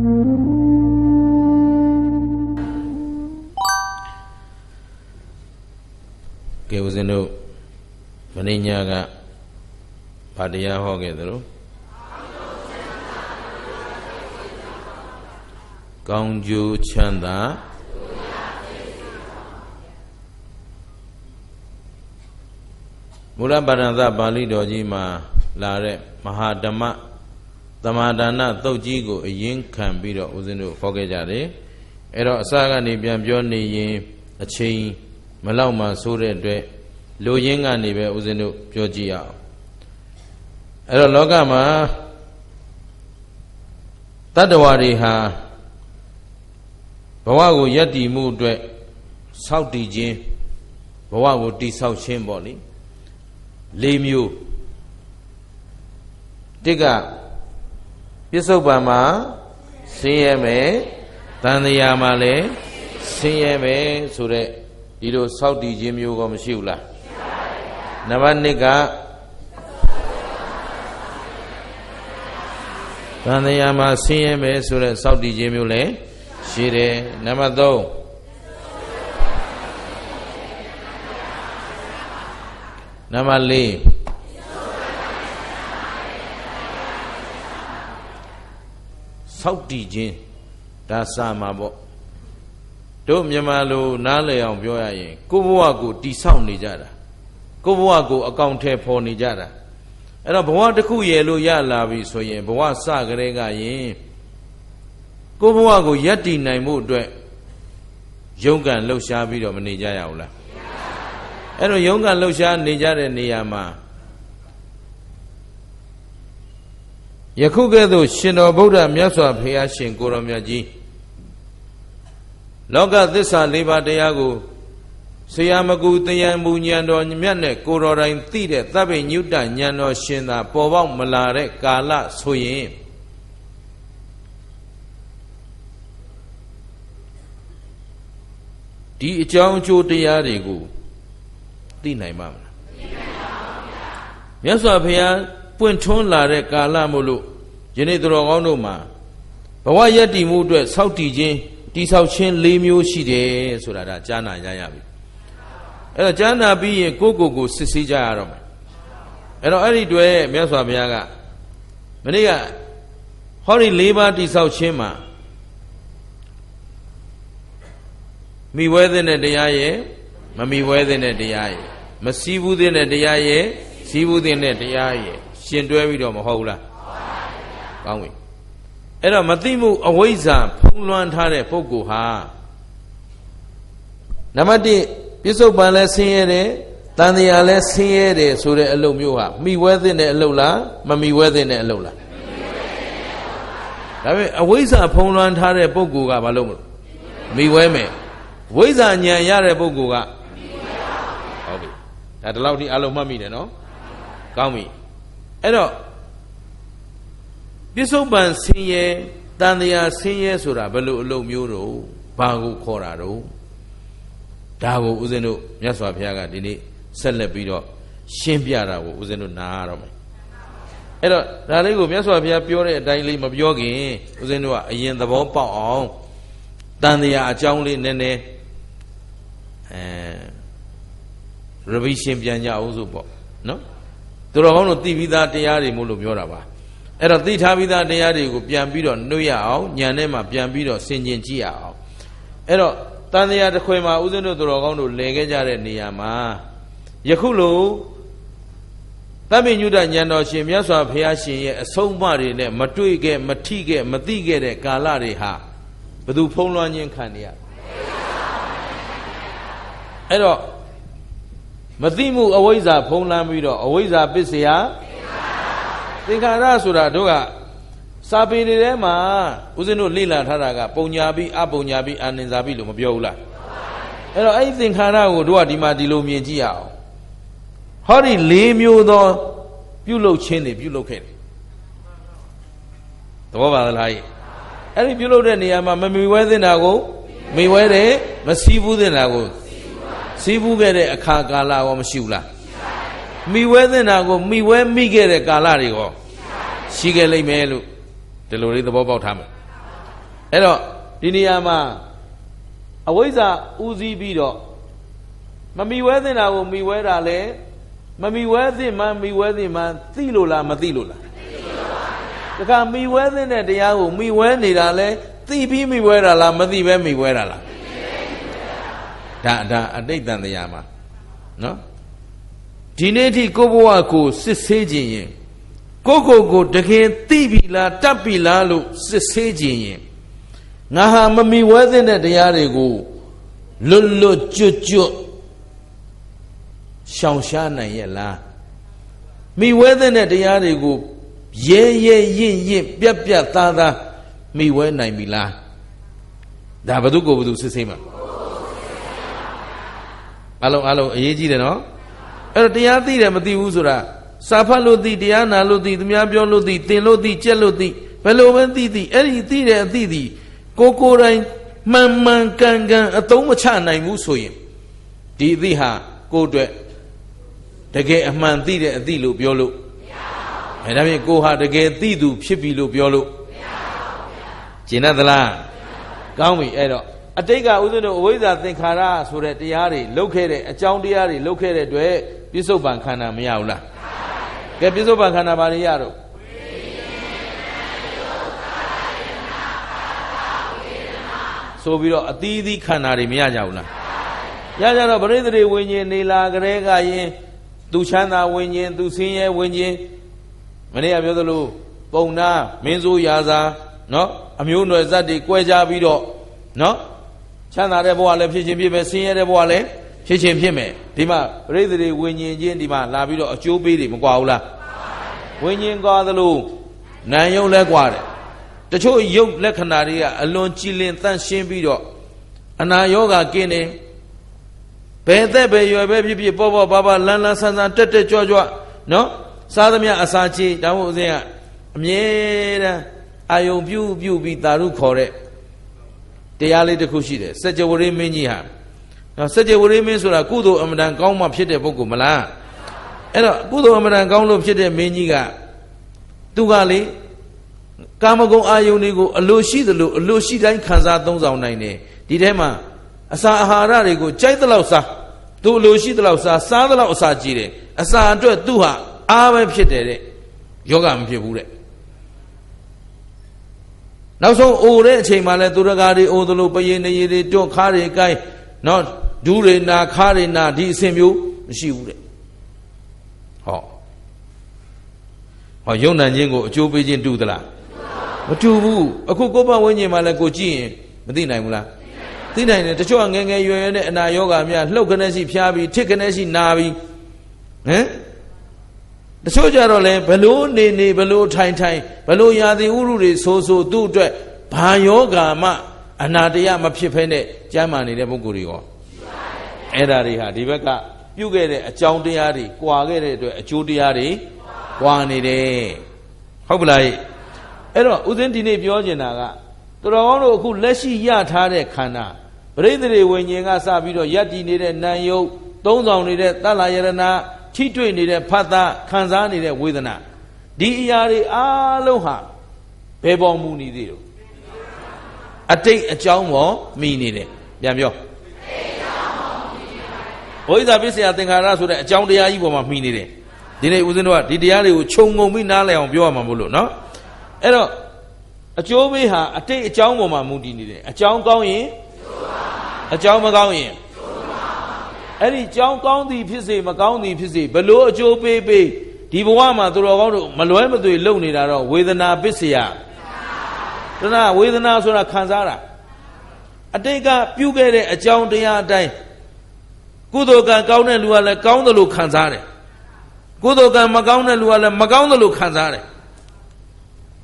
ကဲဦးဇင်းတို့မင်းညာကဗာတရားဟောခဲ့သလိုကောင်းကျိုးချမ်းသာမူလပါဠိပါဠိတော်ကြီးမှာလာတဲ့မဟာဓမ္မသမာဒါနသုတ်ကြီးကိုအရင်ခံပြီးတော့ဦးဇင်းတို့ဟောခဲ့ကြတယ်အဲ့တော့အစကနေပြန်ပြောနေရင်အချိန်မလောက်မှဆိုတဲ့အတွက်လူရင်းကနေပဲဦးဇင်းတို့ပြောကြည့်ရအောင်အဲ့တော့လောကမှာတတ္တဝါတွေဟာဘဝကိုယက်တည်မှုအတွက်ဆောက်တည်ခြင်းဘဝကိုတည်ဆောက်ခြင်းပေါ့လေ၄မျိုးတစ်ကပစ္စုပန်မှာဆင်းရဲမယ်တန်တရားမှာလည်းဆင်းရဲမယ်ဆိုတဲ့ဒီလိုဆောက်တည်ခြင်းမျိုးကောမရှိဘူးလားနံပါတ်2ကတန်တရားမှာဆင်းရဲမယ်ဆိုတဲ့ဆောက်တည်ခြင်းမျိုးလည်းရှိတယ်နံပါတ်3နံပါတ်4ဆောက်တည်ခြင်းဒါစာမှာပေါ့တို့မြန်မာလိုနားလည်အောင်ပြောရရင်ကိုယ့်ဘဝကိုတည်ဆောက်နေကြတာကိုယ့်ဘဝကိုအကောင်ထဲပေါ်နေကြတာအဲ့တော့ဘဝတစ်ခုရယ်လို့ရလာပြီဆိုရင်ဘဝစကြတဲ့ကရင်ကိုယ့်ဘဝကိုယက်တည်နိုင်မှုအတွက်ရုန်းကန်လှုပ်ရှားပြီးတော့မနေကြရဘူးလားအဲ့တော့ရုန်းကန်လှုပ်ရှားနေကြတဲ့နေရာမှာယခုကဲ့သို့ရှင်တော်ဗုဒ္ဓမြတ်စွာဘုရားရှင်ကိုရောမြတ်ကြီးလောကသစ္စာ၄ပါးတရားကိုဆရာမကူတရားမူဉာဏ်တော်မြတ်နဲ့ကိုတော်တိုင်သိတဲ့သဗ္ဗညုတဉာဏ်တော်ရှင်သာပေါ်ပေါက်မလာတဲ့ကာလဆိုရင်ဒီအကြောင်းအကျိုးတရားတွေကိုသိနိုင်ပါမလားမြတ်စွာဘုရားပွင့်ထွန်းလာတဲ့ကာလမို့လို့ယနေ့သူတော်ကောင်းတို့မှာဘဝယက်တည်မှုအတွက်ဆောက်တည်ခြင်းတိဆောက်ခြင်း၄မျိုးရှိတယ်ဆိုတာဒါကြားနာရပြီအဲ့တော့ကြားနာပြီးရင်ကိုယ့်ကိုယ်စစ်ဆေးကြရတော့မယ်အဲ့တော့အဲ့ဒီတွေ့မြတ်စွာဘုရားကမနေ့ကဟောဒီ၄ပါးတိဆောက်ခြင်းမှာမိဝဲတဲ့တရားရဲ့မမိဝဲတဲ့တရားရဲ့မစည်းဘူးတဲ့တရားရဲ့စည်းဘူးတဲ့တရားရဲ့ရှင်တွဲပြီးတော့မဟုတ်ဘူးလားကောင်းပြီအဲ့တော့မသိမှုအဝိဇ္ဇာဖုံးလွှမ်းထားတဲ့ပုဂ္ဂိုလ်ဟာနံပါတ်1ပြစ္ဆုတ်ပံလည်းဆင်းရဲတယ်တန်တရားလည်းဆင်းရဲတယ်ဆိုတဲ့အလုပ်မျိုးဟာမိဝဲတဲ့အလုပ်လားမမိဝဲတဲ့အလုပ်လားဒါပေမဲ့အဝိဇ္ဇာဖုံးလွှမ်းထားတဲ့ပုဂ္ဂိုလ်ကဘာလို့မလို့မိဝဲမယ်ဝိဇ္ဇာဉာဏ်ရတဲ့ပုဂ္ဂိုလ်ကဟုတ်ပြီဒါဒီလောက်ထိအလုံးမှတ်မိတယ်နော်ကောင်းပြီအဲ့တော့ပြစ္ဆုတ်ပံဆင်းရဲတန်တရားဆင်းရဲဆိုတာဘယ်လိုအလုပ်မျိုးတော့ဘာကိုခေါ်တာတော့ဒါကိုဦးဇင်းတို့မြတ်စွာဘုရားကဒီနေ့ဆက်လက်ပြီးတော့ရှင်းပြတာကိုဦးဇင်းတို့နားရတော့မယ်အဲ့တော့ဒါလေးကိုမြတ်စွာဘုရားပြောတဲ့အတိုင်းလေးမပြောခင်ဦးဇင်းတို့ကအရင်သဘောပေါက်အောင်တန်တရားအကြောင်းလေးနည်းနည်းrevision ပြန်ကြအောင်ဆိုပေါ့နော်သူတော်ကောင်းတို့သိပြီးသားတရားတွေမို့လို့ပြောတာပါအဲ့တော့သိထားပြီးသားတရားတွေကိုပြန်ပြီးတော့နှုတ်ရအောင်ဉာဏ်ထဲမှာပြန်ပြီးတော့ဆင်ခြင်ကြည့်ရအောင်အဲ့တော့တန်တရားတစ်ခွင်မှာဦးဇင်းတို့သူတော်ကောင်းတို့လည်ခဲ့ကြတဲ့နေရာမှာယခုလိုသဗ္ဗညုတဉာဏ်တော်ရှင်မြတ်စွာဘုရားရှင်ရဲ့အဆုံးအမတွေနဲ့မတွေ့ခဲ့မထိခဲ့မသိခဲ့တဲ့ကာလတွေဟာဘယ်သူဖုံးလွှမ်းခြင်းခံနေရအဲ့တော့မသိမှုအဝိဇ္ဇာဖုံးလွှမ်းပြီးတော့အဝိဇ္ဇာပစ္စယသင်္ခါရဆိုတာတို့ကစာပေတွေထဲမှာဦးဇင်းတို့လေ့လာထားတာကပုံညာပြီးအပုံညာပြီးအာနိဇာပြီးလို့မပြောဘူးလားအဲ့တော့အဲ့ဒီသင်္ခါရကိုတို့ကဒီမှာဒီလိုမြင်ကြည့်ရအောင်ဟောဒီ၄မျိုးသောပြုလုပ်ခြင်းတွေပြုလုပ်ခဲ့တယ်သဘောပါသလားအဲ့ဒီပြုလုပ်တဲ့နေရာမှာမမိဝဲသင့်တာကိုမိဝဲတယ်မစည်းဘူးသင့်တာကိုစည်းဘူးခဲ့တဲ့အခါကာလရောမရှိဘူးလားမိဝဲသင့်တာကိုမိဝဲမိခဲ့တဲ့ကာလတွေရောရှိခဲ့လိမ့်မယ်လို့ဒီလိုလေးသဘောပေါက်ထားမယ် အဲ့တော့ဒီနေရာမှာအဝိဇ္ဇာဦးစီးပြီးတော့မမီဝဲသင့်တာကိုမီဝဲတာလေမမီဝဲသင့်မှမီဝဲသင့်မှသိလို့လားမသိလို့လားတခါမီဝဲသင့်တဲ့တရားကိုမီဝဲနေတာလေသိပြီးမီဝဲတာလားမသိပဲမီဝဲတာလားဒါအတိတ်တန်တရားမှာနော်ဒီနေ့ထိကိုဘဝကိုစစ်ဆေးခြင်းရင်ကိုတကယ်သိပြီလားတတ်ပြီလားလို့စစ်ဆေးခြင်းရင်ငါဟာမမီဝဲသင့်တဲ့တရားတွေကိုလွတ်ကျွတ်ရှောင်ရှားနိုင်ရဲ့လားမိဝဲတဲ့တရားတွေကိုရဲရင့်ပြတ်သားမိဝဲနိုင်ပြီလားဒါဘု து ကိုဘု து စစ်ဆေးမှာအလုံးအရေးကြီးတယ်နော်အဲ့တော့တရားသိတယ်မသိဘူးဆိုတာစာဖတ်လို့သိတရားနာလို့သိသူများပြောလို့သိသင်လို့သိကြက်လို့သိဘယ်လိုပဲသိအဲ့ဒီသိတဲ့အသိသည်ကိုယ်တိုင်မှန်ကန်အသုံးမချနိုင်ဘူးဆိုရင်ဒီအသိဟာကိုယ်အတွက်တကယ်အမှန်သိတဲ့အသိလို့ပြောလို့မရဘူး။ဒါဖြင့်ကိုဟာတကယ်သိသူဖြစ်ပြီလို့ပြောလို့မရပါဘူး။ကျင်တတ်သလား။ကောင်းပြီအဲ့တော့အတိတ်ကဥစဉ်တို့အဝိဇ္ဇာသင်္ခါရဆိုတဲ့တရားတွေလုပ်ခဲ့တဲ့အကြောင်းတရားတွေလုပ်ခဲ့တဲ့အတွက်ပြစ္ဆုတ်ပံခန္ဓာမရဘူးလား။ကဲပြစ္ဆုတ်ပံခန္ဓာဘာတွေရတော့ဆိုပြီးတော့အသီးသီးခန္ဓာတွေမရကြဘူးလား။ရကြတော့ပရိသေဝိညာဉ်နေလာကြတဲ့ကရင်သူချမ်းသာဝိညာဉ်သူဆင်းရဲဝိညာဉ်မနေ့ကပြောသလိုပုံနာမင်းစိုးရာဇာနော်အမျိုးနွယ်ဇတ်တွေကွဲကြပြီးတော့နော်ချမ်းသာတဲ့ဘဝလည်းဖြစ်ခြင်းဖြစ်မယ်ဆင်းရဲတဲ့ဘဝလည်းဖြစ်ခြင်းဖြစ်မယ်ဒီမှာပရိသေဝိညာဉ်ချင်းဒီမှာလာပြီးတော့အကျိုးပေးတွေမကွာဘူးလားဝိညာဉ်ကွာသလိုနာယုတ်လည်းကွာတယ်တချို့ယုတ်လက္ခဏာတွေကအလွန်ကြည်လင်တန့်ရှင်းပြီးတော့အနာယောဂကင်းတယ်ဘယ်သက်ပဲရွယ်ပဲဖြစ်ဖြစ်ပေါ့ပါလန်းဆန်းတက်ကြွနော်စားသမျှအစာချေတောင်းဖို့ဦးဇင်းကအမြဲတမ်းအာယုံပြုပြီးသာရုခေါ်တဲ့တရားလေးတစ်ခုရှိတယ်စัจ java မင်းကြီးဟာနော်စัจ java မင်းဆိုတာကုသိုလ်အမတန်ကောင်းမှဖြစ်တဲ့ပုဂ္ဂိုလ်မလားအဲ့တော့ကုသိုလ်အမတန်ကောင်းလို့ဖြစ်တဲ့မင်းကြီးကသူကလေကာမဂုဏ်အာယုန်တွေကိုအလိုရှိသလိုအလိုရှိတိုင်းခံစားသုံးဆောင်နိုင်တယ်ဒီထဲမှာအစာအာဟာရတွေကိုကြိုက်သလောက်စားသူအလိုရှိသလောက်စားသလောက်အစာကြည့်တယ်အစာအတွက်သူဟာအားပဲဖြစ်တယ်တဲ့ယောဂမဖြစ်ဘူးတဲ့နောက်ဆုံးအိုတဲ့အချိန်မှာလဲသူရကားတွေအိုသလိုပယေနေတွေတွန့်ခါးတွေကိုင်းနော်ဒူးတွေနာခါးတွေနာဒီအစဉ်မျိုးမရှိဘူးတဲ့ဟောယုံ nant ခြင်းကိုအကျိုးပေးခြင်းတူသလားမတူဘူးအခုကိုယ်ပတ်ဝန်းကျင်မှာလဲကိုကြည့်ရင်မသိနိုင်ဘူးလားသိနိုင်တယ်တချို့ကငယ်ရွယ်နဲ့အနာယောဂများလှုပ်ခနဲ့ရှိဖျားပြီးထစ်ခနဲ့ရှိနာပြီးဟမ်တချို့ကြတော့လဲဘလို့နေဘလို့ထိုင်ဘလို့ရာသီဥတုတွေဆိုသူ့အတွက်ဘာယောဂမှအနာတရားမဖြစ်ဖဲနဲ့ကျမ်းမာနေတဲ့ပုဂ္ဂိုလ်တွေရောအဲ့ဒါတွေဟာဒီဘက်ကပြုခဲ့တဲ့အကြောင်းတရားတွေကွာခဲ့တဲ့အတွက်အကျိုးတရားတွေကွာနေတယ်ဟုတ်ပလားအဲ့တော့ဥစဉ်ဒီနေ့ပြောချင်တာကတော်ကောင်းတို့အခုလက်ရှိရထားတဲ့ခန္ဓာပရိသေတွေဝိညာဉ်ကစပြီးတော့ယက်တည်နေတဲ့နာယုတ်သုံးဆောင်နေတဲ့သတ္တယရဏထိတွေ့နေတဲ့ဖတ်တာခံစားနေတဲ့ဝေဒနာဒီအရာတွေအားလုံးဟာဘယ်ပေါ်မူနေသေးတော့အတိတ်အကြောင်းပေါ်မိနေတယ်ပြန်ပြောဝိဇ္ဇာပစ္စယသင်္ခါရဆိုတဲ့အကြောင်းတရားကြီးပေါ်မှာမိနေတယ်ဒီနေ့ဦးဇင်းတို့ကဒီတရားတွေကိုခြုံငုံပြီးနားလည်အောင်ပြောရမှာမို့လို့နော်အဲ့တော့အကျိုးပေးဟာအတိတ်အကြောင်းပေါ်မှာမူတည်နေတယ်အကြောင်းကောင်းရင်အကြောင်းမကောင်းရင်အဲ့ဒီအကြောင်းကောင်းသည်ဖြစ်စေမကောင်းသည်ဖြစ်စေဘလို့အကျိုးပေးဒီဘဝမှာသူတော်ကောင်းတို့မလွဲမသွေလုံနေတာတော့ဝေဒနာပစ္စယတဏဝေဒနာဆိုတာခံစားတာအတိတ်ကပြုခဲ့တဲ့အကြောင်းတရားအတိုင်းကုသိုလ်ကံကောင်းတဲ့လူကလည်းကောင်းတယ်လို့ခံစားတယ်ကုသိုလ်ကံမကောင်းတဲ့လူကလည်းမကောင်းတယ်လို့ခံစားတယ်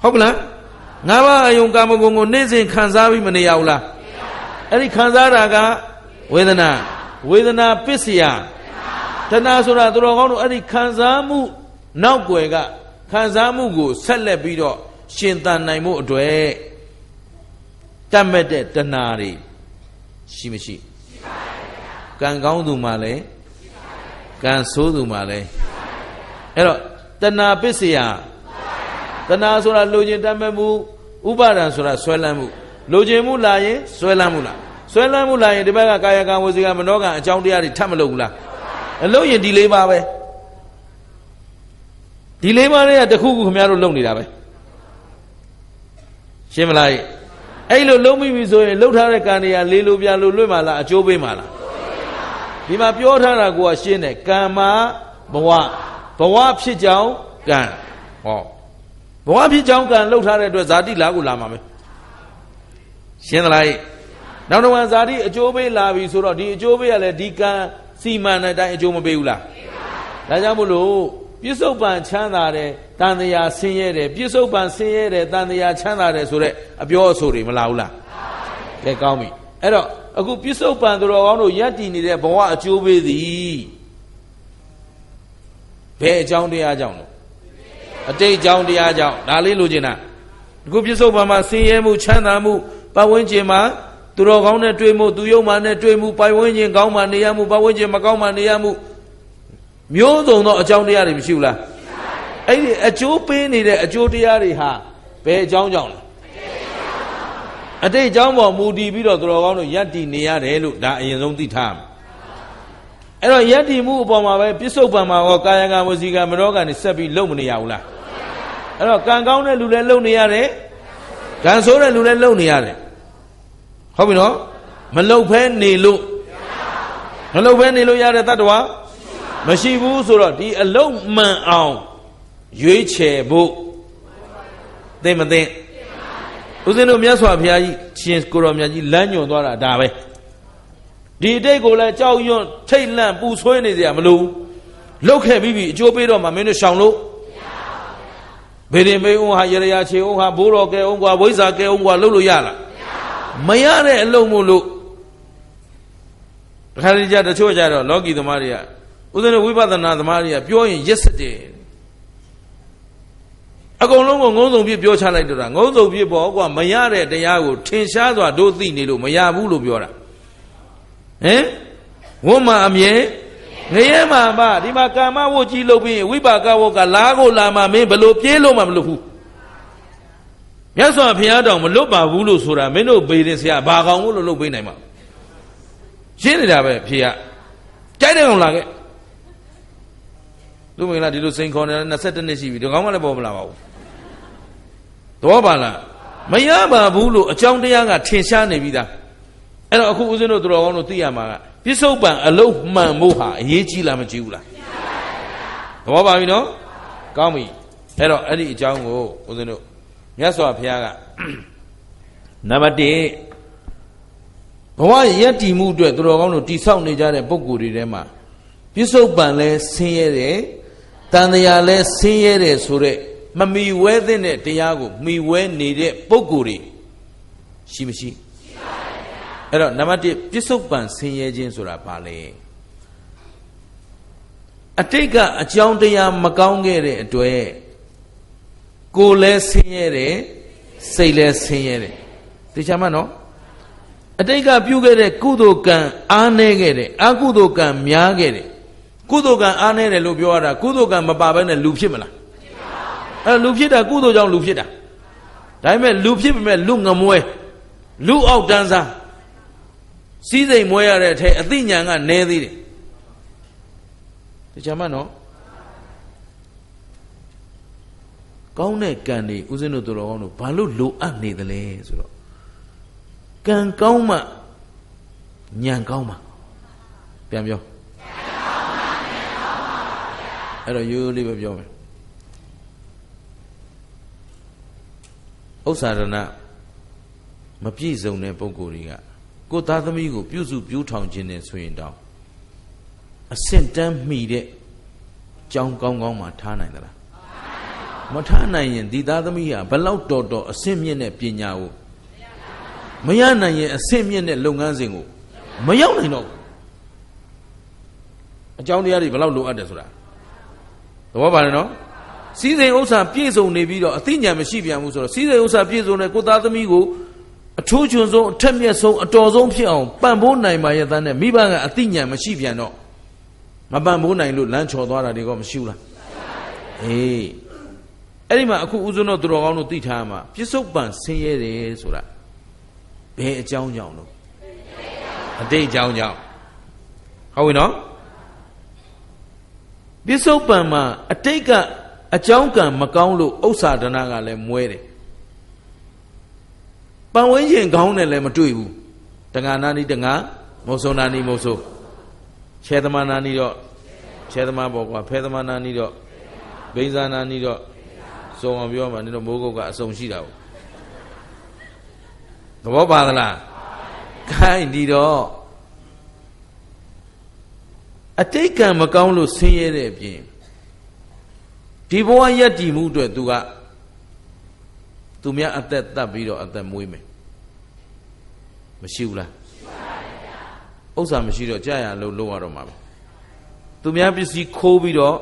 ဟုတ်ကလားငါးပါးအယုံကာမဂုဏ်ကိုနေ့စဉ်ခံစားပြီးမနေရဘူးလားအဲ့ဒီခံစားတာကဝေဒနာပစ္စယတဏှာဆိုတာသူတော်ကောင်းတို့အဲ့ဒီခံစားမှုနောက်ွယ်ကခံစားမှုကိုဆက်လက်ပြီးတော့ရှင်သန်နိုင်မှုအတွက်တတ်မဲ့တဲ့တဏှာတွေရှိမရှိရှိပါဘူးကံကောင်းသူမှလည်းကံဆိုးသူမှလည်းအဲ့တော့တဏှာပစ္စယတဏှာဆိုတာလိုချင်တတ်မဲ့မှုဥပါဒံဆိုတာဆွဲလန်းမှု လိုချင်မှုလာရင်ဆွဲလန်းမှုလားဆွဲလန်းမှုလာရင်ဒီဘက်ကကာယကံဝစီကံမနောကံအကြောင်းတရားတွေထပ်မလုပ်ဘူးလားအလုပ်ရင်ဒီလေးပါပဲဒီလေးပါးတွေကတခုခုခင်ဗျားတို့လုပ်နေတာပဲရှင်းမလားအဲ့လိုလုံးမိပြီဆိုရင်လှုပ်ထားတဲ့ကံတွေကလေးလိုပြလိုလွတ်မှလားအကျိုးပေးမှလားဒီမှာပြောထားတာကိုကရှင်းတယ်ကံမှာဘဝဖြစ်ကြောင်းကံဟောဘဝဖြစ်ကြောင်းကံလှုပ်ထားတဲ့အတွက်ဇာတိလာကိုလာမှာပဲရှင်းသလားနောက်တော့ဇာတိအကျိုးပေးလာပြီဆိုတော့ဒီအကျိုးပေးရလဲဒီကံစီမံတဲ့အတိုင်းအကျိုးမပေးဘူးလားဒါကြောင့်မို့လို့ပြစ္ဆုတ်ပံချမ်းသာတယ်တန်တရားဆင်းရဲတယ်ပြစ္ဆုတ်ပံဆင်းရဲတယ်တန်တရားချမ်းသာတယ်ဆိုတဲ့အပြောအဆိုတွေမလာဘူးလားကဲကောင်းပြီအဲ့တော့အခုပြစ္ဆုတ်ပံသူတော်ကောင်းတို့ယက်တည်နေတဲ့ဘဝအကျိုးပေးသည်ဘယ်အကြောင်းတရားကြောင့်လဲအတိတ်အကြောင်းတရားကြောင့်ဒါလေးလိုချင်တာအခုပြစ္ဆုတ်ပံမှာဆင်းရဲမှုချမ်းသာမှုပတ်ဝန်းကျင်မှာသူတော်ကောင်းနဲ့တွေ့မှုသူယုံမှနဲ့တွေ့မှုပတ်ဝန်းကျင်ကောင်းမှနေရမှုပတ်ဝန်းကျင်မကောင်းမှနေရမှုမျိုးစုံသောအကြောင်းတရားတွေမရှိဘူးလားအဲ့ဒီအကျိုးပေးနေတဲ့အကျိုးတရားတွေဟာဘယ်အကြောင်းကြောင့်လဲအတိတ်အကြောင်းပေါ်မူတည်ပြီးတော့သူတော်ကောင်းတို့ယက်တည်နေရတယ်လို့ဒါအရင်ဆုံးသိထားမယ်အဲ့တော့ယက်တည်မှုအပေါ်မှာပဲပြစ္ဆုတ်ပံမှာရောကာယကံဝစီကံမနောကံနေဆက်ပြီးလုပ်မနေရဘူးလားအဲ့တော့ကံကောင်းတဲ့လူလည်းလုပ်နေရတယ်ကံဆိုးတဲ့လူလည်းလုပ်နေရတယ်ဟုတ်ပြီနော်မလုပ်ဖဲနေလို့မလုပ်ဖဲနေလို့ရတဲ့တ attva မရှိဘူးဆိုတော့ဒီအလုံးမှန်အောင်ရွေးချယ်ဖို့သိမသိဦးဇင်းတို့မြတ်စွာဘုရားကြီးရှင်ကိုရောမြတ်ကြီးလမ်းညွှန်သွားတာဒါပဲဒီအတိတ်ကိုလည်းကြောက်ရွံ့ထိတ်လန့်ပူဆွေးနေစရာမလိုဘူးလှုပ်ခဲ့ပြီးအကျိုးပေးတော့မှမင်းတို့ရှောင်လို့ဘယ်ရင်မေးဦးဟာရရချေဦးဟာဘိုးတော်ကဲဦးကွာဝိဇ္ဇာကဲဦးကွာလှုပ်လို့ရလားမရတဲ့အလုံးမို့လို့တခါတည်းကြတချို့ကြတော့လောကီသမားတွေကဦးဇင်းတို့ဝိပဿနာသမားတွေကပြောရင်ရက်စတယ်အကုန်လုံးကိုငုံစုံပြပြောချလိုက်တော့တာငုံစုံပြပေါ့ကွာမရတဲ့တရားကိုထင်ရှားစွာတို့သိနေလို့မရဘူးလို့ပြောတာဟင်ဝတ်မှာအမြဲငရဲမှာမဒီမှာကာမဝတ်ကြီးလုပ်ပြီးဝိပါကဝတ်ကလာကိုလာမှာမင်းဘလို့ပြေးလို့မှမလုပ်ဘူးမြတ်စွာဘုရားတော်မလွတ်ပါဘူးလို့ဆိုတာမင်းတို့ပေရင်ဆရာဘာကောင်လို့လုပ်ပေးနိုင်မှာရှင်းနေတာပဲဖြေရကြိုက်တယ်ကောင်လာခဲ့လူမင်္ဂလာဒီလိုစိန်ခေါ်နေ22နှစ်ရှိပြီဒီကောင်မှလည်းပေါ်မလာပါဘူးတော့ပါလားမရပါဘူးလို့အကြောင်းတရားကထင်ရှားနေပြီသားအဲ့တော့အခုဦးဇင်းတို့သူတော်ကောင်းတို့သိရမှာကပြစ္ဆုတ်ပံအလုံးမှန်ဖို့ဟာအရေးကြီးလားမကြီးဘူးလားသဘောပါပြီနော်ကောင်းပြီအဲ့တော့အဲ့ဒီအကြောင်းကိုဦးဇင်းတို့မြတ်စွာဘုရားကနံပါတ်1ဘဝယက်တည်မှုအတွက်သူတော်ကောင်းတို့တိဆောက်နေကြတဲ့ပုဂ္ဂိုလ်တွေထဲမှာပြစ္ဆုတ်ပံလဲဆင်းရဲတယ်တန်တရားလဲဆင်းရဲတယ်ဆိုတော့မမီဝဲတဲ့တရားကိုမီဝဲနေတဲ့ပုဂ္ဂိုလ်တွေရှိမရှိရှိပါရဲ့ဗျာအဲ့တော့နံပါတ်1ပြစ္ဆုတ်ပံဆင်းရဲခြင်းဆိုတာဘာလဲအတိတ်ကအကြောင်းတရားမကောင်းခဲ့တဲ့အတွက်ကိုယ်လဲဆင်းရဲတယ်စိတ်လဲဆင်းရဲတယ်သိချာမှနော်အတိတ်ကပြုခဲ့တဲ့ကုသိုလ်ကံအားနည်းခဲ့တယ်အကုသိုလ်ကံများခဲ့တယ်ကုသိုလ်ကံအားနည်းတယ်လို့ပြောရတာကုသိုလ်ကံမပါဘဲနဲ့လူဖြစ်မလားအဲ့လူဖြစ်တာကုသိုလ်ကြောင့်လူဖြစ်တာဒါပေမဲ့လူဖြစ်ပေမဲ့လူငမွဲလူအောက်တန်းစားစီးစိမ်မွဲရတဲ့အထက်အသိဉာဏ်ကနည်းသေးတယ်တခြားမှနော်ကောင်းတဲ့ကံတွေဦးဇင်းတို့တော်ကောင်းတို့ဘာလို့လိုအပ်နေသလဲဆိုတော့ကံကောင်းမှဉာဏ်ကောင်းမှပြန်ပြောအဲ့တော့ရိုးရိုးလေးပဲပြောမယ်ဥစ္စာရဏမပြည့်စုံတဲ့ပုဂ္ဂိုလ်တွေကကိုယ်သားသမီးကိုပြုစုပြူးထောင်ခြင်းနဲ့ဆိုရင်တောင်အဆင့်တန်းမှီတဲ့ကြောင်းကောင်းကောင်းမှထားနိုင်သလားမထားနိုင်ရင်ဒီသားသမီးဟာဘလောက်တော်အဆင့်မြင့်တဲ့ပညာကိုမရနိုင်ရင်အဆင့်မြင့်တဲ့လုပ်ငန်းစဉ်ကိုမရောက်နိုင်တော့ဘူးအကြောင်းတရားတွေဘလောက်လိုအပ်တယ်ဆိုတာသဘောပါတယ်နော်စီးစိမ်ဥစ္စာပြည့်စုံနေပြီးတော့အသိဉာဏ်မရှိပြန်ဘူးဆိုတော့စီးစိမ်ဥစ္စာပြည့်စုံတဲ့ကိုသားသမီးကိုအထူးချွန်ဆုံးအထက်မြတ်ဆုံးအတော်ဆုံးဖြစ်အောင်ပံ့ပိုးနိုင်ပါရဲ့တန်းနဲ့မိဘကအသိဉာဏ်မရှိပြန်တော့မပံ့ပိုးနိုင်လို့လမ်းချော်သွားတာတွေကမရှိဘူးလားအေးအဲ့ဒီမှာအခုဦးဇုံတို့သူတော်ကောင်းတို့သိထားမှာပြစ္ဆုတ်ပံဆင်းရဲတယ်ဆိုတာ ဘယ်အကြောင်းကြောင့်လို့အတိတ်အကြောင်းကြောင့်ဟုတ်ပြီနော်ပစ္စုပန်မှာအတိတ်ကအကြောင်းကံမကောင်းလို့ဥစ္စာဒနာကလည်းမွဲတယ်ပန်ဝင်းရင်ကောင်းတယ်လည်းမတွေ့ဘူးတငါနာနီတငါမုံစုံနာနီမုံစုံခြေသမနာနီတော့ခြေသမားပေါ့ကွာဖဲသမားနာနီတော့ဘိန်းစာနာနီတော့စုံအောင်ပြောမှနေတော့မိုးကုတ်ကအစုံရှိတာပေါ့သဘောပါသလားခိုင်းဒီတော့အတိတ်ကံမကောင်းလို့ဆင်းရဲတဲ့အပြင်ဒီဘဝယက်တည်မှုအတွက်သူများအသက်တတ်ပြီးတော့အသက်မွေးမယ်မရှိဘူးလားဥစ္စာမရှိတော့ကြာရလို့လုပ်ရတော့မှာပဲသူများပစ္စည်းခိုးပြီးတော့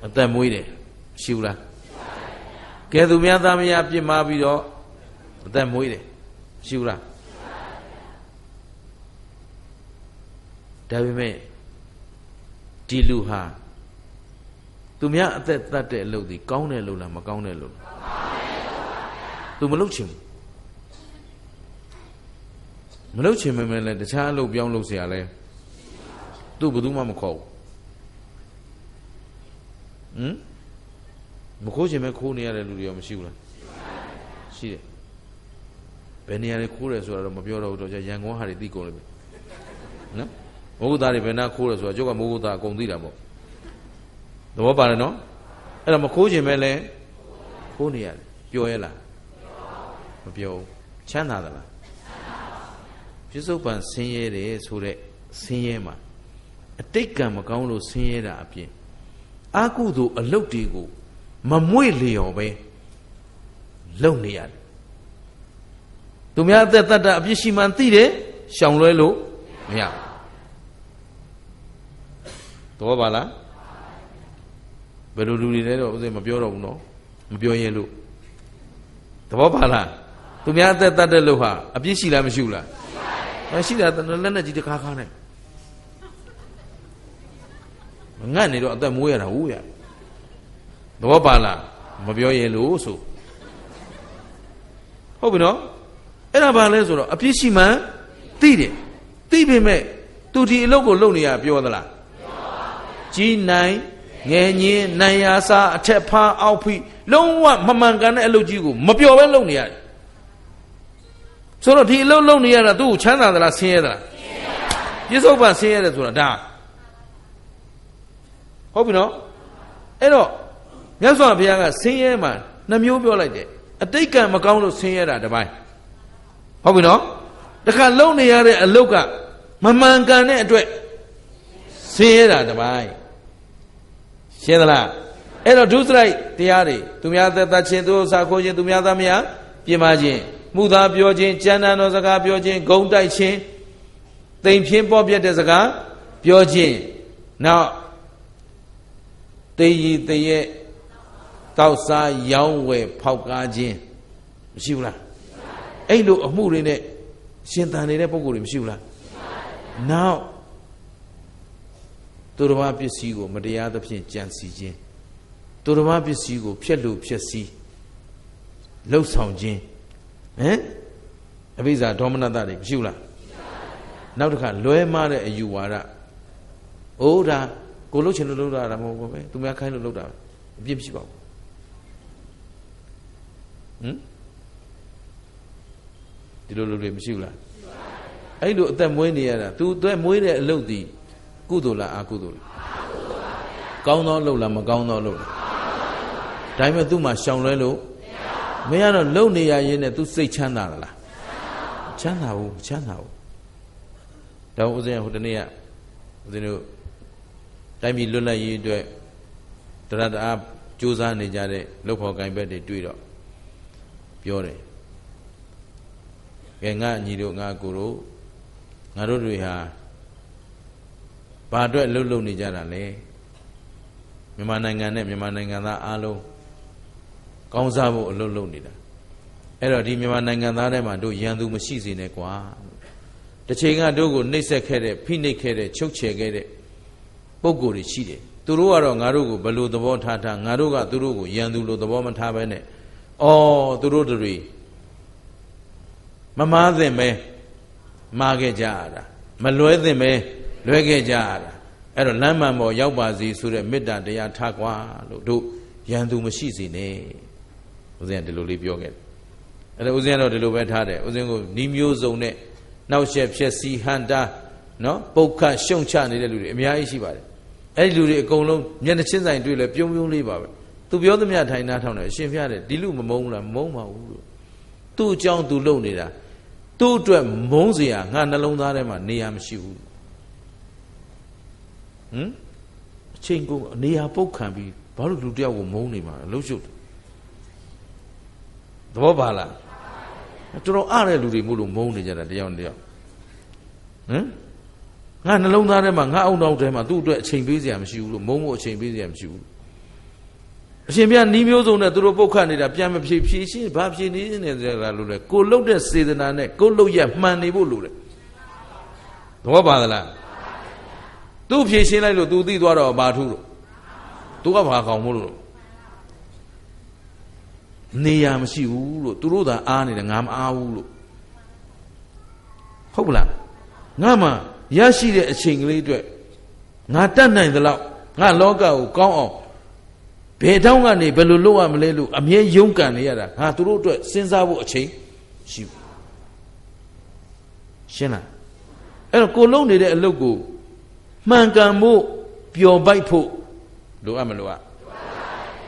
အသက်မွေးတယ်ရှိဘူးလားကဲသူများသားမယားပြစ်မှားပြီးတော့အသက်မွေးတယ်ရှိဘူးလားဒါပေမဲ့ဒီလူဟာသူများအသက်တတ်တဲ့အလုပ်ဒီကောင်းတယ်လို့လားမကောင်းတယ်လို့သူမလုပ်ချင်ဘူးမလုပ်ချင်မှလည်းတခြားအလုပ်ပြောင်းလုပ်เสียလဲသူဘယ်သူမှမခေါ်ဘူးမခိုးချင်မဲ့ခိုးနေရတဲ့လူတွေရောမရှိဘူးလားရှိတယ်ဘယ်နေရာတွေခိုးတယ်ဆိုတာတော့မပြောတော့ဘူးတော့ရန်ကုန်ဟာတွေသိကုန်လိမ့်မယ်နော်မိုးကုတ်သားတွေဘယ်နာခိုးတယ်ဆိုတာကျုပ်ကမိုးကုတ်သားအကုန်သိတာပေါ့သဘောပါတယ်နော်အဲ့တော့မခိုးချင်မဲ့လဲခိုးနေရတယ်ပျော်ရဲ့လားမပျော်ဘူးချမ်းသာသလားပြစ္ဆုတ်ပန်ဆင်းရဲတယ်ဆိုတဲ့ဆင်းရဲမှာအတိတ်ကံမကောင်းလို့ဆင်းရဲတာအပြင်အာကုသို့အလုတ်တွေကိုမမွေ့လျော်ပဲလုံနေရတယ်သူများအသက်တတ်တာအပြစ်ရှိမှန်သိတယ်ရှောင်လွဲလို့မရဘူးတော့ပါလားဘယ်လိုလူတွေလဲတော့ဥစဉ်မပြောတော့ဘူးနော်မပြောရင်လို့သဘောပါလားသူများအသက်တတ်တဲ့လို့ဟာအပြစ်ရှိလားမရှိဘူးလားရှိတာလက်နဲ့ကြီးတခါခါနဲ့ငတ်နေတော့အသက်မွေးရတာဟုတ်ရသဘောပါလားမပြောရင်လို့ဆိုဟုတ်ပြီနော်အဲ့ဒါဘာလဲဆိုတော့အပြစ်ရှိမှန်သိတယ်သိပေမဲ့သူဒီအလုပ်ကိုလုပ်နေရပြောသလားကြီးနိုင်ငယ်ညင်းနိုင်ရာစားအထက်ဖားအောက်ဖိလုံးဝမမှန်ကန်တဲ့အလုပ်ကြီးကိုမပြောဘဲလုပ်နေရတယ်ဆိုတော့ဒီအလုပ်လုပ်နေရတာသူ့ကိုချမ်းသာသလားဆင်းရဲသလားပြစ္ဆုတ်ပန်ဆင်းရဲတယ်ဆိုတာဒါဟုတ်ပြီနော်အဲ့တော့မြတ်စွာဘုရားကဆင်းရဲမှာနှမျိုးပြောလိုက်တယ်အတိတ်ကံမကောင်းလို့ဆင်းရဲတာတစ်ပိုင်းဟုတ်ပြီနော်တခါလုပ်နေရတဲ့အလုပ်ကမမှန်ကန်တဲ့အတွက်ဆင်းရဲတာတစ်ပိုင်းရှင်းသလားအဲ့တော့ဒုစရိုက်တရားတွေသူများသက်သက်ချင်းသူစာခိုးခြင်းသူများသားများပြင်မာခြင်းမှုသားပြောခြင်းကြမ်းတမ်းသောစကားပြောခြင်းဂုံတိုက်ခြင်းတိမ်ဖြင်းပေါ်ပြတဲ့စကားပြောခြင်းနောက်တေးရီတရဲ့တောက်စားရောင်းဝယ်ဖောက်ကားခြင်းမရှိဘူးလားအဲ့လိုအမှုတွေနဲ့ရှင်သန်နေတဲ့ပုဂ္ဂိုလ်တွေမရှိဘူးလားနောက်သူတော်ဘာပစ္စည်းကိုမတရားသဖြင့်ကြံစီခြင်းသူတော်ဘာပစ္စည်းကိုဖျက်လို့ဖျက်စီးလှုပ်ဆောင်ခြင်းအဘိဇာဒေါမနတတွေမရှိဘူးလားနောက်တစ်ခါလွဲမှားတဲ့အယူဝါဒအိုးဒါကိုလှုပ်ချင်လို့လှုပ်တာမဟုတ်ဘူးပဲသူများခိုင်းလို့လှုပ်တာအပြစ်မရှိပါဘူးဒီလိုလူတွေမရှိဘူးလားအဲ့လိုအသက်မွေးနေရတာသူအသက်မွေးတဲ့အလုပ်ဒီကုသိုလ်လားအကုသိုလ်လားကောင်းသောလုပ်လားမကောင်းသောလုပ်လားဒါပေမဲ့သူ့မှာရှောင်လွဲလို့မရတော့လုံနေရရင်နဲ့သူစိတ်ချမ်းသာလားချမ်းသာဘူးချမ်းသာဘူးတောင်းဦးဇင်းဟိုတနေ့ကဦးဇင်းတို့တိုင်းပြည်လွတ်လပ်ရေးအတွက်တရတအားကြိုးစားနေကြတဲ့လုပ်ဖော်ကိုင်ဘက်တွေတွေ့တော့ပြောတယ်ကဲငါညီတို့ငါကိုတို့ငါတို့တွေဟာဘာအတွက်လှုပ်လှုပ်နေကြတာလဲမြန်မာနိုင်ငံနဲ့မြန်မာနိုင်ငံသားအားလုံးကောင်းစားဖို့အလုပ်လုပ်နေတာအဲ့တော့ဒီမြန်မာနိုင်ငံသားတွေမှာတို့ရန်သူမရှိစေနဲ့ကွာတစ်ချိန်ကတို့ကိုနှိပ်စက်ခဲ့တဲ့ဖိနှိပ်ခဲ့တဲ့ချုပ်ချယ်ခဲ့တဲ့ပုံကိုယ်တွေရှိတယ်သူတို့ကတော့ငါတို့ကိုဘယ်လိုသဘောထားထားငါတို့ကသူတို့ကိုရန်သူလိုသဘောမထားဘဲနဲ့အော်သူတို့တွေ မမားသင့်ပဲမားခဲ့ကြရတာမလွဲသင့်ပဲလွဲခဲ့ကြရတာအဲ့တော့လမ်းမှန်ပေါ်ရောက်ပါစေဆိုတဲ့မေတ္တာတရားထားကွာလို့တို့ရန်သူမရှိစေနဲ့ဦးဇင်းကဒီလိုလေးပြောခဲ့တယ်အဲ့တော့ဦးဇင်းကတော့ဒီလိုပဲထားတယ်ဦးဇင်းကိုဤမျိုးစုံနဲ့နောက်ဆက်ဖြက်စီဟန်တာနော်ပုတ်ခတ်ရှုံချနေတဲ့လူတွေအများကြီးရှိပါတယ်အဲ့ဒီလူတွေအကုန်လုံးမျက်နှာချင်းဆိုင်တွေ့လဲပြုံးပြုံးလေးပါပဲသူပြောသမျှထိုင်နာထောင်တယ်အရှင်ဖျားတယ်ဒီလူမမုန်းလားမုန်းပါဘူးလို့သူ့အကြောင်းသူလုပ်နေတာသူ့အတွက်မုန်းเสียငါနှလုံးသားထဲမှာနေရာမရှိဘူးအချိန်ကနေရာပုတ်ခံပြီးဘာလို့လူတယောက်ကိုမုန်းနေမှာလှုပ်ရှုပ်သဘောပါလားတော်တော်အားတဲ့လူတွေမို့လို့မုန်းနေကြတာတယောက်တယောက်ငါနှလုံးသားထဲမှာငါအောင်တောက်ထဲမှာသူ့အတွက်အချိန်ပေးစရာမရှိဘူးလို့မုန်းဖို့အချိန်ပေးစရာမရှိဘူးအရှင်ဘုရားဤမျိုးစုံနဲ့သူတို့ပုတ်ခတ်နေတာပြန်မဖြေဖြေရှင်းဘာဖြေနေနေကြလို့လဲကိုလှုပ်တဲ့စေတနာနဲ့ကိုလှုပ်ရမှန်နေဖို့လိုတယ်သဘောပါသလားသူဖြေရှင်းလိုက်လို့ तू သိသွားတော့ဘာထူးလို့ तू ကဘာကောင်းမို့လို့နေရာမရှိဘူးလို့သူတို့သာအားနေတယ်ငါမအားဘူးလို့ဟုတ်ပလားငါမှရရှိတဲ့အချိန်ကလေးအတွက်ငါတတ်နိုင်သလောက်ငါလောကကိုကောင်းအောင်ဘယ်တောင်းကနေဘယ်လိုလုပ်ရမလဲလို့အမြဲယုံကန်နေရတာငါသူတို့အတွက်စဉ်းစားဖို့အချိန်ရှိဘူးရှင်းလားအဲ့တော့ကိုလုံးနေတဲ့အလုပ်ကိုမှန်ကန်ဖို့ပျော်ပိုက်ဖို့လိုအပ်မလို့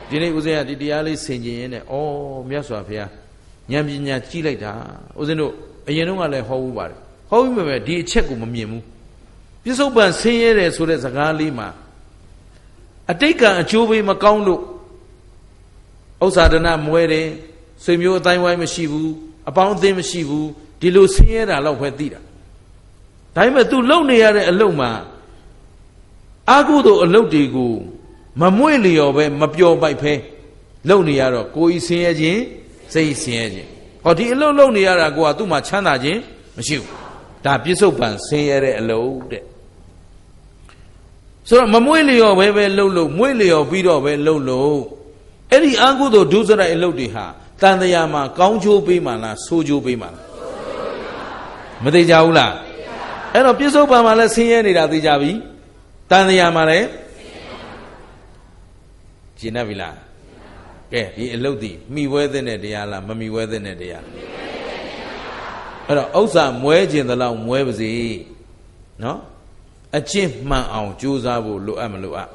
ဒီနေ့ဦးဇင်းကဒီတရားလေးဆင်ခြင်ရင်းနဲ့ဩမြတ်စွာဘုရားဉာဏ်ပညာကြီးလိုက်တာဦးဇင်းတို့အရင်တော့ကလည်းဟောဘူးပါတယ်ဟောပြီးမှပဲဒီအချက်ကိုမမြင်ဘူးပြစ္ဆုတ်ပံဆင်းရဲတယ်ဆိုတဲ့စကားလေးမှာအတိတ်ကအကျိုးပေးမကောင်းလို့ဥစ္စာဒနာမွဲတယ်ဆွေမျိုးအတိုင်းဝိုင်းမရှိဘူးအပေါင်းအသင်းမရှိဘူးဒီလိုဆင်းရဲတာတော့ပဲသိတာဒါပေမဲ့ तू လုံနေရတဲ့အလုပ်မှာအာဟုသောအလုပ်တွေကိုမမွေ့လျော်ပဲမပျော်ပိုက်ဖဲလုံနေရတော့ကိုယ်ဤဆင်းရဲခြင်းစိတ်ဆင်းရဲခြင်းဟောဒီအလုပ်လုံနေရတာကိုကသူ့မှာချမ်းသာခြင်းမရှိဘူးဒါပြစ္ဆုတ်ပံဆင်းရဲတဲ့အလုပ်တဲ့ဆိုတော့မမွေ့လျော်ပဲလှုပ်လို့မွေ့လျော်ပြီးတော့ပဲလှုပ်လို့အဲ့ဒီအာဟုသောဒုစရိုက်အလုပ်တွေဟာတန်တရားမှာကောင်းကျိုးပေးမှလားဆိုးကျိုးပေးမှလားမသိကြဘူးလားအဲ့တော့ပြစ္ဆုတ်ပံမှာလည်းဆင်းရဲနေတာသိကြပြီတန်တရားမှာလည်းရှင်းပြီလားကဲဒီအလုပ်ဒီမိဝဲတဲ့တရားလားမမိဝဲတဲ့တရားအဲ့တော့ဥစ္စာမွဲခြင်းတလောက်မွဲပါစေနော်အကျင့်မှန်အောင်ကြိုးစားဖို့လိုအပ်မလိုအပ်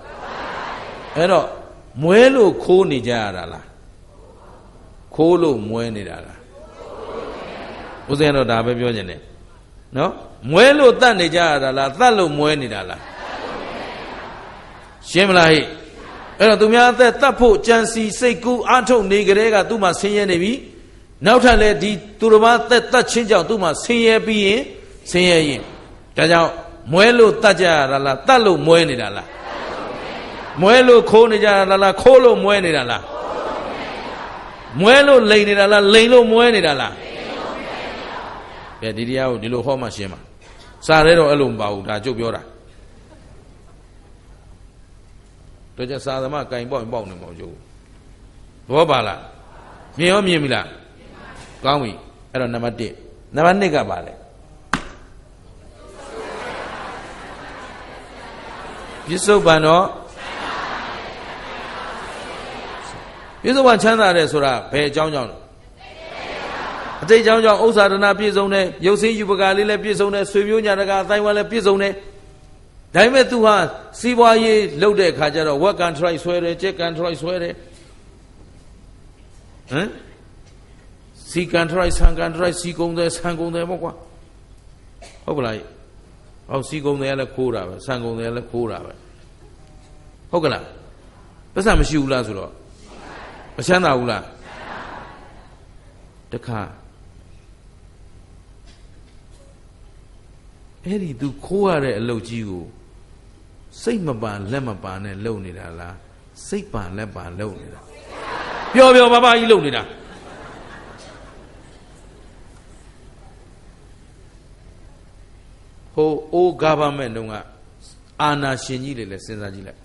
အဲ့တော့မွဲလို့ခိုးနေကြရတာလားခိုးလို့မွဲနေတာလားဦးဇင်းတော့ဒါပဲပြောနေတယ်နော်မွဲလို့တတ်နေကြရတာလားတတ်လို့မွဲနေတာလားရှင်းမလားဟိအဲ့တော့သူများအသက်တတ်ဖို့ကြံစီစိတ်ကူးအားထုတ်နေကြတဲ့ကသူ့မှာဆင်းရဲနေပြီနောက်ထပ်လည်းဒီသူတစ်ပါးသက်တတ်ချင်းကြောင့်သူ့မှာဆင်းရဲပြီးရင်ဆင်းရဲရင်ဒါကြောင့်မွဲလို့တတ်ကြရတာလားတတ်လို့မွဲနေတာလားမွဲလို့ခိုးနေကြရတာလားခိုးလို့မွဲနေတာလားမွဲလို့လိန်နေတာလားလိန်လို့မွဲနေတာလားကဲဒီတရားကိုဒီလိုဟောမှရှင်းမှာစာရဲတော့အဲ့လိုမပါဘူးဒါကျုပ်ပြောတာတို့ကြစာသမကင်ပေါက်ပေါက်နေမှာကျုပ်ဘောပါလားမြင်ရောမြင်ပြီလားကောင်းပြီအဲ့တော့နံပါတ်1နံပါတ်2ကပါလေပြစ္ဆုတ်ပံတော့ပြစ္ဆုတ်ပံချမ်းသာတယ်ဆိုတာဘယ်အကြောင်းကြောင့်လဲအတိတ်အကြောင်းကြောင့်ဥစ္စာဒနာပြည့်စုံတယ်ရုပ်ဆင်းယူပကာလေးလည်းပြည့်စုံတယ်ဆွေမျိုးညာတကာအတိုင်းဝါလည်းပြည့်စုံတယ်ဒါပေမဲ့ तू ဟာစီးပွားရေးလုပ်တဲ့အခါကျတော့ဝက်ကန်ထရိုက်ဆွဲတယ်ကြက်ကန်ထရိုက်ဆွဲတယ်စီကန်ထရိုက်ဆန်ကန်ထရိုက်စီကုံတယ်ဆန်ကုံတယ်ပေါ့ကွာဟုတ်ပလားဟောစီကုံတယ်လည်းခိုးတာပဲဆန်ကုံတယ်လည်းခိုးတာပဲဟုတ်ကလားပတ်စံမရှိဘူးလားဆိုတော့မချမ်းသာဘူးလားတခါအဲ့ဒီ तू ခိုးရတဲ့အလုပ်ကြီးကိုစိတ်မပန်လက်မပန်နဲ့လုပ်နေတာလားစိတ်ပန်လက်ပန်လုပ်နေတာပျော်ပျော်ပါပါကြီးလုပ်နေတာဟိုအိုး government တုန်းကအာဏာရှင်ကြီးတွေလည်းစဉ်းစားကြည့်လိုက်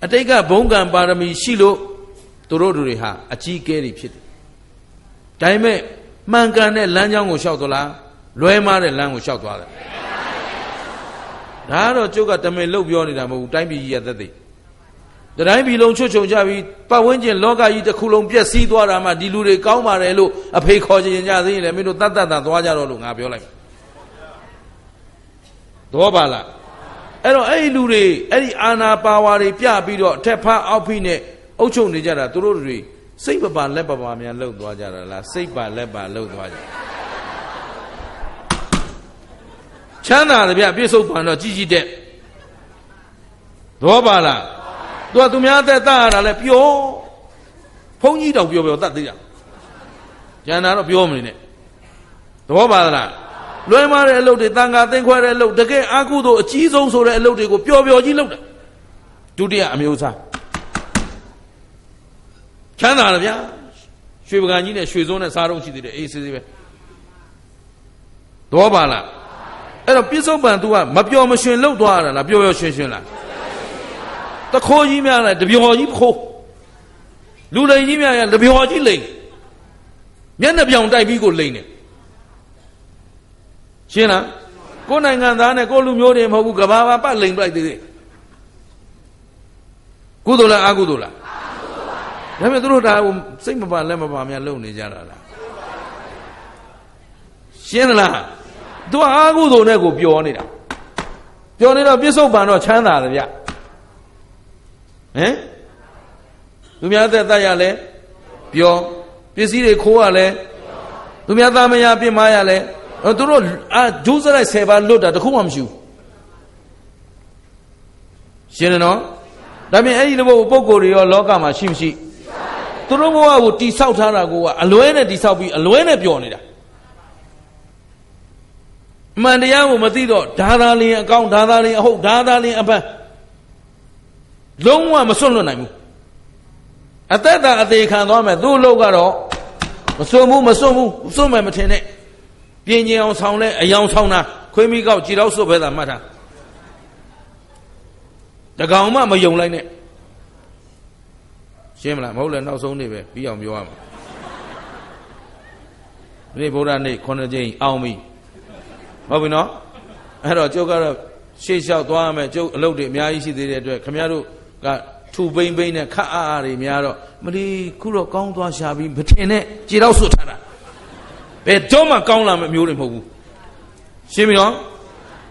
အတိတ်ကဘုံကံပါရမီရှိလို့သူတို့တွေဟာအကြီးကဲတွေဖြစ်တယ်ဒါပေမဲ့ မှန်ကန်တဲ့လမ်းကြောင်းကိုလျှောက်သလားလွဲမှားတဲ့လမ်းကိုလျှောက်သွားတယ်ဒါကတော့ကျုပ်ကတမင်လုတ်ပြောနေတာမဟုတ်ဘူးတိုင်းပြည်ကြီးရသက်သက်တိုင်းပြည်လုံးချွတ်ချုံကြပြီးပတ်ဝန်းကျင်လောကကြီးတစ်ခုလုံးပြည့်စည်သွားတာမှဒီလူတွေကောင်းပါတယ်လို့အဖေခေါ်ခြင်းကြသေးရင်လည်းမင်းတို့တတ်တတ်သွားကြတော့လို့ငါပြောလိုက်တော့ပါလားအဲ့တော့အဲ့ဒီလူတွေအဲ့ဒီအာနာပါဝါတွေပြပြီးတော့အထက်ဖအောက်ဖိနဲ့အုပ်ချုပ်နေကြတာသူတို့တွေစိတ်ပပါလက်ပပါများလှုပ်သွားကြတာလားစိတ်ပါလက်ပါလှုပ်သွားကြချမ်းသာတယ်ဗျပြစ္ဆုတ်ပံတော့ကြီးကြီးတဲ့တော့ပါလားသူများအသက်တတ်ရတာလဲပြောဘုန်းကြီးတောင်ပြောတတ်သေးတာကျန်တာတော့ပြောမနေနဲ့တော့ပါလားလွယ်မားတဲ့အလုပ်တွေတန်ခါသိမ်းခွဲတဲ့အလုပ်တကယ်အာကုသို့အကြီးဆုံးဆိုတဲ့အလုပ်တွေကိုပျော်ပျော်ကြီးလုပ်တာဒုတိယအမျိုးသားချမ်းသာတယ်ဗျာရွှေပကံကြီးနဲ့ရွှေစုံးနဲ့စားတော့ရှိသေးတယ်အေးစေးစေးပဲတော့ပါလားအဲ့တော့ပြစ္ဆုတ်ပံ तू ကမပျော်မရွှင်လှုပ်သွားရတာလားပျော်ပျော်ရွှင်ရွှင်လားတခိုးကြီးများလားတပျော်ကြီးခိုးလူလိန်ကြီးများရတပျော်ကြီးလိန်မျက်နှာပြောင်တိုက်ပြီးကိုလိန်တယ်ရှင်းလားကိုယ်နိုင်ငံသားနဲ့ကိုယ်လူမျိုးတွေမဟုတ်ဘူးကဘာဘာပတ်လိန်ပလိုက်သေးတယ်ကုသိုလ်လားအကုသိုလ်လားဒါပေမဲ့သူတို့ဒါစိတ်မပါလက်မပါများလုံနေကြတာလားရှင်းလားသူကအာကုသိုလ်နဲ့ကိုပျော်နေတာပျော်နေတော့ပြစ္ဆုတ်ပံတော့ချမ်းသာတယ်ဗျဟမ်သူများသက်တတ်ရလဲပျော်ပစ္စည်းတွေခိုးရလဲသူများသားမယားပြစ်မှားရလဲသူတို့ဂျိုးစရိုက်10ပါးလွတ်တာတခုမှမရှိဘူးရှင်းတယ်နော်ဒါပြင်အဲ့ဒီလိုပုံကိုယ်တွေရောလောကမှာရှိမရှိသူတို့ဘဝကိုတိဆောက်ထားတာကအလွဲနဲ့တိဆောက်ပြီးအလွဲနဲ့ပျော်နေတာအမှန်တရားကိုမသိတော့ဒါသာလင်းအကောင်းဒါသာလင်းအဟုတ်ဒါသာလင်းအပန်းလုံးဝမစွန့်လွတ်နိုင်ဘူးအသက်တာအသေးခံသွားမယ်သူ့လောကကတော့မစွန့်ဘူးစွန့်မယ်မထင်နဲ့ပြင်းကျင်အောင်ဆောင်လဲအယောင်ဆောင်တာခွေးမိကောက်ကြည်တော့စွတ်ပဲသာမှတ်တာတကောင်မှမယုံလိုက်နဲ့ရှင်းမလားမဟုတ်လဲနောက်ဆုံးနေပဲပြီးအောင်ပြောရမှာဒီဗုဒ္ဓနေ့9ကြိမ်အောင်ပြီဟုတ်ပြီနော်အဲ့တော့ကျုပ်ကတော့ရှေ့လျှောက်သွားရမယ်ကျုပ်အလုပ်တွေအများကြီးရှိသေးတဲ့အတွက်ခင်ဗျားတို့ကထူပိမ့်ပိမ့်နဲ့ခတ်အားတွေများတော့မလီခုတော့ကောင်းသွားရှာပြီးမထင်နဲ့ကြည်တော့စွတ်ထားတာဘယ်တော့မှကောင်းလာမယ့်မျိုးတွေမဟုတ်ဘူးရှင်းပြီနော်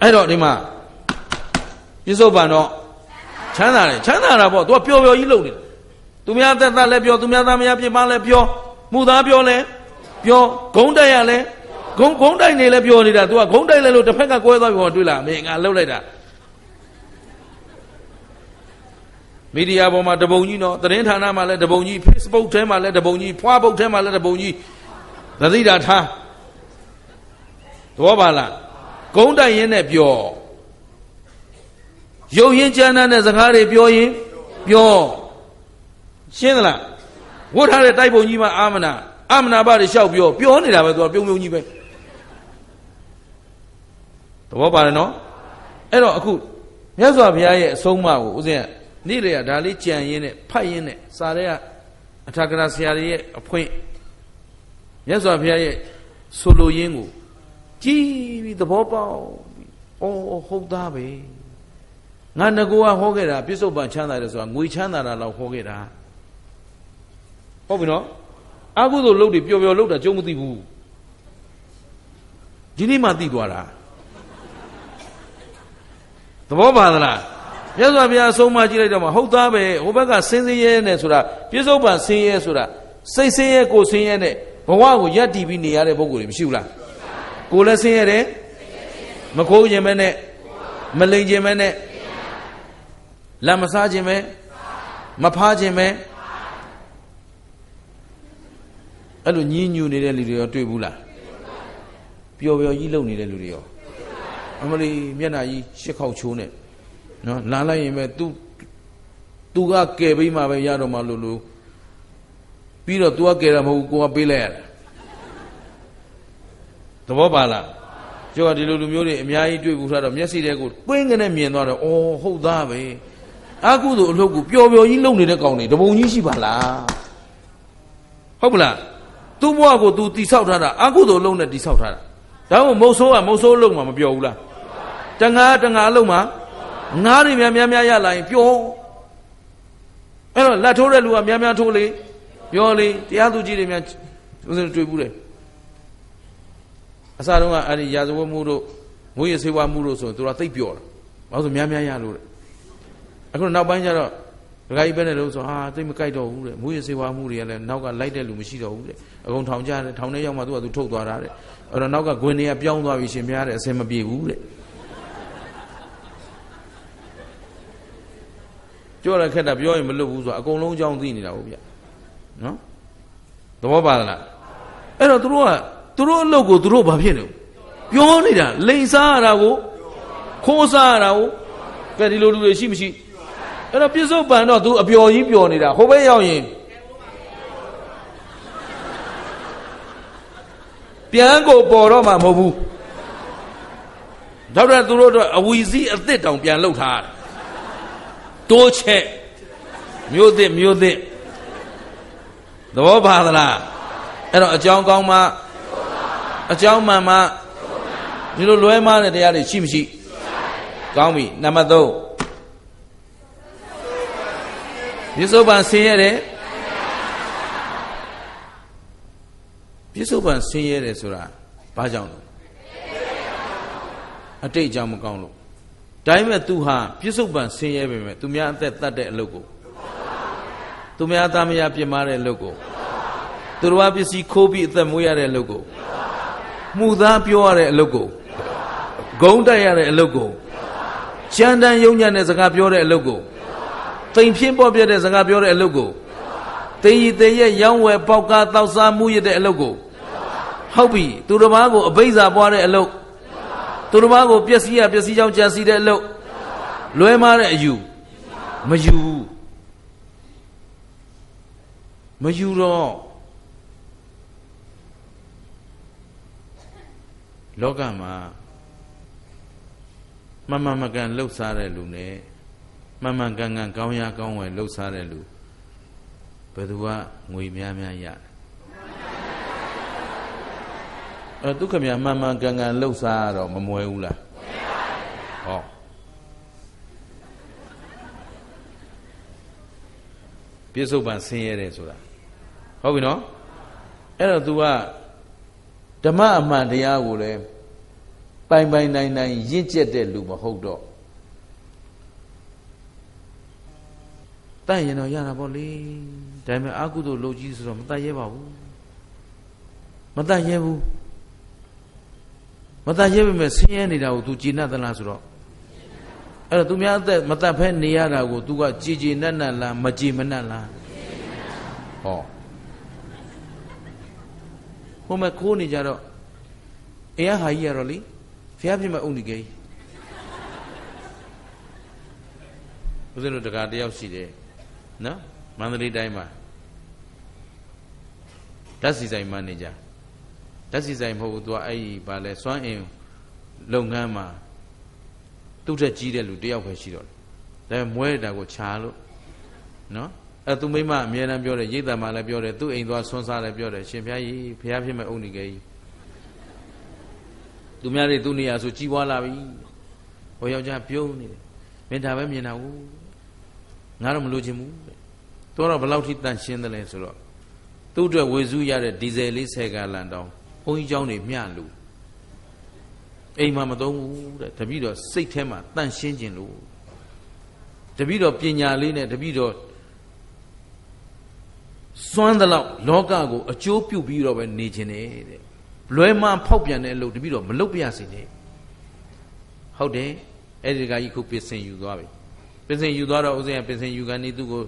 အဲ့တော့ဒီမှာပြစ္ဆုတ်ပံတော့ချမ်းသာတယ်ချမ်းသာတာပေါ့ तू ကပျော်ပျော်ကြီးလုပ်နေတာသူများသက်သက်လည်းပြောသူများသားမယားပြစ်မှားလည်းပြောမှုသားပြောလည်းပြောဂုံးတိုက်ရလည်းဂုံးတိုက်နေလည်းပြောနေတာ तू ကဂုံးတိုက်လဲလို့တစ်ဖက်ကကွဲသွားပြီဟောတွေ့လားမင်းငါလှုပ်လိုက်တာမီဒီယာပေါ်မှာတပုံကြီးနော်သတင်းဌာနမှာလည်းတပုံကြီး Facebook ထဲမှာလည်းတပုံကြီးဖွားပုတ်ထဲမှာလည်းတပုံကြီးသတိတာထားတော့ပါလားဂုံးတိုက်ရင်းနဲ့ပြောရုပ်ရင်းကျမ်းတဲ့စကားတွေပြောရင်ပြောရှင်းသလားဝတ်ထားတဲ့တိုက်ပုံကြီးမှာအာမနာဘတွေလျှောက်ပြောနေတာပဲသူကပြုံကြီးပဲသဘောပါတယ်နော်အဲ့တော့အခုမြတ်စွာဘုရားရဲ့အဆုံးအမကိုဦးဇင်းကနေ့လေကဒါလေးကြံရင်းနဲ့ဖတ်ရင်းနဲ့စာရဲကအထာကရာဆရာတွေရဲ့အဖွင့်မြတ်စွာဘုရားရဲ့ဆိုလိုရင်းကိုကြည်ပြီးသဘောပေါက်ဟုတ်သားပဲငါငကိုကဟောခဲ့တာပြစ္ဆုတ်ပံချမ်းသာတယ်ဆိုတာငွေချမ်းသာတာလောက်ဟောခဲ့တာဟုတ်ပြီနော်အကုသိုလ်လုပ်တွေပျော်ပျော်လုပ်တာကျုံမသိဘူးဒီနေ့မှသိသွားတာသဘောပါသလားမြတ်စွာဘုရားအဆုံးအမကြည့်လိုက်တော့မှဟုတ်သားပဲဟိုဘက်ကဆင်းရဲနဲ့ဆိုတာပြစ္ဆုတ်ပံဆင်းရဲဆိုတာစိတ်ဆင်းရဲကိုဆင်းရဲနဲ့ဘဝကိုရပ်တည်ပြီးနေရတဲ့ပုဂ္ဂိုလ်တွေမရှိဘူးလားကိုယ်လည်းဆင်းရဲတယ်မခိုးခြင်းပဲနဲ့မလိမ်ခြင်းပဲနဲ့လက်မစားခြင်းပဲမဖားခြင်းပဲအဲ့လိုညင်းညူနေတဲ့လူတွေရောတွေ့ဘူးလားပျော်ပျော်ကြီးလုံနေတဲ့လူတွေရောအမလီမျက်နှာကြီးရှစ်ခေါက်ချိုးနဲ့နော်လာလိုက်ရင်ပဲသူကကယ်ပေးမှပဲရတော့မှလို့ပြီးတော့ तू ကကယ်တာမဟုတ်ဘူးကိုကပေးလိုက်ရတာသဘောပါလားကျောကဒီလိုလူမျိုးတွေအများကြီးတွေ့ဘူးထားတော့မျက်စိထဲကိုပွင့်ကနေမြင်သွားတော့အော်ဟုတ်သားပဲအကုသို့အလုပ်ကိုပျော်ပျော်ကြီးလုပ်နေတဲ့ကောင်တွေတပုံကြီးရှိပါလားဟုတ်ပလား သူ့ဘဝကိုသူတိဆောက်ထားတာအကုသိုလ်အလုံးနဲ့တိဆောက်ထားတာဒါမှမဟုတ်မုတ်ဆိုးကမုတ်ဆိုးအလုံးမှာမပြောဘူးလားတငါအလုံးမှာငါးတွေများရလာရင်ပြောအဲ့တော့လက်ထိုးတဲ့လူကများထိုးလေပြောလေတရားသူကြီးတွေများဦးဇင်းတွေ့ဘူးတယ်အစတုန်းကအဲ့ဒီရာဇဝတ်မှုတို့မွေးရဆေးဝါးမှုတို့ဆိုရင်သူကသိပ်ပြောတာဘာလို့ဆိုများရလို့တဲ့အခုနောက်ပိုင်းကျတော့ဒကာကြီးပဲနဲ့လို့ဆိုဟာသိပ်မကြိုက်တော့ဘူးတဲ့မွေးရဆေးဝါးမှုတွေကလည်းနောက်ကလိုက်တဲ့လူမရှိတော့ဘူးတဲ့အကုန်ထောင်ကြတယ်ထောင်ထဲရောက်မှသူကသူထုတ်သွားတာတဲ့အဲ့တော့နောက်ကဂွင်တွေကပြောင်းသွားပြီရှင်များတဲ့အစင်မပြေဘူးတဲ့ပြောရခက်တာပြောရင်မလွတ်ဘူးဆိုအကုန်လုံးအကြောင်းသိနေတာဟုတ်ဗျနော်သဘောပါလားအဲ့တော့သူတို့အလုပ်ကိုသူတို့ဘာဖြစ်နေပြောနေတာလိန်စားရတာကိုခိုးစားရတာကိုကဲဒီလိုလူတွေရှိမရှိအဲ့တော့ပြစ္ဆုတ်ပန်တော့သူအပျော်ကြီးပျော်နေတာဟိုဘက်ရောက်ရင်ပြန်ကိုပေါ်တော့မှမဟုတ်ဘူးတော့သူတို့အဝီစီးအသစ်တောင်ပြန်လှုပ်ထားတယ်တိုးချက်မျိုးသစ်သဘောပါသလားအဲ့တော့အကြောင်းကောင်းမှအကြောင်းမှန်မှဒီလိုလွဲမှားတဲ့တရားတွေရှိမရှိကောင်းပြီနံပါတ်3ပြစ္ဆုတ်ပန်ဆင်းရဲတယ်ပြစ္ဆုတ်ပန်ဆင်းရဲတယ်ဆိုတာဘာကြောင့်လဲအတိတ်အကြောင်းမကောင်းလို့ဒါပေမဲ့သူဟာပြစ္ဆုတ်ပန်ဆင်းရဲပေမဲ့သူများအသက်တတ်တဲ့အလုပ်ကိုသူများသားမယားပြစ်မှားတဲ့အလုပ်ကိုသူတော်ဘာပစ္စည်းခိုးပြီးအသက်မွေးရတဲ့အလုပ်ကိုမှုသားပြောရတဲ့အလုပ်ကိုဂုံးတက်ရတဲ့အလုပ်ကိုကြမ်းတမ်းယုံညံ့တဲ့စကားပြောတဲ့အလုပ်ကိုတိမ်ဖြင်းပေါ်ပြတဲ့စကားပြောတဲ့အလုပ်ကိုသိရသေးရဲ့ရောင်းဝယ်ပေါက်ကားတောက်စားမှုရတဲ့အလုပ်ကိုဟုတ်ပြီသူတော်ဘာကိုအဘိဇ္ဇာပွားတဲ့အလုပ်သူတော်ဘာကိုပျက်စီးကြောင်းကြံစီတဲ့အလုပ်လွဲမှားတဲ့အယူမယူတော့လောကမှာမမှန်မကန်လှုပ်ရှားတဲ့လူနဲ့မှန်မှန်ကန်ကန်ကောင်းရကောင်းဝယ်လှုပ်ရှားတဲ့လူဘယ်သူကငွေများရတယ်ဒုက္ခမြမှန်မှန်ကန်ကန်လှုပ်ရှားတော့မမွဲဘူးလားဟောပြစ္ဆုတ်ပန်ဆင်းရဲတယ်ဆိုတာဟုတ်ပြီနော်အဲ့တော့ तू ကဓမ္မအမှန်တရားကိုလည်းပိုင်နိုင်ရင့်ကျက်တဲ့လူမဟုတ်တော့တတ်ရင်တော့ရတာပေါ့လေဒါပေမဲ့အကုသိုလ်လုပ်ကြီးဆိုတော့မတတ်ရဲပါဘူးမတတ်ရဲပေမဲ့ဆင်းရဲနေတာကို तू ကြည်နပ်သလားဆိုတော့အဲ့တော့ तू များအသက်မတတ်ဖဲနေရတာကို तू ကကြည်နပ်လားမကြည်မနပ်လားဟောဟိုမှာခိုးနေကြတော့အေးဟာကြီးရတော့လေဖျားပြမအုံဒီကေဦးဇင်းတို့တကားတယောက်ရှိတယ်နော်မန္တလေးတိုင်းမှာဓာတ်စီဆိုင်မန်နေဂျာဓာတ်စီဆိုင်မဟုတ်ဘူးသူကအဲ့ဒီဗာလဲစွမ်းအင်လုပ်ငန်းမှာသူ့ထက်ကြီးတဲ့လူတယောက်ပဲရှိတော့တယ်ဒါပေမဲ့မွဲတာကိုခြာလို့နော်အဲ့သူမိမအမြဲတမ်းပြောတယ်ရိတ်တံမှာလည်းပြောတယ်သူ့အိမ်သွားဆွန်းစားလည်းပြောတယ်ရှင်ဖျားကြီးဖျားဖြစ်မဲ့အုံဒီကေကြီးသူများတွေသူ့နေရာဆိုကြီးပွားလာပြီဟိုယောက်ျားပြုံးနေတယ်မင်းဒါပဲမြင်တာဘူးငါတော့မလိုချင်ဘူးတဲ့သူကတော့ဘယ်လောက်ထိတန်ရှင်းတယ်လဲဆိုတော့သူ့အတွက်ဝေစုရတဲ့ဒီဇယ်လေး10 ဂါလန်တောင်းဘုန်းကြီးเจ้าတွေမျှလူအိမ်မှာမသုံးဘူးတဲ့တပည့်တော်စိတ်ထဲမှာတန်ရှင်းခြင်းလို့တပည့်တော်ပညာလေးနဲ့တပည့်တော်စွမ်းသလောက်လောကကိုအကျိုးပြုပြီးတော့ပဲနေခြင်းတဲ့လွယ်မှဖောက်ပြန်တဲ့အလုပ်တပည့်တော်မလုပ်ပြရစေနဲ့ဟုတ်တယ်အဲ့ဒီကကြီးခုပင်စင်ယူသွားပြီပင်စင်ယူသွားတော့ဦးဇင်းကပင်စင်ယူကနေသူ့ကို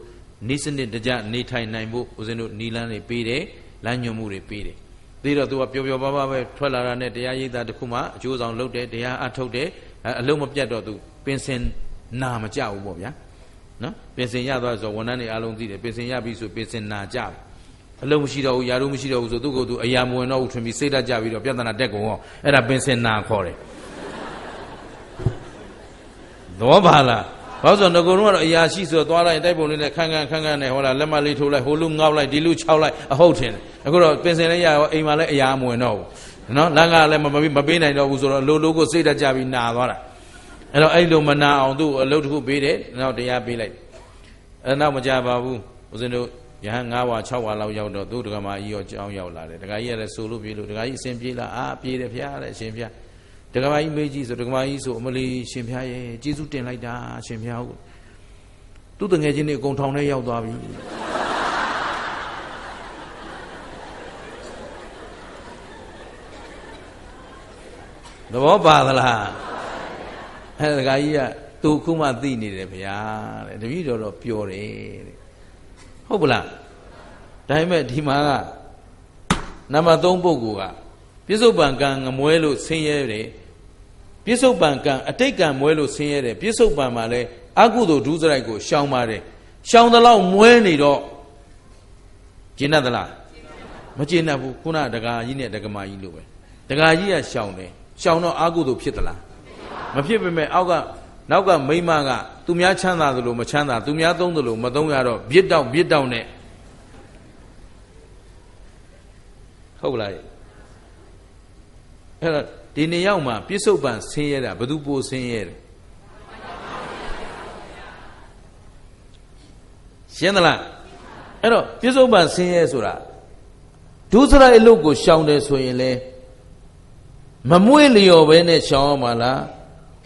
နေစနစ်တကျနေထိုင်နိုင်ဖို့ဦးဇင်းတို့နီလန်းတွေပေးတယ်လမ်းညွှန်မှုတွေပေးတယ်ပြီးတော့သူကပျော်ပျော်ပါးပါးပဲထွက်လာတာနဲ့တရားရိပ်သာတစ်ခုမှအကျိုးဆောင်လုပ်တယ်တရားအထုတ်တယ်အလုံးမပြတ်တော့သူပင်စင်နာမကြဘူးပေါ့ဗျာနော်ပင်စင်ရသွားဆိုဝန်ထမ်းတွေအားလုံးသိတယ်ပင်စင်ရပြီဆိုပင်စင်နာကြတယ်အလုံးမရှိတော့ဘူးယာတို့မရှိတော့ဘူးဆိုသူ့ကိုယ်သူအရာမဝင်တော့ဘူးထွင်ပြီးစိတ်ဓာတ်ကြပြီးတော့ပြဿနာတက်ကုန်ရောအဲ့ဒါပင်စင်နာခေါ်တယ်သဘောပါလားဘာလို့ဆိုတော့ငကုံတော့အရာရှိဆိုတော့သွားလိုက်တိုက်ပုံလေးနဲ့ခန်းနဲ့ဟောလာလက်မလေးထိုးလိုက်ဟိုလူငေါက်လိုက်ဒီလူခြောက်လိုက်အဟုတ်ထင်တယ် အခုတော့ပင်စင်လည်းရရောအိမ်မှာလည်းအရာမဝင်တော့ဘူးနော်လမ်းကလည်းမပေးနိုင်တော့ဘူးဆိုတော့လိုကိုစိတ်တကြပြီးနာသွားတာအဲ့တော့အဲ့လိုမနာအောင်သူ့အလုပ်တစ်ခုပေးတယ်နောက်တရားပေးလိုက်အဲ့နောက်မကြပါဘူးဦးဇင်းတို့ယဟန်9ဝါ6ဝါလောက်ရောက်တော့သူ့ဒကမာကြီးရောကြောင်းရောက်လာတယ်ဒကာကြီးကလည်းဆိုလို့ပြေးလို့ဒကာကြီးအစဉ်ပြေးလာပြေးတယ်ဖျားတဲ့အရှင်ဖျားဒကမာကြီးမေးကြည့်ဆိုဒကမာကြီးဆိုအမလီရှင်ဖျားရဲ့ကျေးဇူးတင်လိုက်တာရှင်ဖျားဟုတ်သူ့တငယ်ချင်းတွေအကုန်ထောင်ထဲရောက်သွားပြီသဘောပါသလားအဲ့ဒကာကြီးကသူခုမှသိနေတယ်ဗျာတဲ့တပည့်တော်တော့ပျော်တယ်တဲ့ဟုတ်ပလားဒါပေမဲ့ဒီမှာကနံပါတ်3ပုဂ္ဂိုလ်ကပြစ္ဆုတ်ပံကံငမွဲလို့ဆင်းရဲတယ်ပြစ္ဆုတ်ပံကံအတိတ်ကံမွဲလို့ဆင်းရဲတယ်ပြစ္ဆုတ်ပံမှာလည်းအကုသိုလ်ဒုစရိုက်ကိုရှောင်ပါတယ်ရှောင်သလောက်မွဲနေတော့ကျင့်တတ်သလားမကျင့်တတ်ဘူးခုနဒကာကြီးနဲ့ဒကမာကြီးလို့ပဲဒကာကြီးကရှောင်တယ်ရှောင်တော့အကုသိုလ်ဖြစ်သလားမဖြစ်ပေမဲ့နောက်ကမိမကသူများချမ်းသာသလိုမချမ်းသာသူများသုံးသလိုမသုံးရတော့ပြစ်တောက်နဲ့ဟုတ်လားအဲ့တော့ဒီနေရောက်မှာပြစ္ဆုတ်ပံဆင်းရဲတာဘယ်သူပိုဆင်းရဲတယ်ရှင်းသလားအဲ့တော့ပြစ္ဆုတ်ပံဆင်းရဲဆိုတာဒုစရိုက်အလုပ်ကိုရှောင်တယ်ဆိုရင်လေမမွေ့လျော်ပဲနဲ့ရှောင်ရမှာလား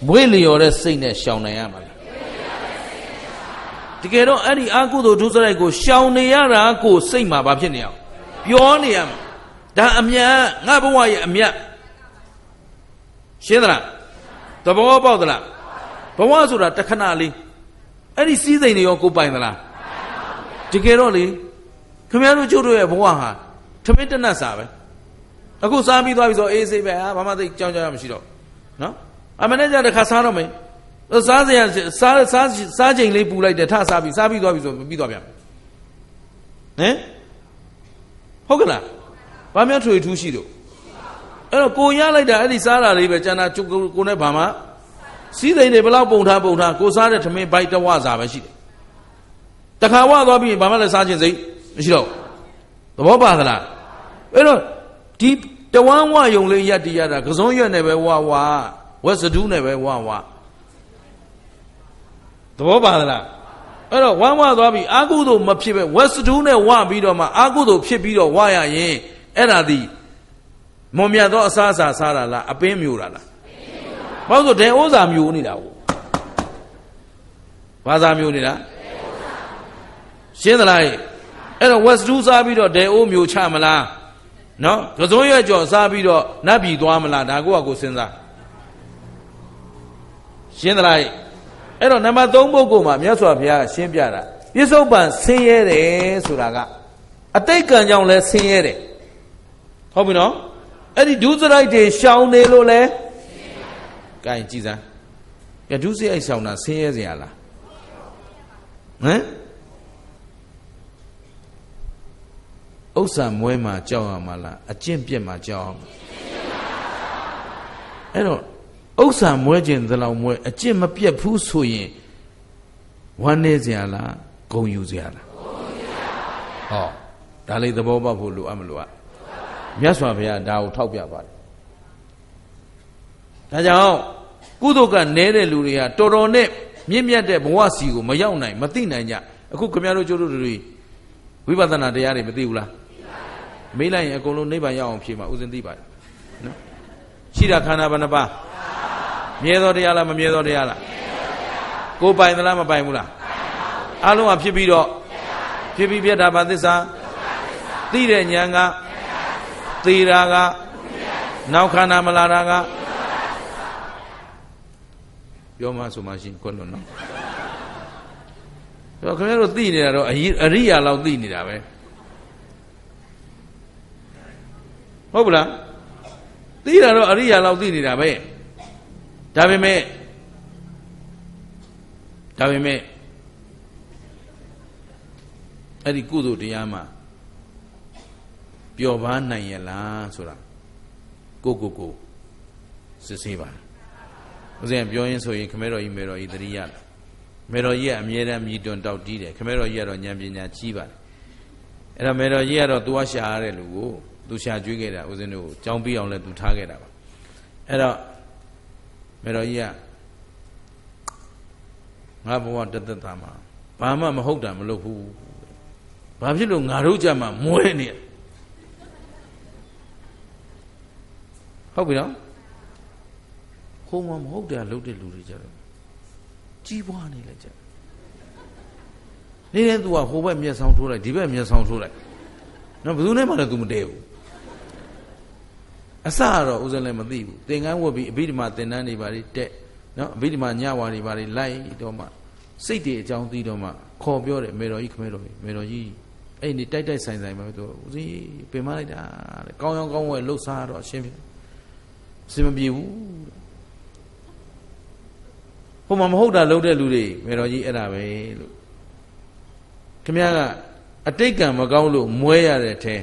မွေ့လျော်တဲ့စိတ်နဲ့ရှောင်နိုင်ရမှာလားတကယ်တော့အဲ့ဒီအကုသိုလ်ဒုစရိုက်ကိုရှောင်နေရတာကိုစိတ်မှာဘာဖြစ်နေအောင်ပြောနေရမှာဒါအမြတ်ငါဘဝရဲ့အမြတ်ရှင်းသလားသဘောပေါက်သလားဘဝဆိုတာတခဏလေးအဲ့ဒီစည်းစိမ်တွေရောကိုပိုင်သလားတကယ်တော့လေခင်ဗျားတို့ကျုပ်တို့ရဲ့ဘဝဟာထမင်းတနတ်စာပဲအခုစားပြီးသွားပြီဆိုအေးစိပဲဘာမှသိကြောင်းကြရမရှိတော့နော်အမနဲ့ကြတဲ့ခါစားတော့မယ်စားစရာစားချိန်လေးပူလိုက်တယ်ထစားပြီးသွားပြီဆိုပြီးသွားပြန်ဟမ်ဟုတ်ကလားဘာများထွေထူးရှိတော့အဲ့တော့ကိုရလိုက်တာအဲ့ဒီစားတာလေးပဲကျန်တာကိုနဲ့ဘာမှစီးစိမ်တွေဘလောက်ပုံထားကိုစားတဲ့ထမင်းဘိုက်တဝစာပဲရှိတယ်တခါဝသွားပြီးဘာမှလည်းစားခြင်းစိတ်မရှိတော့သဘောပါသလားအဲ့တော့ဒီတဝမ်းဝယုံလေးရက်တည်ရတာကစုံရွက်နဲ့ပဲဝဝက်စဒူးနဲ့ပဲဝသဘောပါသလားအဲ့တော့ဝမ်းဝသွားပြီးအာကုသို့မဖြစ်ပဲဝက်စဒူးနဲ့ဝပြီးတော့မှအာကုသို့ဖြစ်ပြီးတော့ဝရရင်အဲ့ဒါဒီမွန်မြတ်သောအစားအစာစားတာလားအပင်းမျိုးတာလားဘာလို့ဆိုဒဲဩဇာမျိုးနေတာကိုဘာသာမျိုးနေတာရှင်းသလားအဲ့တော့ဝက်စဒူးစားပြီးတော့ဒဲဩမျိုးချမလားနော်ကစုံရွက်ကြော်စားပြီးတော့နတ်ပြည်သွားမလားဒါကိုစဉ်းစားရှင်းသလားအဲ့တော့နံပါတ်3ပုဂ္ဂိုလ်မှာမြတ်စွာဘုရားရှင်းပြတာပြစ္ဆုတ်ပံဆင်းရဲတယ်ဆိုတာကအတိတ်ကံကြောင့်လဲဆင်းရဲတယ်ဟုတ်ပြီနော်အဲ့ဒီဒုစရိုက်တွေရှောင်နေလို့လဲကဲကြည်စမ်းကဲဒုစရိုက်ရှောင်တာဆင်းရဲစရာလားဟမ်ဥစ္စာမွဲမှာကြောက်ရမှာလားအကျင့်ပြက်မှာကြောက်အောင်အဲ့တော့ဥစ္စာမွဲခြင်းသလောက်မွဲအကျင့်မပြက်ဘူးဆိုရင်ဝမ်းနေစရာလားဂုဏ်ယူစရာလားဟောဒါလေးသဘောပေါက်ဖို့လိုအပ်မလို့မြတ်စွာဘုရားဒါကိုထောက်ပြပါတယ်ဒါကြောင့်ကုသိုလ်ကနဲတဲ့လူတွေကတော်တော်နဲ့မြင့်မြတ်တဲ့ဘဝစီကိုမရောက်နိုင်မသိနိုင်ကြအခုခင်ဗျားတို့ကျိုးတို့တွေဝိပဿနာတရားတွေမသိဘူးလားမေးလိုက်ရင်အကုန်လုံးနိဗ္ဗာန်ရောက်အောင်ဖြေမှာဥစဉ်သိပါတယ်နော်ရှိတာခန္ဓာဘယ်နှပါးမြဲသောတရားလားမမြဲသောတရားလားကိုပိုင်သလားမပိုင်ဘူးလားအလုံးကဖြစ်ပြီးတော့ဖြစ်ပြီးပြတ်တာဘာသစ္စာသိတဲ့ဉာဏ်ကသေတာကနောက်ခန္ဓာမလာတာကပြောမှဆိုမှရှိခွန်းလို့နော်တော့ခင်ဗျားတို့သိနေတာတော့အရိယာလောက်သိနေတာပဲဟုတ်ပလားသိတာတော့အရိယာလောက်သိနေတာပဲဒါပေမဲ့အဲ့ဒီကုသိုလ်တရားမှာပျော်ပါနိုင်ရလားဆိုတာကိုစစ်ဆေးပါဦးဇင်းပြောရင်းဆိုရင်ခမဲတော်ကြီးမေတော်ကြီးသတိရလားမေတော်ကြီးကအမြဲတမ်းမြည်တွန်တောက်တီးတယ်ခမဲတော်ကြီးကတော့ဉာဏ်ပညာကြီးပါတယ် အဲ့တော့မေတော်ကြီးကတော့သူကရှာရတဲ့လူကိုသူရှာကျွေးခဲ့တာဦးဇင်းတို့ကြောင်းပြီးအောင်လဲသူထားခဲ့တာပါအဲ့တော့မေတော်ကြီးကငါဘဝတသက်တာမှာဘာမှမဟုတ်တာမလုပ်ဘူးဘာဖြစ်လို့ငါတို့ကြမှာမွဲနေဟုတ်ပြီနော်ဟိုမှာမဟုတ်တာလုပ်တဲ့လူတွေကြတော့ကြီးပွားနေလိုက်ကြနေတဲ့သူကဟိုဘက်မျက်ဆောင်ထိုးလိုက်ဒီဘက်မျက်ဆောင်ထိုးလိုက်နော်ဘယ်သူနဲ့မှလည်းသူမတည့်ဘူးအစတော့ဦးဇင်းလည်းမသိဘူးသင်္ကန်းဝတ်ပြီးအဘိဓမ္မာသင်္นานတွေပါတက်နော်အဘိဓမ္မာညဝါတွေပါလိုက်တော့မှစိတ်တွေအကြောင်းသိတော့မှခေါ်ပြောတယ်မေတော်ကြီးခမဲတော်ကြီးမေတော်ကြီးအဲ့ဒီတိုက်တိုက်ဆိုင်ဆိုင်ပဲသူဦးဇင်းပင်မလိုက်တာတဲ့ကောင်းရောင်းကောင်းဝဲလှုပ်ရှားတော့အရှင်းပြအစင်မပြေဘူးဟိုမှာမဟုတ်တာလုပ်တဲ့လူတွေမေတော်ကြီးအဲ့ဒါပဲလို့ခင်ဗျားကအတိတ်ကံမကောင်းလို့မွဲရတဲ့အထဲ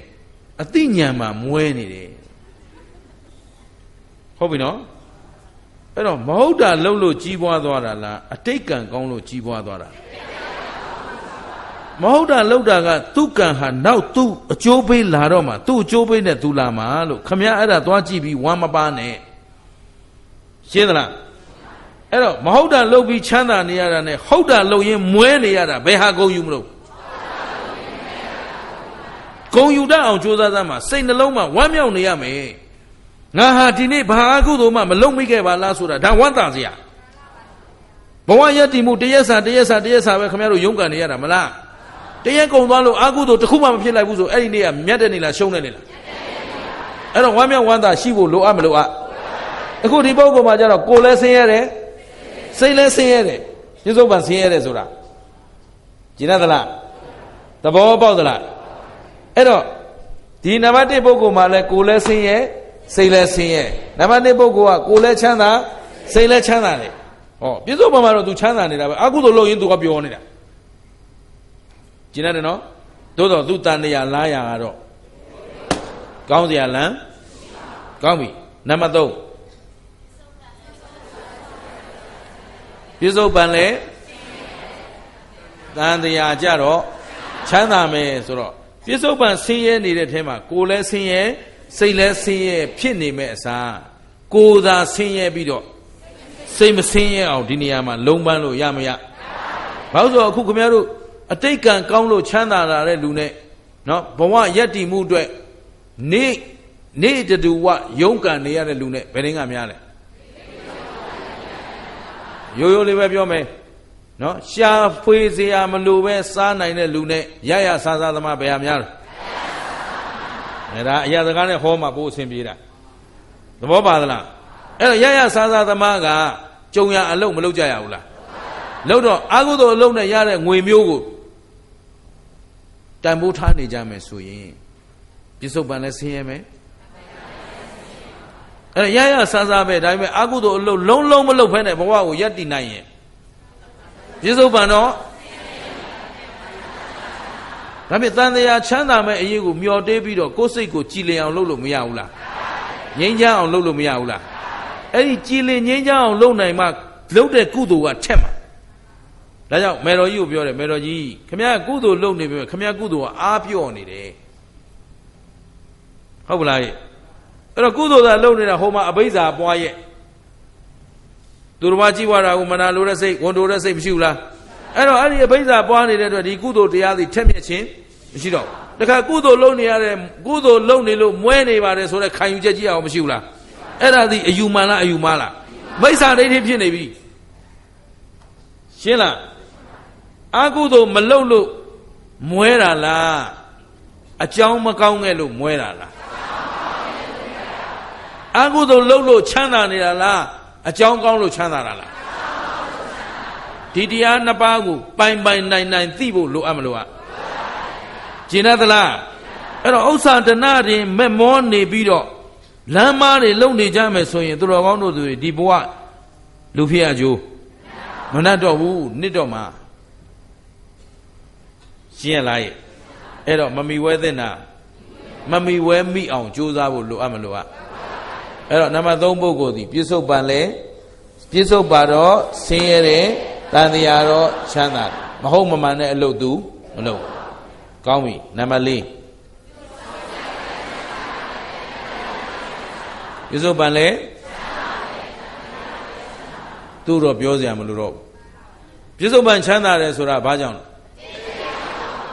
အသိဉာဏ်မှာမွဲနေတယ်ဟုတ်ပြီနော်အဲ့တော့မဟုတ်တာလုပ်လို့ကြီးပွားသွားတာလားအတိတ်ကံကောင်းလို့ကြီးပွားသွားတာမဟုတ်တာလုပ်တာကသူ့ကံဟာနောက်သူ့အကျိုးပေးလာတော့မှသူ့အကျိုးပေးနဲ့သူလာမှာလို့ခမရအဲ့ဒါသွားကြည့်ပြီးဝမ်းမပါနဲ့ရှင်းသလားအဲ့တော့မဟုတ်တာလုပ်ပြီးချမ်းသာနေရတာနဲ့ဟုတ်တာလုပ်ရင်မွဲနေရတာဘယ်ဟာကုန်ယူမလို့ကုန်ယူတတ်အောင်ကြိုးစားသမှာစိတ်နှလုံးမှာဝမ်းမြောက်နေရမယ်ငါဟာဒီနေ့ဘာအကုသိုလ်မှမလုပ်မိခဲ့ပါလားဆိုတာဒါဝမ်းသာစရာဘဝရည်တည်မှုတရက်စာပဲခင်ဗျားတို့ရုန်းကန်နေရတာမလားတရက်ကုန်သွားလို့အကုသိုလ်တစ်ခုမှမဖြစ်လိုက်ဘူးဆိုအဲ့ဒီနေ့ကမြတ်တဲ့နေလားရှုံးတဲ့နေလားအဲ့တော့ဝမ်းမြောက်ဝမ်းသာရှိဖို့လိုအပ်မလိုအပ်အခုဒီပုဂ္ဂိုလ်မှာကျတော့ကိုယ်လည်းဆင်းရဲတယ်စိတ်လည်းဆင်းရဲတယ်ပြစ္ဆုတ်ပံဆင်းရဲတယ်ဆိုတာကျင်ရသလားသဘောပေါက်သလားအဲ့တော့ဒီနံပါတ်1ပုဂ္ဂိုလ်မှာလည်းကိုယ်လည်းဆင်းရဲစိတ်လည်းဆင်းရဲနံပါတ်2ပုဂ္ဂိုလ်ကကိုယ်လည်းချမ်းသာစိတ်လည်းချမ်းသာတယ်ဟောပြစ္ဆုတ်ပံမှာတော့ तू ချမ်းသာနေတာပဲအကုသိုလ်လုပ်ရင် तू ကပြောနေတာကျင်ရတယ်နော်သို့တော့သူတန်တရားလားရကတော့ကောင်းစရာလမ်းကောင်းပြီနံပါတ်3ပြစ္ဆုတ်ပံလေတန်တရားကြတော့ချမ်းသာမယ်ဆိုတော့ပြစ္ဆုတ်ပံဆင်းရဲနေတဲ့ထဲမှာကိုယ်လည်းဆင်းရဲစိတ်လည်းဆင်းရဲဖြစ်နေမဲ့အစားကိုယ်သာဆင်းရဲပြီးတော့စိတ်မဆင်းရဲအောင်ဒီနေရာမှာလုံးပန်းလို့ရမရဘာလို့ဆိုအခုခင်ဗျားတို့အတိတ်ကံကောင်းလို့ချမ်းသာလာတဲ့လူနဲ့နော်ဘဝယက်တည်မှုအတွက်နေ့တူဝရုန်းကန်နေရတဲ့လူနဲ့ဘယ်ရင်ကများလဲရိုးရိုးလေးပဲပြောမယ်နော်ရှာဖွေစရာမလိုပဲစားနိုင်တဲ့လူနဲ့ရရစားစားသမားဘယ်ဟာများလဲအဲ့ဒါအရာစကားနဲ့ဟောမှပို့အဆင်ပြေတာသဘောပါသလားအဲ့တော့ရရစားစားသမားကကြုံရအလုပ်မလုပ်ကြရဘူးလားလုပ်တော့အာဟုသောအလုပ်နဲ့ရတဲ့ငွေမျိုးကိုတန်ဖိုးထားနေကြမယ်ဆိုရင်ပြစ္ဆုတ်ပံလည်းဆင်းရဲမယ်အဲ့ရရစားစားပဲဒါပေမဲ့အာဟုသောအလုပ်လုံးမလုပ်ဖဲနဲ့ဘဝကိုယက်တည်နိုင်ရင်ပြစ္ဆုတ်ပံတော့ဒါပေမဲ့တန်တရားချမ်းသာမဲ့အရေးကိုမျှော်တေးပြီးတော့ကိုယ်စိတ်ကိုကြည်လင်အောင်လုပ်လို့မရဘူးလားငြိမ်းချမ်းအောင်လုပ်လို့မရဘူးလားအဲ့ဒီကြည်လင်ငြိမ်းချမ်းအောင်လုပ်နိုင်မှလုပ်တဲ့ကုသိုလ်ကထက်မှာဒါကြောင့်မေတော်ကြီးကိုပြောတယ်မေတော်ကြီးခမရကုသိုလ်လုပ်နေပြီခမရကုသိုလ်ကအားပြော့နေတယ်ဟုတ်ပလားအဲ့တော့ကုသိုလ်သာလုပ်နေတာဟိုမှာအဘိဇ္ဇာပွားရဲ့သူတော်ဘာကြည့်ွားတာကိုမနာလိုတဲ့စိတ်ဝန်တိုတဲ့စိတ်မရှိဘူးလားအဲ့တော့အဲ့ဒီအဘိဇ္ဇာပွားနေတဲ့အတွက်ဒီကုသိုလ်တရားစီထက်မြက်ခြင်းမရှိတော့တခါကုသိုလ်လုပ်နေရတဲ့ကုသိုလ်လုပ်နေလို့မွဲနေပါတယ်ဆိုတဲ့ခံယူချက်ကြီးအောင်မရှိဘူးလားအဲ့ဒါဒီအယူမှန်လားအယူမှားလားမိစ္ဆာဒိဋ္ဌိဖြစ်နေပြီရှင်းလားအကုသိုလ်မလုပ်လို့မွဲတာလားအကြောင်းမကောင်းခဲ့လို့မွဲတာလားအကုသိုလ်လုပ်လို့ချမ်းသာနေတာလားအကြောင်းကောင်းလို့ချမ်းသာတာလားဒီတရားနှစ်ပါးကိုပိုင်နိုင်သိဖို့လိုအပ်မလို့ကျင်ရသလားအဲ့တော့ဥစ္စာတဏှတင်မက်မောနေပြီးတော့လမ်းမားတွေလုံနေကြမယ်ဆိုရင်သူတော်ကောင်းတို့တွေဒီဘဝလူဖြစ်အကျိုးမနှက်တော့ဘူးနှစ်တော့မှာရှင်းရလားရဲ့အဲ့တော့မမီဝဲသင့်တာမမီဝဲမိအောင်ကြိုးစားဖို့လိုအပ်မလို့အဲ့တော့နံပါတ်3ပုဂ္ဂိုလ်ဒီပြစ္ဆုတ်ပံလဲပြစ္ဆုတ်ပါတော့ဆင်းရဲတယ်တန်တရားတော့ချမ်းသာတယ်မဟုတ်မမှန်တဲ့အလုပ်သူမလုပ် ကောင်းပြီနံပါတ်4ပြစ္ဆုတ်ပန်လေသူတော့ပြောစရာမလိုတော့ပြစ္ဆုတ်ပန်ချမ်းသာတယ်ဆိုတာဘာကြောင့်လဲ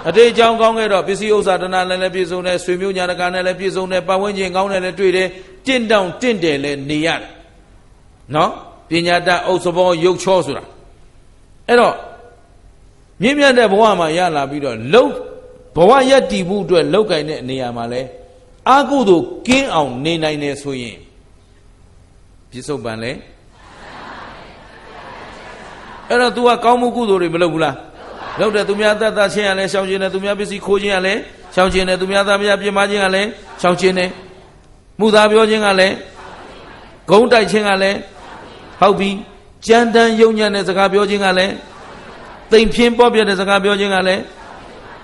အတိတ်ကြောင့်ကောင်းခဲ့တော့ပစ္စည်းဥစ္စာတဏှာလည်းပြည့်စုံတယ်ဆွေမျိုးညာတကာနဲ့လည်းပြည့်စုံတယ်ပတ်ဝန်းကျင်ကောင်းတယ်လည်းတွေ့တယ်တင့်တောင့်တင့်တယ်လည်းနေရတယ်နော်ပညာတတ်အုပ်စဘောရုပ်ချောဆိုတာအဲ့တော့မြင့်မြတ်တဲ့ဘဝမှာရလာပြီးတော့ဘဝရည်တည်မှုအတွက်လောက်ကင်တဲ့နေရာမှာလဲအာကုသို့ကင်းအောင်နေနိုင်တယ်ဆိုရင်ပြစ္ဆုတ်ပန်လဲအဲ့တော့ तू ကကောင်းမှုကုသိုလ်တွေမလုပ်ဘူးလားလုပ်တယ်သူများတတ်တာချင်းရလဲရှောင်ကျင်တယ်သူများပစ္စည်းခိုးခြင်းရလဲရှောင်ကျင်တယ်သူများသားများပြစ်မှားခြင်းကလဲရှောင်ကျင်တယ်မှုသားပြောခြင်းကလဲဂုံးတိုက်ခြင်းကလဲဟုတ်ပြီကြမ်းတမ်းယုံညံ့တဲ့စကားပြောခြင်းကလဲတိမ်ဖြင်းပေါ့ပြတဲ့စကားပြောခြင်းကလဲ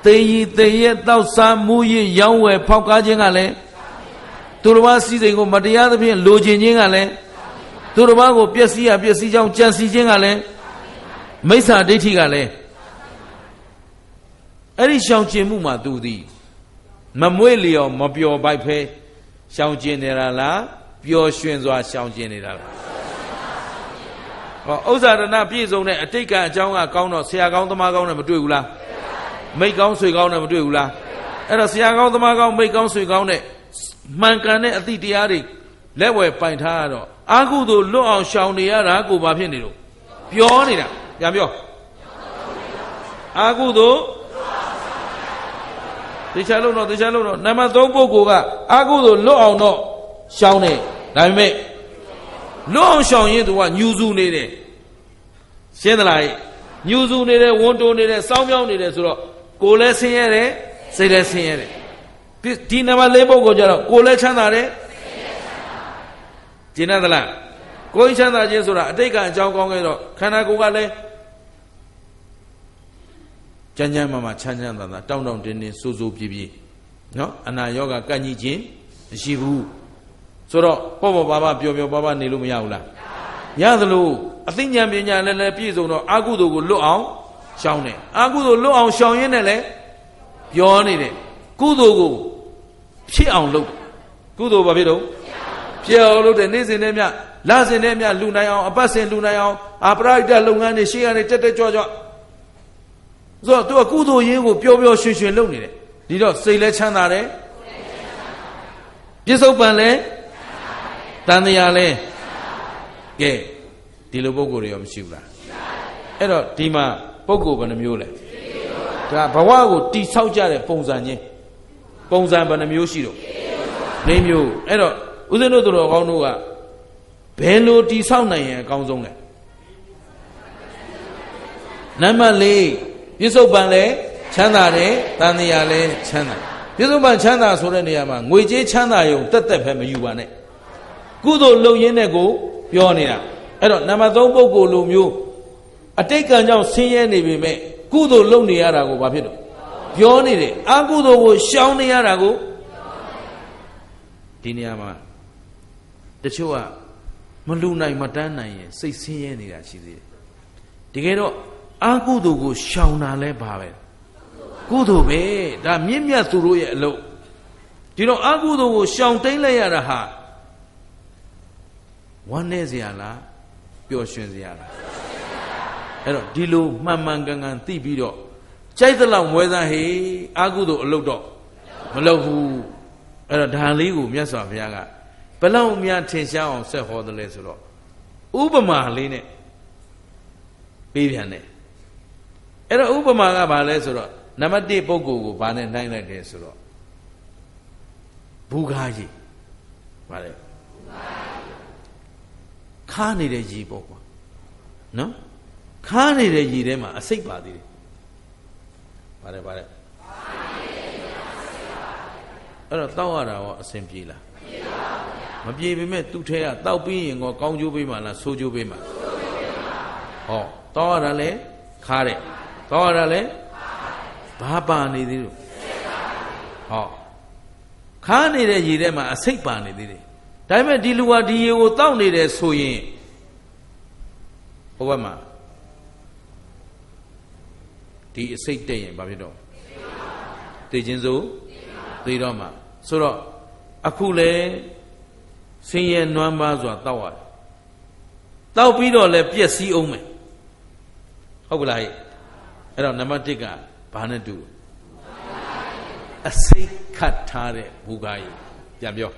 သိရီသိရဲတောက်စားမှုရရောင်းဝယ်ဖောက်ကားခြင်းကလဲသူတော်ဘာစည်းစိမ်ကိုမတရားသဖြင့်လိုချင်ခြင်းကလဲသူတော်ဘာကိုပျက်စီးရပျက်စီးကြောင်းကြံစီခြင်းကလဲမိစ္ဆာဒိဋ္ဌိကလဲအဲ့ဒီရှောင်ကျင်မှုမှာသူသည်မမွေ့လျော်မပျော်ပိုက်ဖဲရှောင်ကျင်နေတာလားပျော်ရွှင်စွာရှောင်ကျင်နေတာလားဟောဥစ္စာရဏပြည့်စုံတဲ့အတိတ်ကအကြောင်းကကောင်းတော့ဆရာကောင်းသမားကောင်းနဲ့မတွေ့ဘူးလားမိတ်ကောင်းဆွေကောင်းနဲ့မတွေ့ဘူးလားအဲ့တော့ဆရာကောင်းသမားကောင်းမိတ်ကောင်းဆွေကောင်းနဲ့မှန်ကန်တဲ့အသည့်တရားတွေလက်ဝယ်ပိုင်ထားရတော့အာဟုသို့လွတ်အောင်ရှောင်နေရတာကိုဘာဖြစ်နေလို့ပြောနေတာပြန်ပြောအာဟုသို့တေချာလို့တော့နံပါတ်3ပုဂ္ဂိုလ်ကအာဟုသို့လွတ်အောင်တော့ရှောင်နေဒါပေမဲ့လွတ်အောင်ရှောင်ရင်သူကညူစုနေတယ်ရှင်းသလားညူစုနေတယ်ဝန်တိုးနေတယ်စောင်းပြောင်းနေတယ်ဆိုတော့ကိုယ်လည်းဆင်းရဲတယ်စိတ်လည်းဆင်းရဲတယ်ဒီနံပါတ်4ပုဂ္ဂိုလ်ကျတော့ကိုယ်လည်းချမ်းသာတယ်ကျင့်သလားကိုယ်ချမ်းသာခြင်းဆိုတာအတိတ်ကအကြောင်းကောင်းခဲ့တော့ခန္ဓာကိုယ်ကလည်းကျမ်းမာမာချမ်းသာသာတောင်းတောင်းတင်းတင်းစိုးစိုးပြေးပြေးနော်အနာရောဂါကန့်ကြီးခြင်းမရှိဘူးဆိုတော့ပေါ့ပါပျော်ပါပနေလို့မရဘူးလားရသလိုအသိဉာဏ်ပညာလည်းပြည့်စုံတော့အာဟုသို့ကိုလွတ်အောင်ရှောင်တယ်အာဟုသို့လွတ်အောင်ရှောင်ရင်းနဲ့လည်းပြောနေတယ်ကုသိုလ်ကိုဖြစ်အောင်လုပ်ကုသိုလ်ဘာဖြစ်တော့ဖြစ်အောင်လုပ်တယ်နေ့စဉ်နဲ့မြလစဉ်နဲ့မြလူနိုင်အောင်အပတ်စဉ်လူနိုင်အောင်အပရိဒတ်လုပ်ငန်းတွေရှေ့ကနေတက်ကြွဆိုတော့သူကကုသိုလ်ရင်းကိုပျော်ရွှင်လုပ်နေတယ်ဒီတော့စိတ်လည်းချမ်းသာတယ်ပြစ္ဆုတ်ပန်လည်းတန်တရားလဲကဲဒီလိုပုဂ္ဂိုလ်တွေရောမရှိဘူးလားအဲ့တော့ဒီမှာပုဂ္ဂိုလ်ဘယ်နှမျိုးလဲဒါဘဝကိုတိဆောက်ကြတဲ့ပုံစံချင်းပုံစံဘယ်နှမျိုးရှိတော့၄မျိုးအဲ့တော့ဦးဇင်းတို့သူတော်ကောင်းတို့ကဘယ်လိုတိဆောက်နိုင်ရင်အကောင်းဆုံးလဲနံပါတ်၄ပြစ္ဆုတ်ပန်လဲချမ်းသာတယ်တန်တရားလဲချမ်းသာပြစ္ဆုတ်ပန်ချမ်းသာဆိုတဲ့နေရာမှာငွေကြေးချမ်းသာရုံတက်ပဲမယူပါနဲ့ကုသိုလ်လုပ်ရင်းနဲ့ကိုပြောနေတာအဲ့တော့နံပါတ်3ပုဂ္ဂိုလ်လိုမျိုးအတိတ်ကံကြောင့်ဆင်းရဲနေပေမဲ့ကုသိုလ်လုပ်နေရတာကိုဘာဖြစ်လို့ပြောနေတယ်အကုသိုလ်ကိုရှောင်နေရတာကိုဒီနေရာမှာတချို့ကမလူနိုင်မတန်းနိုင်ရင်စိတ်ဆင်းရဲနေတာရှိသေးတယ်တကယ်တော့အကုသိုလ်ကိုရှောင်တာလဲပါပဲကုသိုလ်ပဲဒါမြင့်မြတ်သူတို့ရဲ့အလုပ်ဒီတော့အကုသိုလ်ကိုရှောင်တိမ့်လိုက်ရတာဟာဝမ်းနေစရာလားပျော်ရွှင်စရာလားအဲ့တော့ဒီလိုမှန်မှန်ကန်ကန်သိပြီးတော့ကြိုက်သလောက်မွဲသားဟေးအာကုသို့အလုပ်တော့မလုပ်ဘူးအဲ့တော့ဒါလေးကိုမြတ်စွာဘုရားကဘယ်လောက်များထင်ရှားအောင်ဆက်ဟောတယ်လဲဆိုတော့ဥပမာလေးနဲ့ပေးပြန်တယ်အဲ့တော့ဥပမာကဘာလဲဆိုတော့နံပါတ်1ပုဂ္ဂိုလ်ကိုဘာနဲ့နှိုင်းလိုက်တယ်ဆိုတော့ဘူခါကြီးဘာလဲခါနေတဲ့ရေပေါ့ကွာနော်ခါနေတဲ့ရေထဲမှာအစိတ်ပါသေးတယ်ပါတယ်အဲ့တော့တောက်ရတာရောအဆင်ပြေလားမပြေပေမဲ့သူ့ထဲကတောက်ပြီးရင်ကောကောင်းကျိုးပေးမှလားဆိုးကျိုးပေးမှဟောတောက်ရတာလဲခါတဲ့တောက်ရတာလဲဘာပါနေသေးလို့ဟောခါနေတဲ့ရေထဲမှာအစိတ်ပါနေသေးတယ်ဒါပေမဲ့ဒီလူဟာဒီရေကိုတောက်နေတယ်ဆိုရင်ဘဝမှာဒီအစိတ်တက်ရင်ဘာဖြစ်တော့ သိချင်းစိုးသိတော့မှာဆိုတော့အခုလေဆင်းရဲနွမ်းပါးစွာတောက်ရတယ်တောက်ပြီးတော့လည်းပြည့်စည်အောင်မယ်ဟုတ်ကလားအဲ့တော့နံပါတ်1ကဘာနဲ့တူအစိတ်ခတ်ထားတဲ့ဘူကားကြီးပြန်ပြော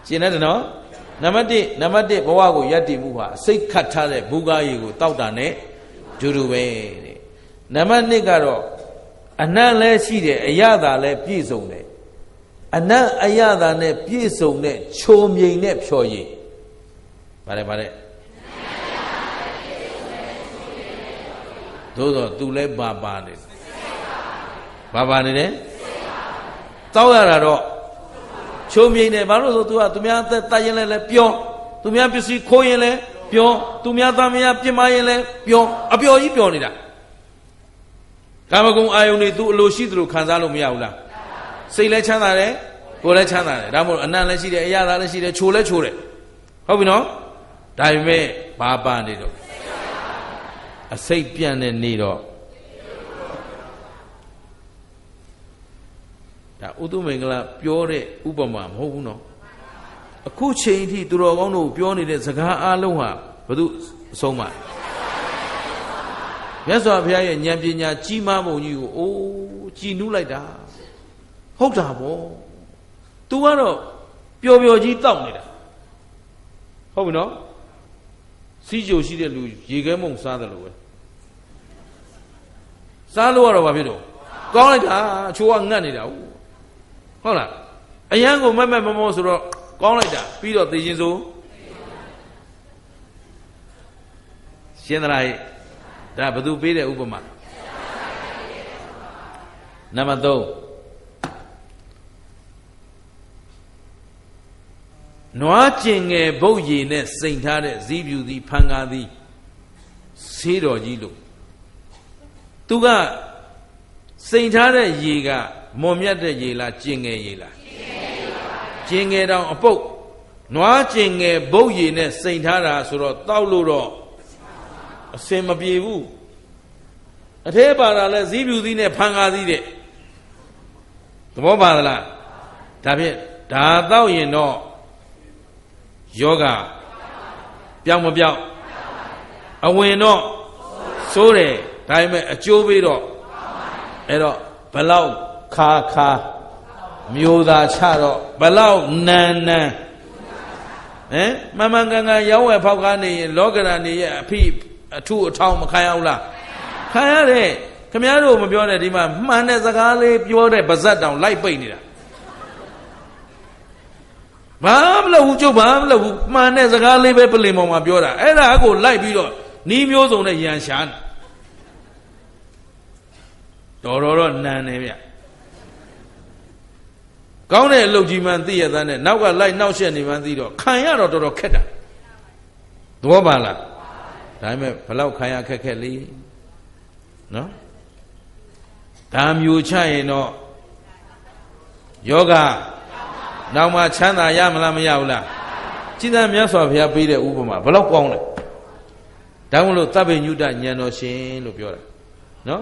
ရှင်းတယ်နော်နံပါတ်1ဘဝကိုယက်တည်မှုဟာအစိတ်ခတ်ထားတဲ့ဘူကားကြီးကိုတောက်တာနဲ့ဒူဒူပဲတဲ့နံပါတ်2ကတော့အနတ်လည်းရှိတယ်အရသာလည်းပြည့်စုံတယ်အနတ်အရသာနဲ့ပြည့်စုံတဲ့ချိုမြိန်နဲ့ဖြော်ရည်ပါတယ်သို့တော့သူလည်းပါနေနေတယ်တောက်ရတာတော့ချိုမြိန်တယ်ဘာလို့ဆိုသူကသူများအသက်တတ်ရင်လည်းပြောသူများပစ္စည်းခိုးရင်လည်းပြောသူများသားမယားပြစ်မှားရင်လည်းပြောအပျော်ကြီးပြောနေတာကာမဂုဏ်အာယုန်တွေသူအလိုရှိသလိုခံစားလို့မရဘူးလားစိတ်လည်းချမ်းသာတယ်ကိုယ်လည်းချမ်းသာတယ်ဒါမှမဟုတ်အနံ့လည်းရှိတယ်အရသာလည်းရှိတယ်ချိုလည်းချိုတယ်ဟုတ်ပြီနော်ဒါပေမဲ့ဘာပါနေတော့အစိတ်ပြန့်တဲ့နေတော့ဒါဥတုမင်္ဂလာပြောတဲ့ဥပမာမဟုတ်ဘူးနော်အခုချိန်အထိသူတော်ကောင်းတို့ပြောနေတဲ့စကားအလုံးဟာဘု து အဆုံးမမြတ်စွာဘုရားရဲ့ဉာဏ်ပညာကြီးမားပုံကြီးကိုအိုးကြည်နူးလိုက်တာဟုတ်တာဗော तू ကတော့ပျော်ပျော်ကြီးတောက်နေတာဟုတ်ပြီနော်စီးကြိုရှိတဲ့လူရေခဲမုံစားတယ်လို့ပဲစားလို့ကတော့ဘာဖြစ်တော့ကောင်းလိုက်တာအချိုးကငတ်နေတာဟုတ်လားအရန်ကိုမက်မောဆိုတော့ကောင်းလိုက်တာပြီးတော့သိချင်းစိုးရှင်းသလားဒါဘယ်သူပေးတဲ့ဥပမာနံပါတ်3နွားကျင်ငယ်ဘုတ်ရည်နဲ့စိန်ထားတဲ့ဇီးဖြူသည်ဖန်ကားသည်ဆေးတော်ကြီးလို့သူကစိန်ထားတဲ့ရေကမွန်မြတ်တဲ့ရေလားကျင်ငယ်ရေလားကျင်ငယ်တောင်အပုတ်နွားကျင်ငယ်ဘုတ်ရည်နဲ့စိန်ထားတာဆိုတော့တောက်လို့တော့အစင်မပြေဘူးအထဲပါတာလဲဇီးဖြူသီးနဲ့ဖန်ကားသီးတဲ့သဘောပါသလားဒါဖြင့်ဒါတောက်ရင်တော့ယောဂပြောင်းမပြောင်းအဝင်တော့စိုးတယ်ဒါပေမဲ့အကျိုးပေးတော့အဲ့တော့ဘလောက်ခါမျိုးသာချတော့ဘလောက်နန်းဟမ်မှန်ကန်ရောင်းဝယ်ဖောက်ကားနေရင်လောကရဏီရဲ့အထုအထောင်မခံရဘူးလားခံရတယ်ခမည်းတော်မပြောနဲ့ဒီမှာမှန်တဲ့စကားလေးပြောတဲ့ပါဇက်တောင်လိုက်ပိတ်နေတာဘာမလုပ်ဘူးကျုပ်ဘာမလုပ်ဘူးမှန်တဲ့စကားလေးပဲပလင်ပေါ်မှာပြောတာအဲ့ဒါကိုလိုက်ပြီးတော့နီးမျိုးစုံနဲ့ရန်ရှားတော်နန်းနေဗျကောင်းတဲ့အလုပ်ကြီးမှန်သိရတဲ့နောက်ကလိုက်နောက်ရှက်နေမှန်သိတော့ခံရတော့တော်ခက်တာသဘောပါလားဒါပေမဲ့ဘလောက်ခံရခက်လေးနော်ဒါမျိုးချရင်တော့ယောဂနောက်မှချမ်းသာရမလားမရဘူးလားจิตမြတ်စွာဘုရားပေးတဲ့ဥပမာဘလောက်ကောင်းလဲဒါမှမဟုတ်သဗ္ဗညုတဉာဏ်တော်ရှင်လို့ပြောတာနော်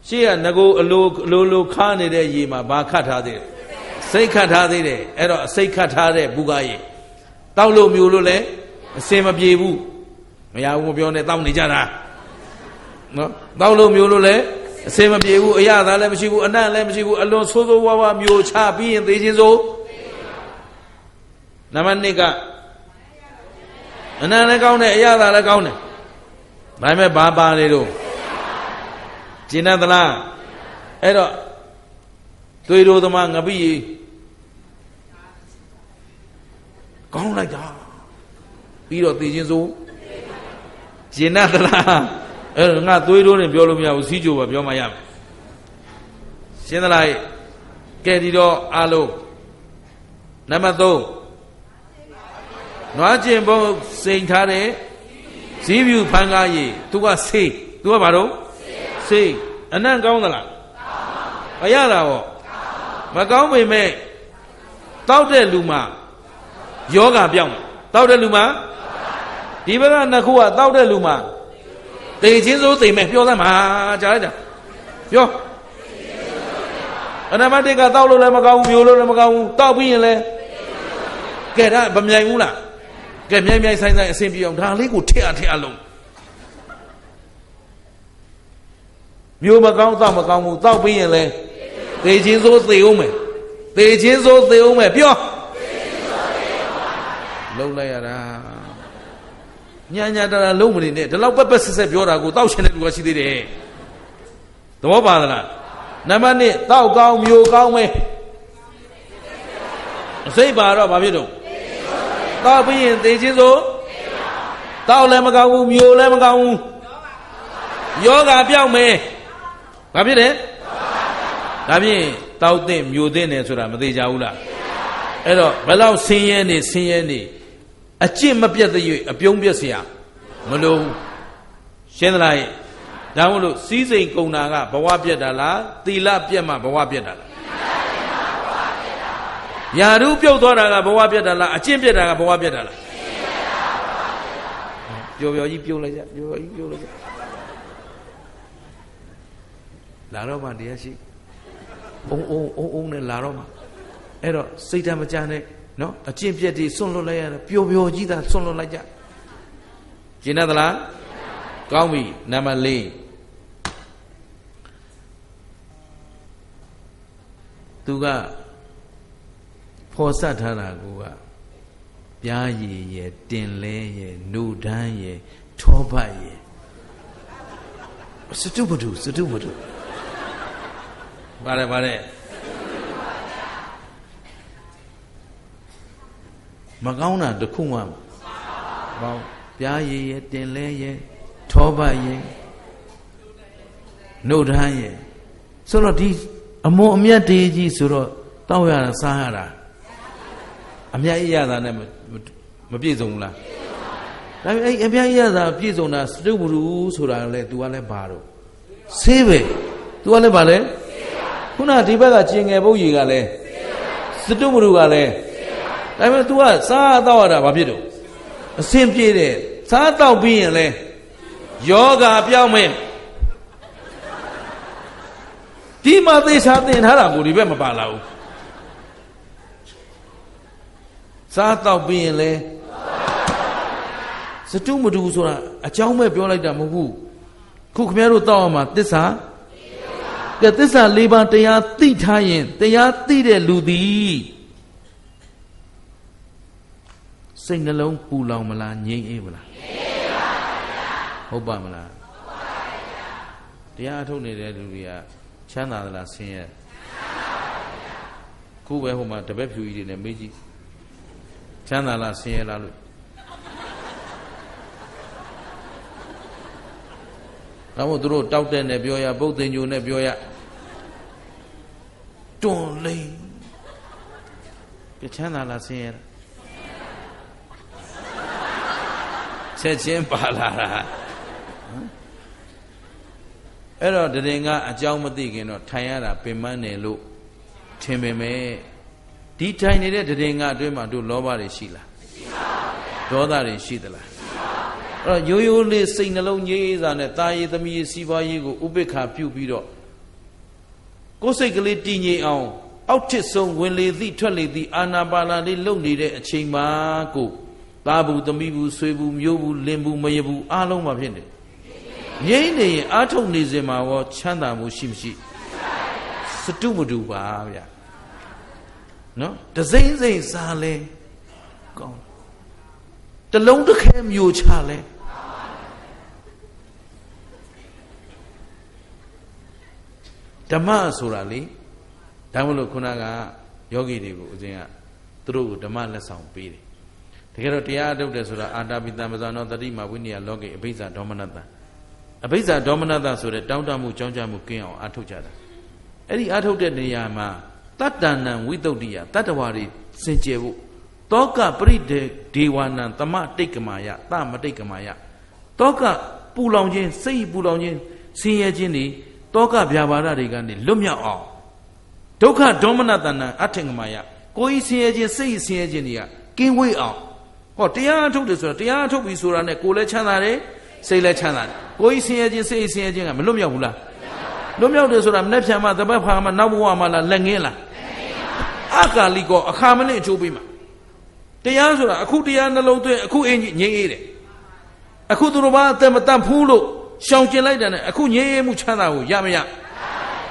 ရှေ့ကငကိုအလိုခါနေတဲ့ရေမှာဘာခတ်ထားသေးလဲစိတ်ခတ်ထားသေးတယ်အဲ့တော့အစိတ်ခတ်ထားတဲ့ဘူကားရေတောက်လို့မျိုးလို့လဲအစင်မပြေဘူးမရဘူးမပြောနဲ့တောက်နေကြတာနော်တောက်လို့မျိုးလို့လဲအစင်မပြေဘူးအရသာလည်းမရှိဘူးအနံ့လည်းမရှိဘူးအလွန်ဆိုးဆိုးဝါးဝါမျိုးချပြီးရင်သေခြင်းစိုးနံပါတ်2ကအနံ့လည်းကောင်းတယ်အရသာလည်းကောင်းတယ်ဒါပေမဲ့ဘာပါလေတော့ကျင်သလားအဲ့တော့သွေးတို့သမားငပိကောင်းလိုက်တာပြီးတော့သေခြင်းစိုးကျင်သလားအဲ့တော့ငါသွေးတို့နဲ့ပြောလို့မရဘူးစီးကြိုပါပြောမှရမယ်ရှင်းသလားကဲဒီတော့အားလုံးနံပါတ်3နွားကျင်ဘုံစိန်ထားတဲ့ဇီးဖြူဖန်ကားရည်သူကဆေးသူကဘာတော့ဆေးအနံ့ကောင်းသလားအရသာရောမကောင်းပေမဲ့တောက်တဲ့လူမှာယောဂပြောင်းတောက်တဲ့လူမှာဒီဘက်ကနှစ်ခုကတောက်တဲ့လူမှာသေခြင်းစိုးသေမဲ့ပြောသမှာကြားလိုက်တာ ပြောအနမတိကတောက်လို့လည်းမကောင်းဘူးမျိုးလို့လည်းမကောင်းဘူးတောက်ပြီးရင်လည်းကဲဒါဗမြိုင်ဘူးလားကဲမြိုင်ဆိုင်အဆင်ပြေအောင်ဒါလေးကိုထည့်အလုံးမျိုးမကောင်းတောက်မကောင်းဘူးတောက်ပြီးရင်လည်းသေချင်းစိုးသေအောင်မယ်သေချင်းစိုးသေအောင်မယ်ပြောလုံးလိုက်ရတာညာတာလုံးမနေနဲ့ဒီလောက်ပက်ဆက်ပြောတာကိုတောက်ချင်တဲ့လူကရှိသေးတယ်သဘောပါသလားနံပါတ်1တောက်ကောင်းမျိုးကောင်းမယ်အစိတ်ပါတော့ဘာဖြစ်တော့တောက်ပြီးရင်သေချင်းစိုးတောက်လည်းမကောင်းဘူးမျိုးလည်းမကောင်းဘူးယောဂပြောက်မယ်ဘာဖြစ်လဲဒါဖြင့်တောက်တဲ့မျိုးတဲ့နေဆိုတာမသေးကြဘူးလားအဲ့တော့ဘယ်လောက်ဆင်းရဲနေအကျင့်မပြတ်တဲ့၍အပြုံးပြတ်เสียမလို့ရှင်းသလားဒါမို့လို့စီးစိမ်ကုံတာကဘဝပြတ်တာလားသီလပြတ်မှဘဝပြတ်တာလားယာရုပြုတ်သွားတာကဘဝပြတ်တာလားအကျင့်ပြတ်တာကဘဝပြတ်တာလားပျော်ကြီးပြုတ်လိုက်ကြလာတော့မှတရားရှိအုံနဲ့လာတော့မှအဲ့တော့စိတ်ဓာတ်မကြနဲ့နော်အကျင့်ပြတ်တွေစွန့်လွတ်လိုက်ရတာပျော်ကြီးသာစွန့်လွတ်လိုက်ကြကျင်တတ်သလားကောင်းပြီနံပါတ်4သူကဖော်ဆက်ထားတာကိုကပြားရည်ရဲ့တင်လဲရဲ့နှုတ်ဒန်းရဲ့ထောပတ်ရဲ့စတုပတုပါတယ်မကောင်းတာတစ်ခုမှဘောင်းပြားရည်ရဲ့တင်လဲရဲ့ထောပတ်ရဲ့နှုတ်ဒန်းရဲ့ဆိုတော့ဒီအမွန်အမြတ်တေးကြီးဆိုတော့တောက်ရတာစားရတာအမြတ်ရတာနဲ့မပြည့်စုံဘူးလားဒါပေမဲ့အမြတ်ရတာပြည့်စုံတာစတုပရုဆိုတာလေ तू ကလည်းဘာတော့ဆေးပဲ तू ကလည်းဘာလဲခုနဒီဘက်ကကျင်ငယ်ပုတ်ကြီးကလည်းစတုပရုကလည်းဒါပေမဲ့ तू ကစားတောက်ရတာဘာဖြစ်တော့အဆင်ပြေတယ်စားတောက်ပြီးရင်လဲယောဂပြောင်းမယ်ဒီမှာသေချာသင်ထားတာကိုဒီဘက်မပါလာဘူးစားတော့ပြီးရင်လေစတုမတူဆိုတာအကြောင်းပဲပြောလိုက်တာမဟုတ်ဘူးခုခင်ဗျားတို့တောက်အောင်မှာသစ္စာကဲသစ္စာ၄ပါးတရားသိထားရင်တရားသိတဲ့လူသည်စိတ်နှလုံးပူလောင်မလားငြိမ်းအေးမလားငြိမ်းပါဗျာဟုတ်ပါမလားဟုတ်ပါဗျာတရားအထုတ်နေတဲ့လူတွေကချမ်းသာသလားဆင်းရဲခုပဲဟိုမှာတပည့်ဖြူကြီးတွေနဲ့မေးကြည့်ချမ်းသာလားဆင်းရဲလားလို့ဒါမို့သူတို့တောက်တဲ့နဲ့ပြောရပုတ်တင်ညိုနဲ့ပြောရတွန်လိမ့်ချမ်းသာလားဆင်းရဲချက်ချင်းပါလာတာအဲ့တော့တရင်ကအကြောင်းမသိခင်တော့ထိုင်ရတာပင်ပန်းတယ်လို့ထင်ပေမဲ့ဒီထိုင်နေတဲ့တရင်ကအတွင်းမှာတို့လောဘတွေရှိလားမရှိပါဘူးဒေါသတွေရှိသလားမရှိပါဘူးအဲ့တော့ရိုးရိုးလေးစိတ်နှလုံးငြိမ်းစာနဲ့တာရည်သမီးစီးပွားရေးကိုဥပိ္ပခာပြုပြီးတော့ကိုယ်စိတ်ကလေးတည်ငြိမ်အောင်အောက်ထစ်ဆုံးဝင်လေသည့်ထွက်လေသည့်အာနာပါနာလေးလုံနေတဲ့အချိန်မှာကိုသားဘူးသမီးဘူးဆွေဘူးမျိုးဘူးလင်ဘူးမယဘူးအားလုံးမှာဖြစ်နေငြိမ့်နေရင်အာထုတ်နေစင်မှာရောချမ်းသာမှုရှိမရှိစတုမတူပါဗျာနော်တစိမ့်စိမ့်စားလဲကောင်းတလုံးတစ်ခဲမျိုးချလဲဓမ္မဆိုတာလေဒါမလို့ခုနကယောဂီတွေကိုဦးဇင်းကသူတို့ကိုဓမ္မလက်ဆောင်ပေးတယ်တကယ်တော့တရားအထုတ်တယ်ဆိုတာအာတာပိတံပဇာနောတတိမဝိနည်းလောကေအဘိဇ္ဇာဒေါမနတအဘိဇ္ဇာဒေါမနတဆိုတဲ့တောင်းတမှုကြောင်းကြမှုကင်းအောင်အထုတ်ကြတာအဲ့ဒီအထုတ်တဲ့နေရာမှာတတ္တနံဝိတုဒ္ဓိယတတ္တဝါတွေစင်ကြယ်ဖို့တောကပရိဒေဝနံသမတိတ်ကမာယသမတိတ်ကမာယတောကပူလောင်ခြင်းစိတ်ပူလောင်ခြင်းဆင်းရဲခြင်းတွေတောကဗျာပါဒတွေကနေလွတ်မြောက်အောင်ဒုက္ခဒေါမနတနံအထင်ကမာယကိုယ်ကြီးဆင်းရဲခြင်းစိတ်ဆင်းရဲခြင်းတွေကကင်းဝေးအောင်ဟောတရားအထုတ်တယ်ဆိုတာတရားအထုတ်ပြီဆိုတာနဲ့ကိုယ်လည်းချမ်းသာတယ်စိတ်လည်းချမ်းသာတယ်ကိုယ်ကြီးဆင်းရဲခြင်းစိတ်ဆင်းရဲခြင်းကမလွတ်မြောက်ဘူးလား လွတ်မြောက်တယ်ဆိုတာမနဲ့ဖြံမှာတပတ်ဖာမှာနောက်ဘဝမှာလားလက်ငင်းလားအကာလီကောအခါမနဲ့အချိုးပေးမှာတရားဆိုတာအခုတရားနှလုံးသွင်းအခုအင်းငြိမ်းအေးတယ်အခုသူတို့ဘာအသက်မတတ်ဖူးလို့ရှောင်ကျင်လိုက်တယ်နဲ့အခုငြိမ်းအေးမှုချမ်းသာကိုရမရ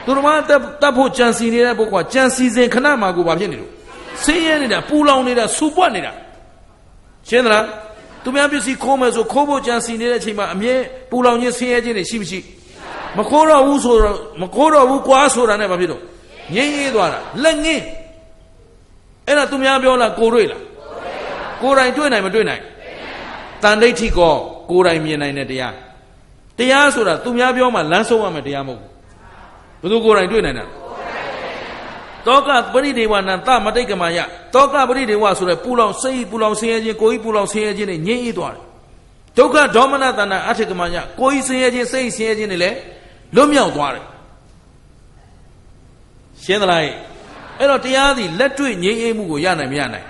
သူတို့ဘာတတ်ဖို့ကြံစီနေတဲ့ပုဂ္ဂိုလ်ကကြံစီစဉ်ခဏမှာကိုဘာဖြစ်နေလို့ဆင်းရဲနေတာပူလောင်နေတာစူပွက်နေတာရှင်းသလားသူများပစ္စည်းခိုးမယ်ဆိုခိုးဖို့ကြံစီနေတဲ့အချိန်မှာအမြဲပူလောင်ခြင်းဆင်းရဲခြင်းတွေရှိမရှိမခိုးတော့ဘူးဆိုတော့မခိုးတော့ဘူးကွာဆိုတာနဲ့ဘာဖြစ်တော့ငြိမ်းအေးသွားတာလက်ငင်းအဲ့ဒါသူများပြောလားကိုတွေ့လားကိုယ်တိုင်တွေ့နိုင်မတွေ့နိုင်တန်ဋိဋ္ဌိကောကိုယ်တိုင်မြင်နိုင်တဲ့တရားတရားဆိုတာသူများပြောမှလမ်းဆုံးရမယ်တရားမဟုတ်ဘူးဘယ်သူကိုယ်တိုင်တွေ့နိုင်တာတောကပရိဒေဝနံသမတိတ်ကမာယတောကပရိဒေဝဆိုတဲ့ပူလောင်စိတ်ပူလောင်ဆင်းရဲခြင်းကိုယ်ကြီးပူလောင်ဆင်းရဲခြင်းနဲ့ငြိမ်းအေးသွားတယ်ဒုက္ခဒေါမနတဏအထိကမာယကိုယ်ကြီးဆင်းရဲခြင်းစိတ်ဆင်းရဲခြင်းတွေလည်းလွတ်မြောက်သွားတယ်ရှင်းသလားအဲ့တော့တရားသည်လက်တွေ့ငြိမ်းအေးမှုကိုရနိုင်မရနိုင်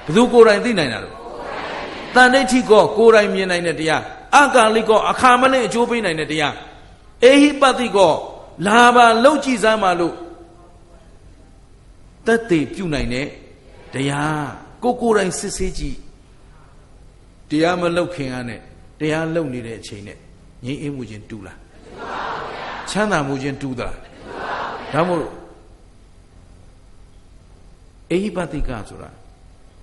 ဘယ်သူကိုယ်တိုင်သိနိုင်တာလဲတန်ဋိဋ္ဌိကောကိုယ်တိုင်မြင်နိုင်တဲ့တရားအကာလိကောအခါမနဲ့အကျိုးပေးနိုင်တဲ့တရားအေဟိပတိကောလာပါလောက်ကြည့်စမ်းပါလို့တတ်သိပြုနိုင်တဲ့တရားကိုယ်တိုင်စစ်ဆေးကြည့်တရားမလောက်ခင်အားနဲ့တရားလောက်နေတဲ့အချိန်နဲ့ငြိမ်းအေးမှုချင်းတူလားချမ်းသာမှုချင်းတူသလားဒါမို့အေဟိပတိကဆိုတာ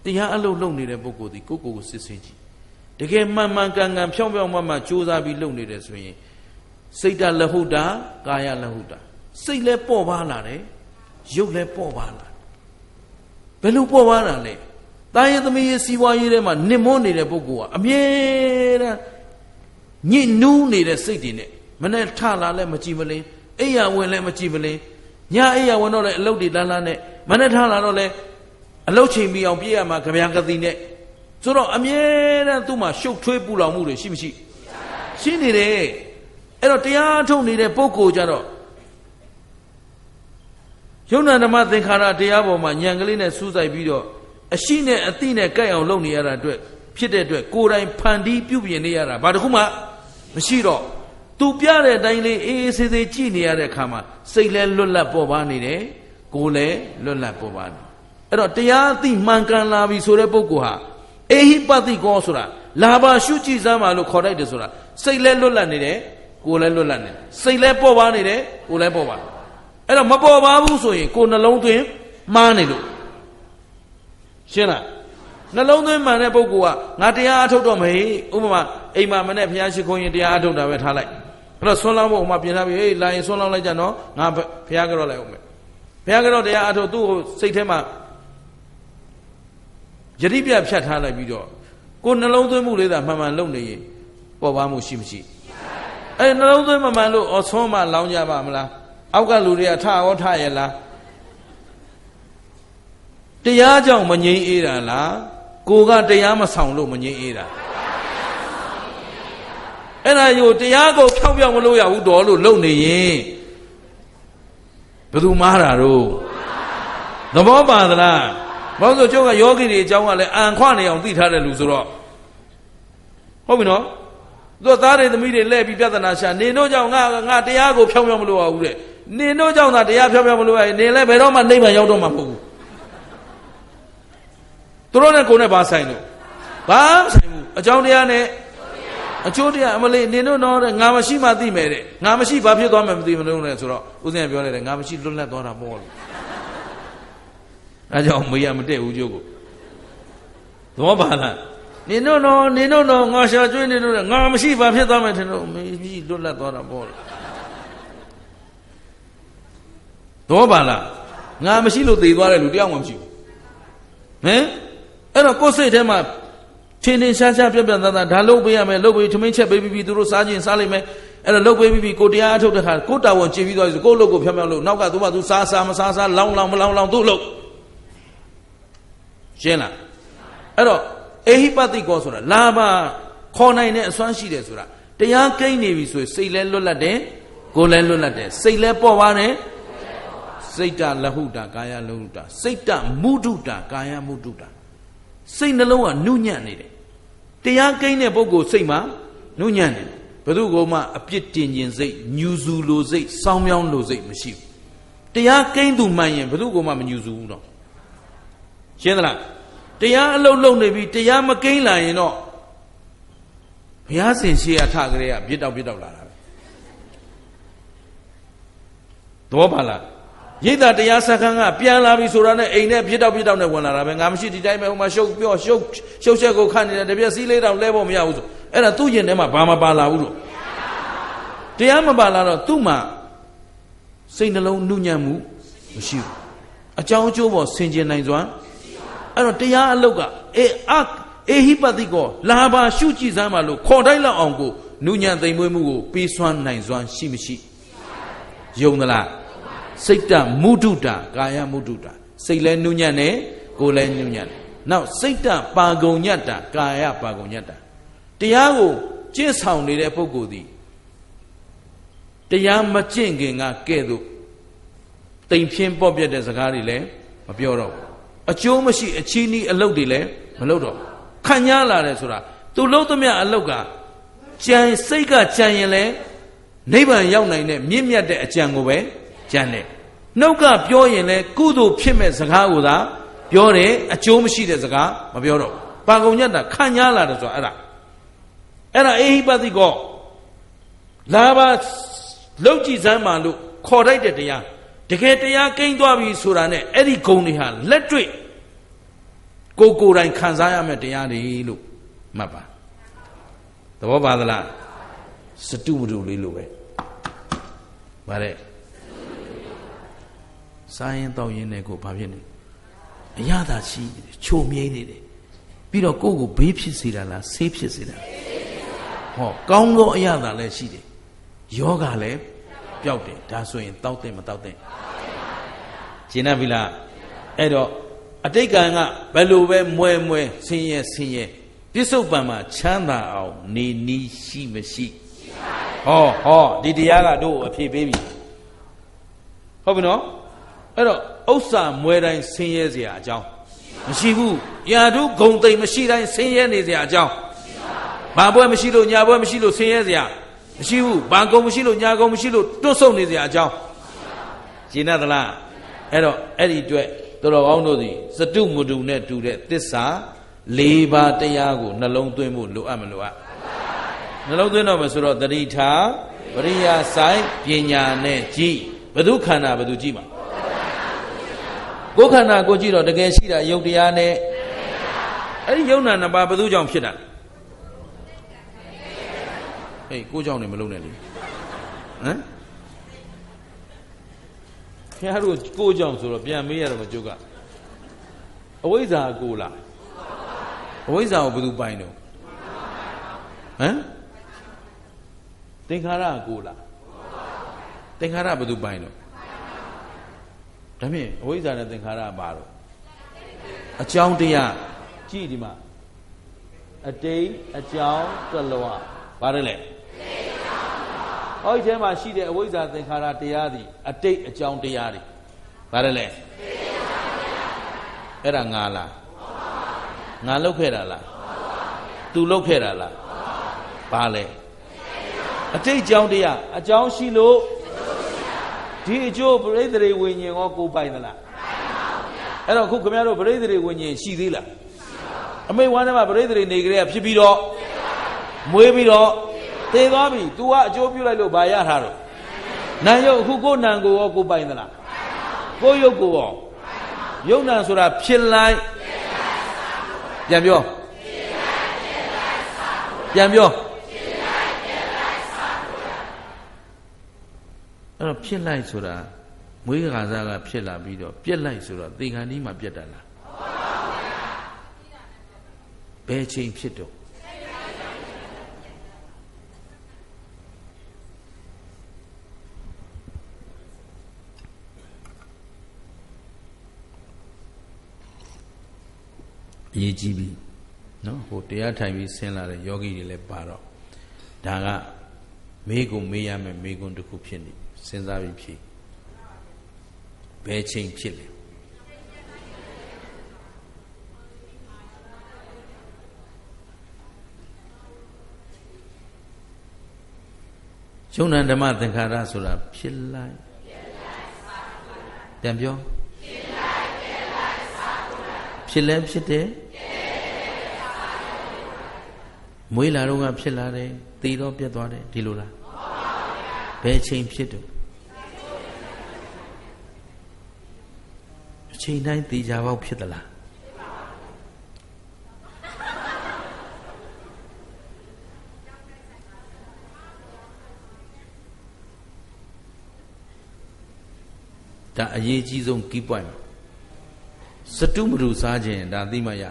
တရားအလုပ်လုပ်နေတဲ့ပုဂ္ဂိုလ်ဒီကိုယ်ကိုစစ်ဆေးကြည့်တကယ်မှန်မှန်ကန်ကန်ဖြောင်းဖြောင်းမှန်မှန်ကြိုးစားပြီးလုပ်နေတယ်ဆိုရင်စိတ်တလဟုတာကာယလဟုတာစိတ်လည်းပေါ့ပါလာတယ်ရုပ်လည်းပေါ့ပါလာဘယ်လိုပေါ့ပါလာလဲတာယသမီးရဲ့စီဝါရေးထဲမှာနစ်မွန်းနေတဲ့ပုဂ္ဂိုလ်ကအမြဲတမ်းညစ်နူးနေတဲ့စိတ်တွေနဲ့မနဲ့ထလာလည်းမကြည်မလင်းအိယာဝင်လည်းမကြည်မလင်းညအိယာဝင်တော့လည်းအလုတ်တွေလာနဲ့မနဲ့ထလာတော့လည်းအလုတ်ချိန်ပြီးအောင်ပြည့်ရမှာကြဗျာကတိနဲ့ဆိုတော့အမြဲတမ်းသူ့မှာရှုပ်ထွေးပူလောင်မှုတွေရှိမရှိရှိနေတယ်အဲ့တော့တရားထုတ်နေတဲ့ပုဂ္ဂိုလ်ကြတော့ယုံနာဓမ္မသင်္ခါရတရားပေါ်မှာဉာဏ်ကလေးနဲ့စူးစိုက်ပြီးတော့အရှိနဲ့အသိနဲ့ကြိုက်အောင်လုပ်နေရတာအတွက်ဖြစ်တဲ့အတွက်ကိုယ်တိုင်ဖန်တီးပြုပြင်နေရတာဘာတစ်ခုမှမရှိတော့သူပြတဲ့အတိုင်းလေးအေးအေးဆေးဆေးကြည့်နေရတဲ့အခါမှာစိတ်လည်းလွတ်လပ်ပေါ်ပါနေတယ်ကိုယ်လည်းလွတ်လပ်ပေါ်ပါနေအဲ့တော့တရားအသိမှန်ကန်လာပြီဆိုတဲ့ပုဂ္ဂိုလ်ဟာအေဟိပတိကောဆိုတာလာပါရှုကြည့်စမ်းပါလို့ခေါ်လိုက်တယ်ဆိုတာစိတ်လည်းလွတ်လပ်နေတယ်ကိုယ်လည်းလွတ်လပ်နေတယ်စိတ်လည်းပေါ်ပါနေတယ်ကိုယ်လည်းပေါ်ပါအဲ့တော့မပေါ်ပါဘူးဆိုရင်ကိုယ်နှလုံးသွင်းမှားနေလို့ရှင်းလားနှလုံးသွင်းမှန်တဲ့ပုဂ္ဂိုလ်ကငါတရားအထုတ်တော့မဟေ့ဥပမာအိမ်မှာမနဲ့ဘုရားရှိခိုးရင်တရားအထုတ်တာပဲထားလိုက်အဲ့တော့ဆွမ်းလောင်းဖို့ဥမာပြင်ထားပြီးဟေးလာရင်ဆွမ်းလောင်းလိုက်ကြနော်ငါဘုရားကြောက်လိုက်အောင်မယ်ဘုရားကြောက်တရားအထုတ်သူ့ကိုစိတ်ထဲမှာယတိပြဖြတ်ထားလိုက်ပြီးတော့ကိုနှလုံးသွင်းမှုလေးသာမှန်မှန်လုပ်နေရင်ပေါ်ပါမှုရှိမရှိအဲ့နှလုံးသွင်းမှန်မှန်လို့ဩဆွမ်းမှလောင်းကြပါမလားအောက်ကလူတွေကထရောထရလားတရားကြောင့်မငြိမ်းအေးတာလားကိုကတရားမဆောင်လို့မငြိမ်းအေးတာအဲ့ဒါကိုတရားကိုဖြောင်းပြောင်းမလို့ရဘူးတော်လို့လုပ်နေရင်ဘယ်သူမားတာတော့သဘောပါသလားဘာလို့ဆိုကျုပ်ကယောဂီတွေအကြောင်းကလည်းအံခွနေအောင်သိထားတဲ့လူဆိုတော့ဟုတ်ပြီနော်သူကသားတွေသမီးတွေလဲပြီးပြဿနာရှာနေတို့ကြောင့်ငါတရားကိုဖြောင်းပြောင်းမလို့ရဘူးတဲ့နေတို့ကြောင့်သာတရားဖြောင်းပြောင်းမလို့ရရင်နေလဲဘယ်တော့မှနိဗ္ဗာန်ရောက်တော့မှာမဟုတ်ဘူးသူတို့နဲ့ကိုယ်နဲ့ဘာဆိုင်လို့ဘာဆိုင်ဘူးအကြောင်းတရားနဲ့အကျိုးတရားအမလေးနေတို့တော့ငါမရှိမှသိမယ်တဲ့ငါမရှိဘာဖြစ်သွားမှမသိမလို့လဲဆိုတော့ဦးဇင်းကပြောလိုက်တယ်ငါမရှိလွတ်လပ်သွားတာပေါ့လို့အဲကြောင့်မေးရမတည့်ဘူးကျုပ်ကိုသဘောပါလားနေတို့တော့ငါရှာကျွေးနေလို့ငါမရှိဘာဖြစ်သွားမှထင်လို့မရှိလွတ်လပ်သွားတာပေါ့လို့သဘောပါလားငါမရှိလို့သေသွားတဲ့လူတယောက်မှမရှိဘူးဟမ်အဲ့တော့ကိုယ်စိတ်ထဲမှာထင်းထင်းရှားရှားပြက်ပြက်သားသားဒါလုပ်ပေးရမယ်လုပ်ပေးထမင်းချက်ပေးပြီးသူတို့စားခြင်းစားလိမ့်မယ်အဲ့တော့လုပ်ပေးပြီးကိုတရားအထုတ်တဲ့ခါကိုတာဝန်ကျင့်ပြီးသွားပြီဆိုကိုလုပ်ကိုဖြောင်းဖြောင်းလို့နောက်ကသူမှသူစားမစားလောင်းမလောင်းသူ့လုပ်ရှင်းလားအဲ့တော့အေဟိပတိကောဆိုတာလာပါခေါ်နိုင်တဲ့အစွမ်းရှိတယ်ဆိုတာတရားကိန်းနေပြီဆိုရင်စိတ်လည်းလွတ်လပ်တယ်ကိုယ်လည်းလွတ်လပ်တယ်စိတ်လည်းပေါ့ပါတယ်စိတ်တလဟုတာကာယလဟုတာစိတ်တမုဒုတာကာယမုဒုတာစိတ်နှလုံးကနုညံ့နေတယ်တရားကိန်းတဲ့ပုဂ္ဂိုလ်စိတ်မှာနုညံ့နေတယ် ဘယ်သူကမှအပြစ်တင်ခြင်းစိတ်ညူစုလိုစိတ်စောင်းမြောင်းလိုစိတ်မရှိဘူးတရားကိန်းသူမှန်ရင်ဘယ်သူကမှမညူစုဘူးတော့ရှင်းသလားတရားအလုံးလုံးနေပြီတရားမကိန်းလာရင်တော့ဘုရားရှင်ရှေ့ကထကြတဲ့ကပြစ်တောက်လာတာပဲသဘောပါလားရိတ်တာတရားစခန်းကပြန်လာပြီဆိုတာနဲ့အိမ်နဲ့ပြစ်တောက်နဲ့ဝင်လာတာပဲငါမရှိဒီတိုင်းပဲဟိုမှာရှုပ်ချက်ကိုခန့်နေတဲ့တပြက်စီးလေးတောင်လဲဖို့မရဘူးဆိုအဲ့ဒါသူ့ရင်ထဲမှာဘာမပါလာဘူးလို့တရားမပါလာတော့သူ့မှာစိတ်နှလုံးနှုညံ့မှုမရှိဘူးအကြောင်းအကျိုးပေါ်ဆင်ခြင်နိုင်စွမ်းအဲ့တော့တရားအလုတ်ကအေဟိပတိကောလာဘာရှုကြည့်စမ်းပါလို့ခေါ်တိုက်လောက်အောင်ကိုနှုညံ့သိမ်မွေးမှုကိုပေးစွမ်းနိုင်စွမ်းရှိမရှိယုံသလားစိတ်တမုဒုတာကာယမုဒုတာစိတ်လဲနှုညံ့တယ်ကိုယ်လဲနှုညံ့တယ်နောက်စိတ်တပါကုံညတ်တာကာယပါကုံညတ်တာတရားကိုကျင့်ဆောင်နေတဲ့ပုဂ္ဂိုလ်သည်တရားမကျင့်ခင်ကကဲ့သို့တိမ်ဖြင်းပေါ့ပြက်တဲ့စကားတွေလည်းမပြောတော့ဘူးအကျိုးမရှိအချီးနှီးအလုပ်တွေလည်းမလုပ်တော့ခံရလာတယ်ဆိုတာသူလုပ်သမျှအလုပ်ကကြံစိတ်ကကြံရင်လည်းနိဗ္ဗာန်ရောက်နိုင်တဲ့မြင့်မြတ်တဲ့အကြံကိုပဲကြံတယ်နှုတ်ကပြောရင်လည်းကုသိုလ်ဖြစ်မဲ့စကားကိုသာပြောတယ်အကျိုးမရှိတဲ့စကားမပြောတော့ဘူးပါကုံညတ်တာခံရလာတယ်ဆိုတာအဲ့ဒါအေဟိပတိကောလာပါလောက်ကြည့်စမ်းပါလို့ခေါ်လိုက်တဲ့တရားတကယ်တရားကိန်းသွားပြီဆိုတာနဲ့အဲ့ဒီဂုဏ်တွေဟာလက်တွေ့ကိုယ်တိုင်ခံစားရမယ့်တရားတွေလို့မှတ်ပါသဘောပါသလားစတုမတုလေးလိုပဲဗါတဲ့စားရင်တောက်ရင်လည်းကိုဘာဖြစ်နေအရသာရှိချိုမြိတ်နေတယ်ပြီးတော့ကိုယ့်ကိုဘေးဖြစ်စေတာလားဆေးဖြစ်စေတာဟောကောင်းသောအရသာလည်းရှိတယ်ယောဂလည်းပျောက်တယ်ဒါဆိုရင်တောက်တဲ့မတောက်တဲ့ရှင်းပြီလားအဲ့တော့အတိတ်ကံကဘယ်လိုပဲမွဲဆင်းရဲပြစ္ဆုတ်ပံမှာချမ်းသာအောင်နေနီးရှိမရှိဟောဒီတရားကတို့အဖြေပေးပြီဟုတ်ပြီနော်အဲ့တော့ဥစ္စာမွဲတိုင်းဆင်းရဲเสียအကြောင်းမရှိဘူးယာတို့ဂုံသိမ်မရှိတိုင်းဆင်းရဲနေเสียအကြောင်းဘာဘွဲမရှိလို့ညာဘွဲမရှိလို့ဆင်းရဲเสียမရှိဘူးဘာကုံမရှိလို့ညာကုံမရှိလို့တွတ်ဆုပ်နေเสียအကြောင်းရှင်းသလားအဲ့တော့အဲ့ဒီအတွက်တော်ကောင်းတို့သည်စတုမတုနဲ့တူတဲ့သစ္စာ၄ပါးတရားကိုနှလုံးသွင်းဖို့လိုအပ်မလိုအပ်နှလုံးသွင်းတော့မယ်ဆိုတော့တတိထားပရိယာဆိုင်ပညာနဲ့ကြည်ဘု து ခန္ဓာဘု து ကြည်မှာကိုယ်ခန္ဓာကိုကြည့်တော့တကယ်ရှိတာယုတ်တရားနဲ့အဲ့ဒီယုံနာနှစ်ပါးဘု து ကြောင့်ဖြစ်တာဟေးကိုကြောင့်နေမလုံးနဲ့လေဟမ်ခင်ဗျားတို့ကိုကြောင့်ဆိုတော့ပြန်မေးရတော့မကြုတ်ကအဝိဇ္ဇာကိုလားအဝိဇ္ဇာကိုဘယ်သူပိုင်တော့ဟမ်သင်္ခါရကိုလားသင်္ခါရဘယ်သူပိုင်တော့ဒါဖြင့်အဝိဇ္ဇာနဲ့သင်္ခါရပါတော့အကြောင်းတရားကြည့်ဒီမှာအတိတ်အကြောင်းတလောပါတယ်လေဟောဒီထဲမှာရှိတဲ့အဝိဇ္ဇာသင်္ခါရတရားသည်အတိတ်အကြောင်းတရားတွေပါတယ်လေအဲ့ဒါငါလားငါလုပ်ခဲ့တာလားသူလုပ်ခဲ့တာလားပါလေအတိတ်အကြောင်းတရားအကြောင်းရှိလို့ဒီအကျိုးပရိသေတွေဝိညာဉ်ကိုကိုပိုင်သလားအဲ့တော့ခုခင်ဗျားတို့ပရိသေတွေဝိညာဉ်ရှိသေးလားအမိတ်ဝမ်းထဲမှာပရိသေတွေနေကြတဲ့ဖြစ်ပြီးတော့မွေးပြီးတော့သေသွားပြီ तू ကအကျိုးပြုလိုက်လို့ဘာရထားတော့နာယုတ်အခုကိုနံကိုရောကိုပိုင်သလားကိုယုတ်ကိုရောယုတ်နံဆိုတာဖြစ်လိုက်ပြန်ပြောအဲ့တော့ဖြစ်လိုက်ဆိုတာမွေးခါစားကဖြစ်လာပြီးတော့ပြက်လိုက်ဆိုတော့သေခန္ဒီမှာပြက်တာလားဘယ်ချိန်ဖြစ်တော့အရေးကြီးပြီနော်ဟိုတရားထိုင်ပြီးဆင်းလာတဲ့ယောဂီတွေလည်းပါတော့ဒါကမေးကုန်မေးရမယ်မေးကုန်တစ်ခုဖြစ်နေစဉ်းစားပြီးဖြေဘယ်ချိန်ဖြစ်လဲ ယုံနာဓမ္မသင်္ခါရဆိုတာဖြစ်လိုက်ပြန်ပြောဖြစ်လဲဖြစ်တယ်မွေးလာတော့ကဖြစ်လာတယ်သေတော့ပြတ်သွားတယ်ဒီလိုလားဘယ်ချိန်ဖြစ်တော့အချိန်တိုင်းသေချာပေါက်ဖြစ်သလားဒါအရေးကြီးဆုံး key point စတုမရုစားခြင်းဒါသိမှရ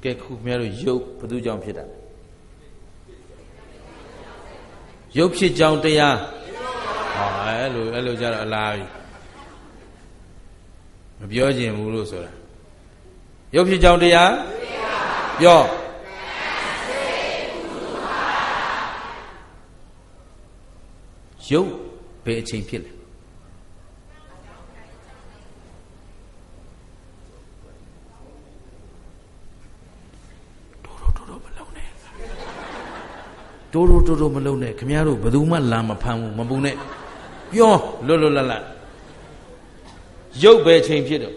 ကဲခုခင်ဗျားတို့ရုပ်ဘယ်သူကြောင့်ဖြစ်တာရုပ်ဖြစ်ကြောင်းတရားဟောအဲ့လိုကြတော့အလားပြီမပြောခြင်းဘူးလို့ဆိုတာရုပ်ဖြစ်ကြောင်းတရားပြောရုပ်ဘယ်အချိန်ဖြစ်လဲတိုးမလုံးနဲ့ခင်ဗျားတို့ဘယ်သူမှလာမဖမ်းဘူးမပူနဲ့ပြောလွတ်လပ်ရုပ်ပဲချိန်ဖြစ်တော့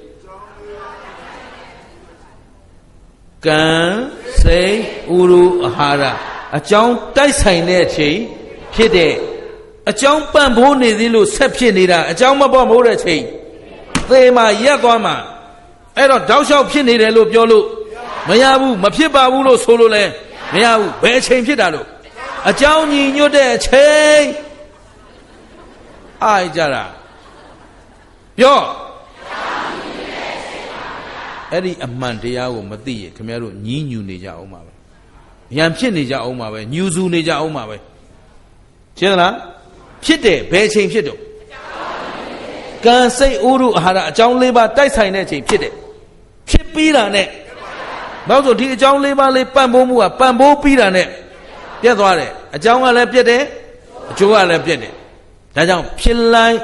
ကံစိတ်ဥရုအာဟာရအကြောင်းတိုက်ဆိုင်တဲ့အချိန်ဖြစ်တဲ့အကြောင်းပံ့ပိုးနေသေးလို့ဆက်ဖြစ်နေတာအကြောင်းမပေါ်မိုးတဲ့ချိန်သေမှာရက်သွားမှာအဲ့တော့တောက်လျှောက်ဖြစ်နေတယ်လို့ပြောလို့မရဘူးမဖြစ်ပါဘူးလို့ဆိုလို့လည်းမရဘူးဘယ်အချိန်ဖြစ်တာလို့အကြောင်းညီညွတ်တဲ့အချိန်အားကြတာပြောအဲ့ဒီအမှန်တရားကိုမသိရင်ခင်ဗျားတို့ညည်းညူနေကြအောင်ပါပဲရံဖြစ်နေကြအောင်ပါပဲညူစုနေကြအောင်ပါပဲရှင်းသလားဖြစ်တယ်ဘယ်အချိန်ဖြစ်တော့ကံစိတ်ဥရုအာဟာရအကြောင်း၄ပါးတိုက်ဆိုင်တဲ့အချိန်ဖြစ်တယ်ဖြစ်ပြီးတာနဲ့နောက်ဆိုဒီအကြောင်း၄ပါးလေးပံ့ပိုးမှုကပံ့ပိုးပြီးတာနဲ့ပြတ်သွားတယ်အကြောင်းကလည်းပြတ်တယ်အကျိုးကလည်းပြတ်တယ်ဒါကြောင့်ဖြစ်လိုက်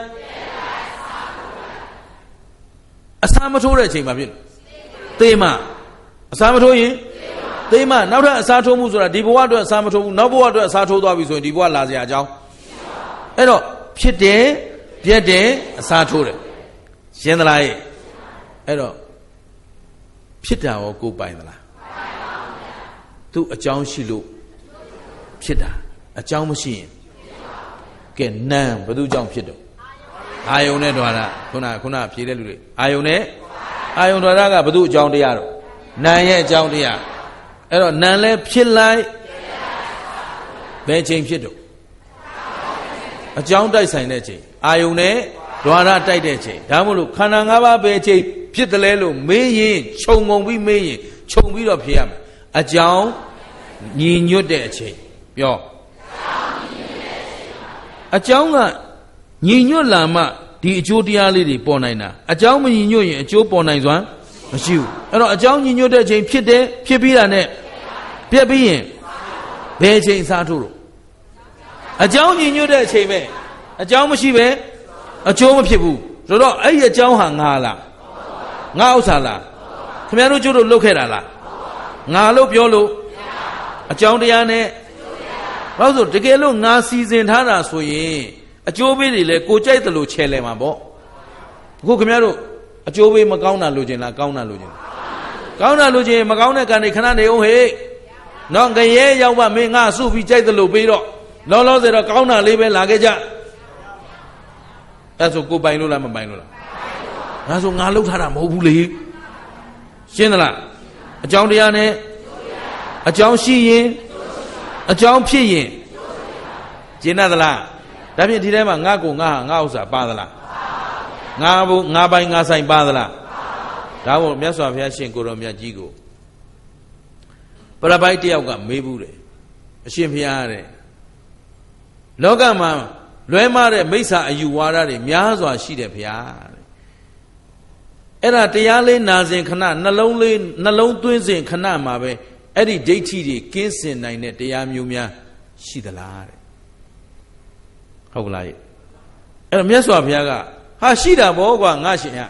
အစာမထိုးတဲ့အချိန်မှာဖြစ်သေမအစာမထိုးရင်သေမနောက်ထပ်အစာထိုးမှုဆိုတာဒီဘဝအတွက်အစာမထိုးဘူးနောက်ဘဝအတွက်အစာထိုးသွားပြီဆိုရင်ဒီဘဝလာစရာအကြောင်းအဲ့တော့ဖြစ်တယ်ပြတ်တယ်အစာထိုးတယ်ရှင်းသလားရဲ့အဲ့တော့ဖြစ်တာရောကိုယ်ပိုင်သလားသူ့အကြောင်းရှိလို့ဖြစ်တာအကြောင်းမရှိရင်ကဲနံဘယ်သူကြောင့်ဖြစ်တော့အာယုန်နဲ့ဓဝါရခုနဖြေတဲ့လူတွေအာယုန်နဲ့အာယုန်ဓဝါရကဘယ်သူအကြောင်းတရားတော့နံရဲ့အကြောင်းတရားအဲ့တော့နံလဲဖြစ်လိုက်ဘယ်ချိန်ဖြစ်တော့အကြောင်းတိုက်ဆိုင်တဲ့ချိန်အာယုန်နဲ့ဓဝါရတိုက်တဲ့ချိန်ဒါမို့လို့ခန္ဓာ၅ပါးပဲချိန်ဖြစ်တယ်လဲလို့မေးရင်ခြုံငုံပြီးမေးရင်ခြုံပြီးတော့ဖြေရမယ်အကြောင်းညီညွတ်တဲ့အချိန်ပြောအကြောင်းကညီညွတ်လာမှဒီအကျိုးတရားလေးတွေပေါ်နိုင်တာအကြောင်းမညီညွတ်ရင်အကျိုးပေါ်နိုင်စွမ်းမရှိဘူးအဲ့တော့အကြောင်းညီညွတ်တဲ့အချိန်ဖြစ်တယ်ဖြစ်ပြီးတာနဲ့ပြက်ပြီးရင်ဘယ်အချိန်စားထိုးလို့အကြောင်းညီညွတ်တဲ့အချိန်ပဲအကြောင်းမရှိပဲအကျိုးမဖြစ်ဘူးဆိုတော့အဲ့ဒီအကြောင်းဟာငါလားငါဥစ္စာလားခင်ဗျားတို့ကျိုးတို့လုပ်ခဲ့တာလားငါလို့ပြောလို့အကြောင်းတရားနဲ့ဘာလို့ဆိုတကယ်လို့ငါစီစဉ်ထားတာဆိုရင်အကျိုးပေးတွေလည်းကိုကြိုက်တယ်လို့ချဲလဲမှာပေါ့အခုခင်ဗျားတို့အကျိုးပေးမကောင်းတာလိုချင်လားကောင်းတာလိုချင်လားကောင်းတာလိုချင်မကောင်းတဲ့ကံတွေခဏနေအောင်ဟေ့နော်ငရဲရောက်ပါမင်းငါစုပြီးကြိုက်တယ်လို့ပေးတော့လောလောဆယ်တော့ကောင်းတာလေးပဲလာခဲ့ကြအဲ့ဆိုကိုပိုင်လို့လားမပိုင်လို့လားဒါဆိုငါလှုပ်ထားတာမဟုတ်ဘူးလေရှင်းသလားအကြောင်းတရားနဲ့အကြောင်းရှိရင်အကြောင်းဖြစ်ရင်ရှင်းသလားဒါဖြင့်ဒီထဲမှာငါကိုငါဟာငါဥစ္စာပါသလားငါဘုငါပိုင်ငါဆိုင်ပါသလားဒါမို့မြတ်စွာဘုရားရှင်ကိုရောမြတ်ကြီးကိုပရပိုက်တယောက်ကမေးဘူးတယ်အရှင်ဘုရားတဲ့လောကမှာလွဲမှားတဲ့မိစ္ဆာအယူဝါဒတွေများစွာရှိတယ်ဘုရားတဲ့အဲ့ဒါတရားလေးနာစဉ်ခဏနှလုံးသွင်းစဉ်ခဏမှာပဲအဲ့ဒီဒိဋ္ဌိတွေကင်းစင်နိုင်တဲ့တရားမျိုးများရှိသလားတဲ့ဟုတ်ကလားအဲ့တော့မြတ်စွာဘုရားကဟာရှိတာဘောကွာငါရှင်ရ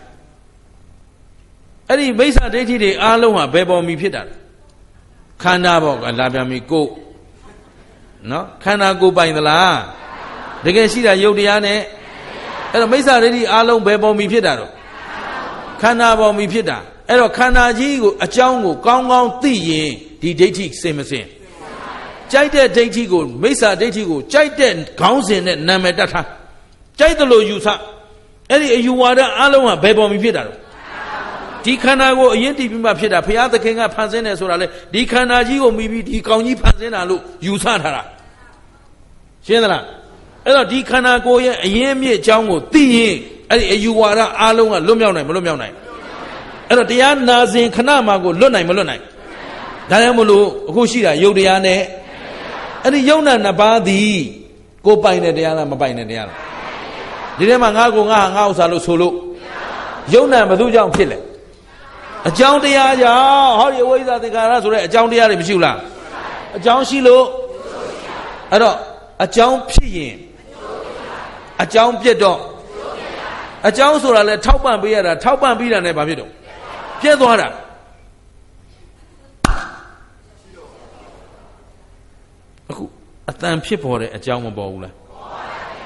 အဲ့ဒီမိစ္ဆာဒိဋ္ဌိတွေအားလုံးဟာဘယ်ပေါ်မီဖြစ်တာလဲခန္ဓာဘောကလာပြန်ပြီကို နော်ခန္ဓာကိုယ်ပိုင်သလားတကယ်ရှိတာယုတ်တရားနဲ့အဲ့တော့မိစ္ဆာဒိဋ္ဌိအားလုံးဘယ်ပေါ်မီဖြစ်တာတော့ခန္ဓာပေါ်မီဖြစ်တာအဲ့တော့ခန္ဓာကြီးကိုအကြောင်းကိုကောင်းကောင်းသိရင်ဒီဒိဋ္ဌိစင်မစင်ကြိုက်တဲ့ဒိဋ္ဌိကိုမိစ္ဆာဒိဋ္ဌိကိုကြိုက်တဲ့ခေါင်းစဉ်နဲ့နာမည်တတ်ထားကြိုက်တယ်လို့ယူဆအဲ့ဒီအယူဝါဒအားလုံးကဘယ်ပေါ်မီဖြစ်တာတော့ဒီခန္ဓာကိုအရင်တည်ပြီးမှဖြစ်တာဘုရားသခင်ကဖန်ဆင်းတယ်ဆိုတာလေဒီခန္ဓာကြီးကိုမိပြီးဒီကောင်ကြီးဖန်ဆင်းတာလို့ယူဆထားတာရှင်းသလားအဲ့တော့ဒီခန္ဓာကိုယ်ရဲ့အရင်အမြစ်အကြောင်းကိုသိရင်အဲ့ဒီအယူဝါဒအားလုံးကလွတ်မြောက်နိုင်မလွတ်မြောက်နိုင်အဲ့တော့တရားနာစဉ်ခဏမှကိုလွတ်နိုင်မလွတ်နိုင်ဒါကြောင့်မလို့အခုရှိတာယုတ်တရားနဲ့အဲ့ဒီယုတ်နာနှစ်ပါးသည်ကိုပိုင်တဲ့တရားလားမပိုင်တဲ့တရားလားဒီထဲမှာငါကိုငါဟာငါဥစ္စာလို့ဆိုလို့ယုတ်နာဘယ်သူကြောင့်ဖြစ်လဲအကြောင်းတရားကြောင့်ဟောဒီအဝိဇ္ဇာသင်္ခါရဆိုတဲ့အကြောင်းတရားတွေမရှိဘူးလားအကြောင်းရှိလို့အဲ့တော့အကြောင်းဖြစ်ရင်အကြောင်းပြတ်တော့အကြောင်းဆိုတာလဲထောက်ပံ့ပေးရတာထောက်ပံ့ပြီးတာနဲ့ဘာဖြစ်တော့ပြတ်သွားတာအခုအတန်ဖြစ်ပေါ်တဲ့အကြောင်းမပေါ်ဘူးလား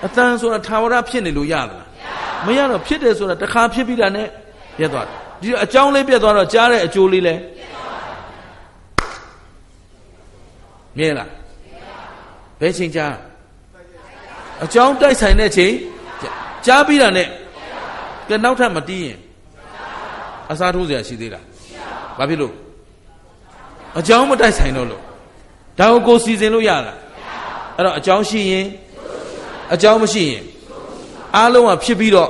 အတန်ဆိုတာထာဝရဖြစ်နေလို့ရသလားမရတော့ဖြစ်တယ်ဆိုတာတစ်ခါဖြစ်ပြီးတာနဲ့ပြတ်သွားတယ်ဒီအကြောင်းလေးပြတ်သွားတော့ကြားတဲ့အကျိုးလေးလဲမြဲလားဘယ်ချိန်ကြားအကြောင်းတိုက်ဆိုင်တဲ့ချိန်ကြားပြီးတာနဲ့ကဲနောက်ထပ်မတီးရင်အစားထိုးစရာရှိသေးလားဘာဖြစ်လို့အကြောင်းမတိုက်ဆိုင်တော့လို့ဒါကိုစီစဉ်လို့ရလားအဲ့တော့အကြောင်းရှိရင်အကြောင်းမရှိရင်အားလုံးကဖြစ်ပြီးတော့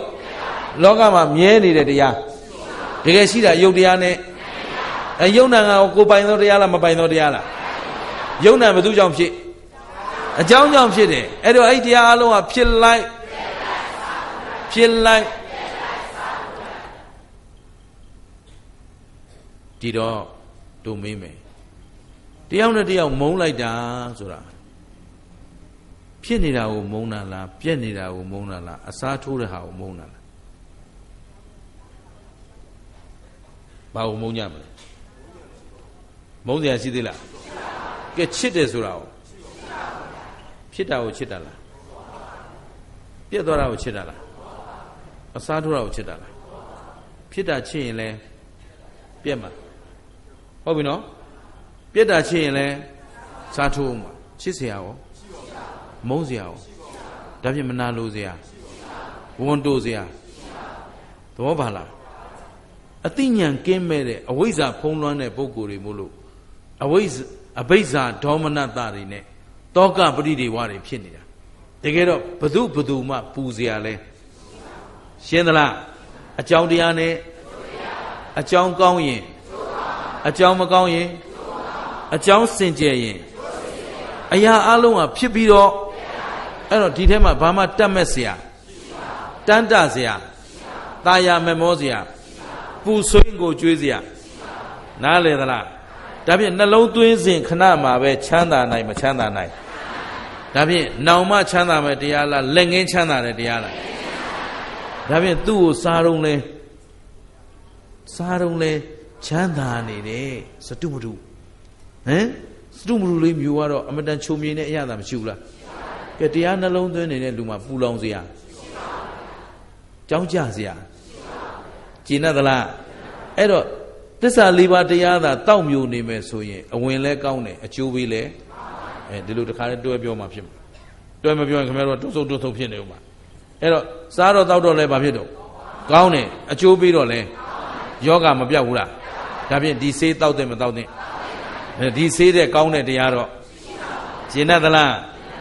လောကမှာမြဲနေတဲ့တရားတကယ်ရှိတာယုတ်တရားနဲ့ယုတ်နာကကိုပိုင်သောတရားလားမပိုင်သောတရားလားယုတ်နာဘယ်သူကြောင့်ဖြစ်အကြောင်းကြောင့်ဖြစ်တယ်အဲ့တော့အဲ့တရားအလုံးကဖြစ်လိုက်ဒီတော့တို့မေးမယ်တယောက်နဲ့တယောက်မုန်းလိုက်တာဆိုတာဖြစ်နေတာကိုမုန်းတာလားပြက်နေတာကိုမုန်းတာလားအစားထိုးတဲ့ဟာကိုမုန်းတာလားဘာကိုမုန်းကြမလဲမုန်းစရာရှိသေးလားကဲချစ်တယ်ဆိုတာကိုဖြစ်တာကိုချစ်တာလားပြက်သွားတာကိုချစ်တာလားအစားထိုးတာကိုချစ်တာလားဖြစ်တာချစ်ရင်လဲပြက်မှာဟုတ်ပြီနော်ပြက်တာချစ်ရင်လဲစားထိုးမှာချစ်စရာရောမုန်းစရာရောဒါဖြင့်မနာလိုစရာဝန်တိုစရာသဘောပါလားအသိဉာဏ်ကင်းမဲ့တဲ့အဝိဇ္ဇာဖုံးလွှမ်းတဲ့ပုဂ္ဂိုလ်တွေမို့လို့အဘိဇ္ဇာဒေါမနတတွေနဲ့တောကပရိဒေဝတွေဖြစ်နေတာတကယ်တော့ဘသူမှပူစရာလဲရှင်းသလားအကြောင်းတရားနဲ့အကြောင်းကောင်းရင်အကြောင်းမကောင်းရင်အကြောင်းစင်ကြယ်ရင်အရာအလုံးကဖြစ်ပြီးတော့အဲ့တော့ဒီထဲမှာဘာမှတတ်မဲ့စရာတန်းတစရာตาရမမောစရာပူဆွေးကိုကြွေးစရာနားလေသလားဒါဖြင့်နှလုံးသွင်းစဉ်ခဏမှာပဲချမ်းသာနိုင်မချမ်းသာနိုင်ဒါဖြင့်နောင်မှချမ်းသာမယ်တရားလားလက်ငင်းချမ်းသာတယ်တရားလားဒါဖြင့်သူ့ကိုစားတော့လဲချမ်းသာနေတယ်စတုမတုဟမ်စတုမတုလေးမျိုးကတော့အမတန်ချုံမြင်တဲ့အရာသာမရှိဘူးလားကဲတရားနှလုံးသွင်းနေတဲ့လူမှာပူလောင်စရာကြောင်းကြစရာကျင့်သလားအဲ့တော့သစ္စာလေးပါးတရားသာတောက်မျိုးနေမယ်ဆိုရင်အဝင်လဲကောင်းတယ်အကျိုးပေးလဲဒီလိုတခါလဲတွဲပြောမှဖြစ်မှာတွဲမပြောရင်ခင်ဗျားတို့တုတ်ဆုပ်ဖြစ်နေဦးမှာအဲ့တော့စားတော့တောက်တော့လဲဘာဖြစ်တော့ကောင်းတယ်အကျိုးပေးတော့လဲယောဂမပြောက်ဘူးလားဒါဖြင့်ဒီဆေးတောက်တယ်မတောက်တဲ့ဒီဆေးတဲ့ကောင်းတဲ့တရားတော့ကျင့်သလား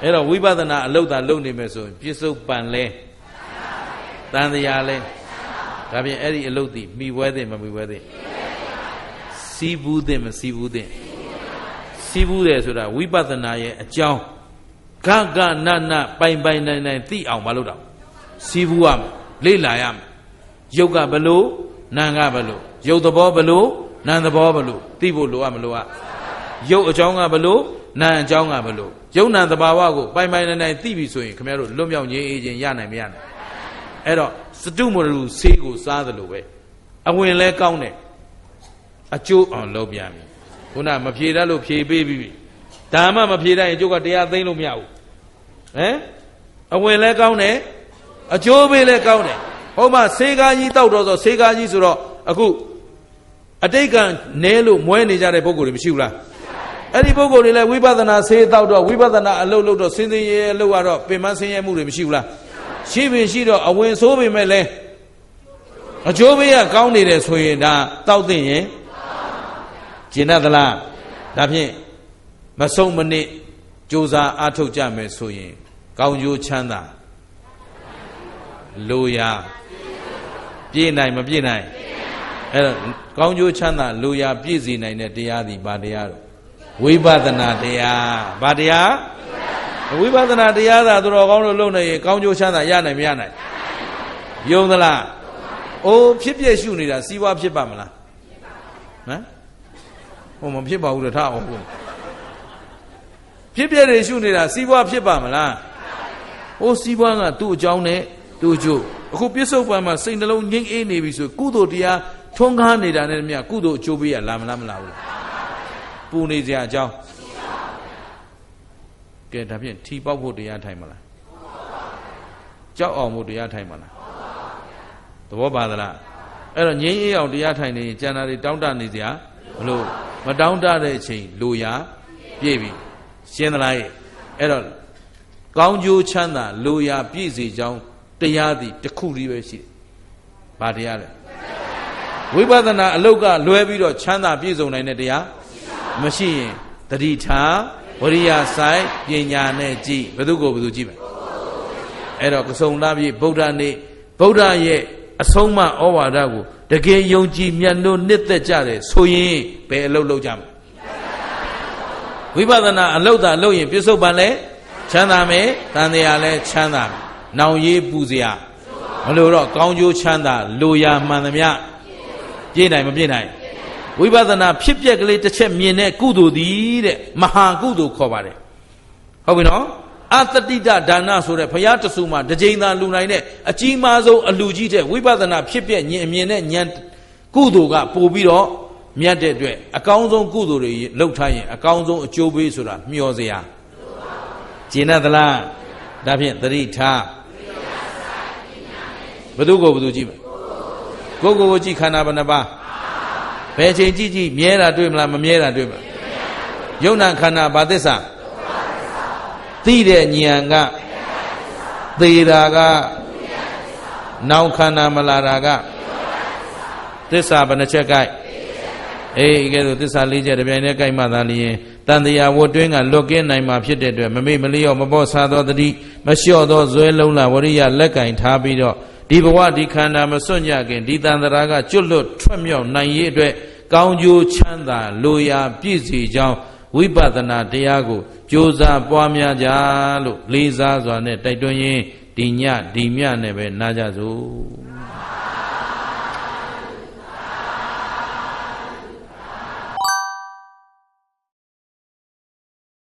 အဲ့တော့ဝိပဿနာအလုတ်သာလုပ်နေမယ်ဆိုရင်ပြစ္ဆုတ်ပံလဲတန်တရားလဲဒါဖြင့်အဲ့ဒီအလုတ်ဒီမိပွဲတဲ့မမိပွဲတဲ့စီးဘူးတဲ့မစီးဘူးတဲ့စီးဘူးတယ်ဆိုတာဝိပဿနာရဲ့အကြောင်းဂဂနနပိုင်နိုင်သိအောင်မလုပ်တော့စီးဘူးရမယ်လေ့လာရမယ်ယုတ်ကဘလို့နာကဘလို့ယုတ်သဘောဘလို့နာသဘောဘလို့သိဖို့လိုရမလို့ယုတ်အကြောင်းကဘလို့နာအကြောင်းကဘလို့ယုတ်နာသဘာဝကိုပိုင်နိုင်သိပြီဆိုရင်ခင်ဗျားတို့လွတ်မြောက်ခြင်းအေးခြင်းရနိုင်မရနိုင်အဲ့တော့စတုမရုဆေးကိုစားသလိုပဲအဝင်လဲကောင်းတယ်အကျိုးအောင်လုပ်ပြမယ်ခုနမဖြေတတ်လို့ဖြေပေးပြီတ ဒါမှမဖြေတတ်ရင်ကျုပ်ကတရားသိမ်းလို့မရဘူးဟမ်အဝင်လဲကောင်းတယ်အကျိုးပေးလဲကောင်းတယ်ဟုတ်မှဆေးကားကြီးတောက်တော့ဆိုဆေးကားကြီးဆိုတော့အခုအတိတ်ကနဲလို့မွဲနေကြတဲ့ပုဂ္ဂိုလ်တွေမရှိဘူးလားအဲ့ဒီပုဂ္ဂိုလ်တွေလည်းဝိပဿနာဆေးတောက်တော့ဝိပဿနာအလုပ်လုပ်တော့စင်စင်ရဲအလုပ်ကတော့ပင်မဆင်းရဲမှုတွေမရှိဘူးလားရှိပင်ရှိတော့အဝင်ဆိုးပေမဲ့လဲအကျိုးပေးရကောင်းနေတယ်ဆိုရင်ဒါတောက်သိရင်ကျင်တတ်သလားဒါဖြင့်မဆုံးမနစ်ကြိုးစားအားထုတ်ကြမယ်ဆိုရင်ကောင်းကျိုးချမ်းသာလိုရာပြည့်နိုင်မပြည့်နိုင်အဲ့တော့ကောင်းကျိုးချမ်းသာလိုရာပြည့်စည်နိုင်တဲ့တရားသည်ဘာတရားလဲဝိပဿနာတရားဘာတရားဝိပဿနာတရားသာသူတော်ကောင်းလို့လုပ်နေရင်ကောင်းကျိုးချမ်းသာရနိုင်မရနိုင်ယုံသလားအိုးဖြစ်ပြရှုနေတာစီးပွားဖြစ်ပါမလားဟမ်ဟိုမဖြစ်ပါဘူးလို့ထားအောင်ဖြစ်ပြတွေရှုနေတာစီးပွားဖြစ်ပါမလားဟိုစီးပွားကသူ့အကြောင်းနဲ့သူ့အကျိုးအခုပြစ္ဆုတ်ပံမှာစိတ်နှလုံးငြိမ်းအေးနေပြီဆိုကုသိုလ်တရားထွန်းကားနေတာနဲ့မြတ်ကုသိုလ်အကျိုးပေးရလားမလားမလားဘူးပူနေစရာအကြောင်းကဲဒါဖြင့်ထီပေါက်ဖို့တရားထိုင်မလားကြောက်အောင်ဖို့တရားထိုင်မလားသဘောပါသလားအဲ့တော့ငြိမ်းအေးအောင်တရားထိုင်နေရင်ကျန်တာတွေတောင်းတနေစရာဘလို့မတောင်းတတဲ့အချိန်လိုရာပြည့်ပြီရှင်းသလားအဲ့တော့ကောင်းကျိုးချမ်းသာလိုရာပြည့်စေကြောင်းတရားသည်တစ်ခုတည်းပဲရှိတယ်။ဘာတရားလဲဝိပဿနာအလုတ်ကလွဲပြီးတော့ချမ်းသာပြည့်စုံနိုင်တဲ့တရားမရှိရင်တတိထားဝရိယဆိုင်ပညာနဲ့ကြည့်ဘယ်သူကိုဘယ်သူကြည့်မယ်အဲ့တော့ကစုံလာပြီဗုဒ္ဓနေ့ဗုဒ္ဓရဲ့အဆုံးအမဩဝါဒကိုတကယ်ယုံကြည်မြတ်လို့နှစ်သက်ကြတယ်ဆိုရင်ဘယ်အလုတ်လုပ်ကြမလဲဝိပဿနာအလုတ်သာလုပ်ရင်ပြစ္ဆုတ်ပံလဲချမ်းသာမယ်တန်တရားလဲချမ်းသာနောင်ရေးပူစရာမလို့တော့ကောင်းကျိုးချမ်းသာလိုရာမှန်သမျှပြည့်နိုင်မပြည့်နိုင်ဝိပဿနာဖြစ်ပျက်ကလေးတစ်ချက်မြင်တဲ့ကုသိုလ်သည်တဲ့မဟာကုသိုလ်ခေါ်ပါတယ်ဟုတ်ပြီနော်အတတိတဒါနဆိုတဲ့ဘုရားတဆူမှာတစ်ကြိမ်သာလူနိုင်တဲ့အကြီးမားဆုံးအလူကြီးတဲ့ဝိပဿနာဖြစ်ပျက်မြင်တဲ့ဉာဏ်ကုသိုလ်ကပို့ပြီးတော့မြတ်တဲ့အတွက်အကောင်းဆုံးကုသိုလ်တွေလုပ်ထားရင်အကောင်းဆုံးအကျိုးပေးဆိုတာမျှော်စရာကျင့်တတ်သလားဒါဖြင့်သတိထားဘယ်သူကိုဘယ်သူကြည့်မလဲကိုယ်ကိုကြည့်ခန္ဓာဘယ်နှပါးဘယ်ချိန်ကြည့်ကြည့်မြဲတာတွေ့မလားမမြဲတာတွေ့မလားယုံနာခန္ဓာဘာသစ္စာသိတဲ့ဉာဏ်ကသေတာကနောက်ခန္ဓာမလာတာကသစ္စာဘယ်နှချက်ကြိုက်အေးကဲဆိုသစ္စာ၄ချက်တပြိုင်တည်းကြိုက်မှသာလျင်တန်တရားဝတ်တွင်းကလွတ်ကင်းနိုင်မှာဖြစ်တဲ့အတွက်မမေ့မလျော့မပေါ့ဆာသောတတိမလျှော့သောဇွဲလုံးလာဝရိယလက်ကင်ထားပြီးတော့ဒီဘဝဒီခန္ဓာမစွန့်ကြခင်ဒီတန်တရာကကျွတ်လွတ်ထွက်မြောက်နိုင်ရေးအတွက်ကောင်းကျိုးချမ်းသာလိုရာပြည့်စုံကြောင်းဝိပဿနာတရားကိုကြိုးစားပွားများကြလို့လေးစားစွာနဲ့တိုက်တွန်းရင်းဒီညဒီမြနဲ့ပဲနားကြစို့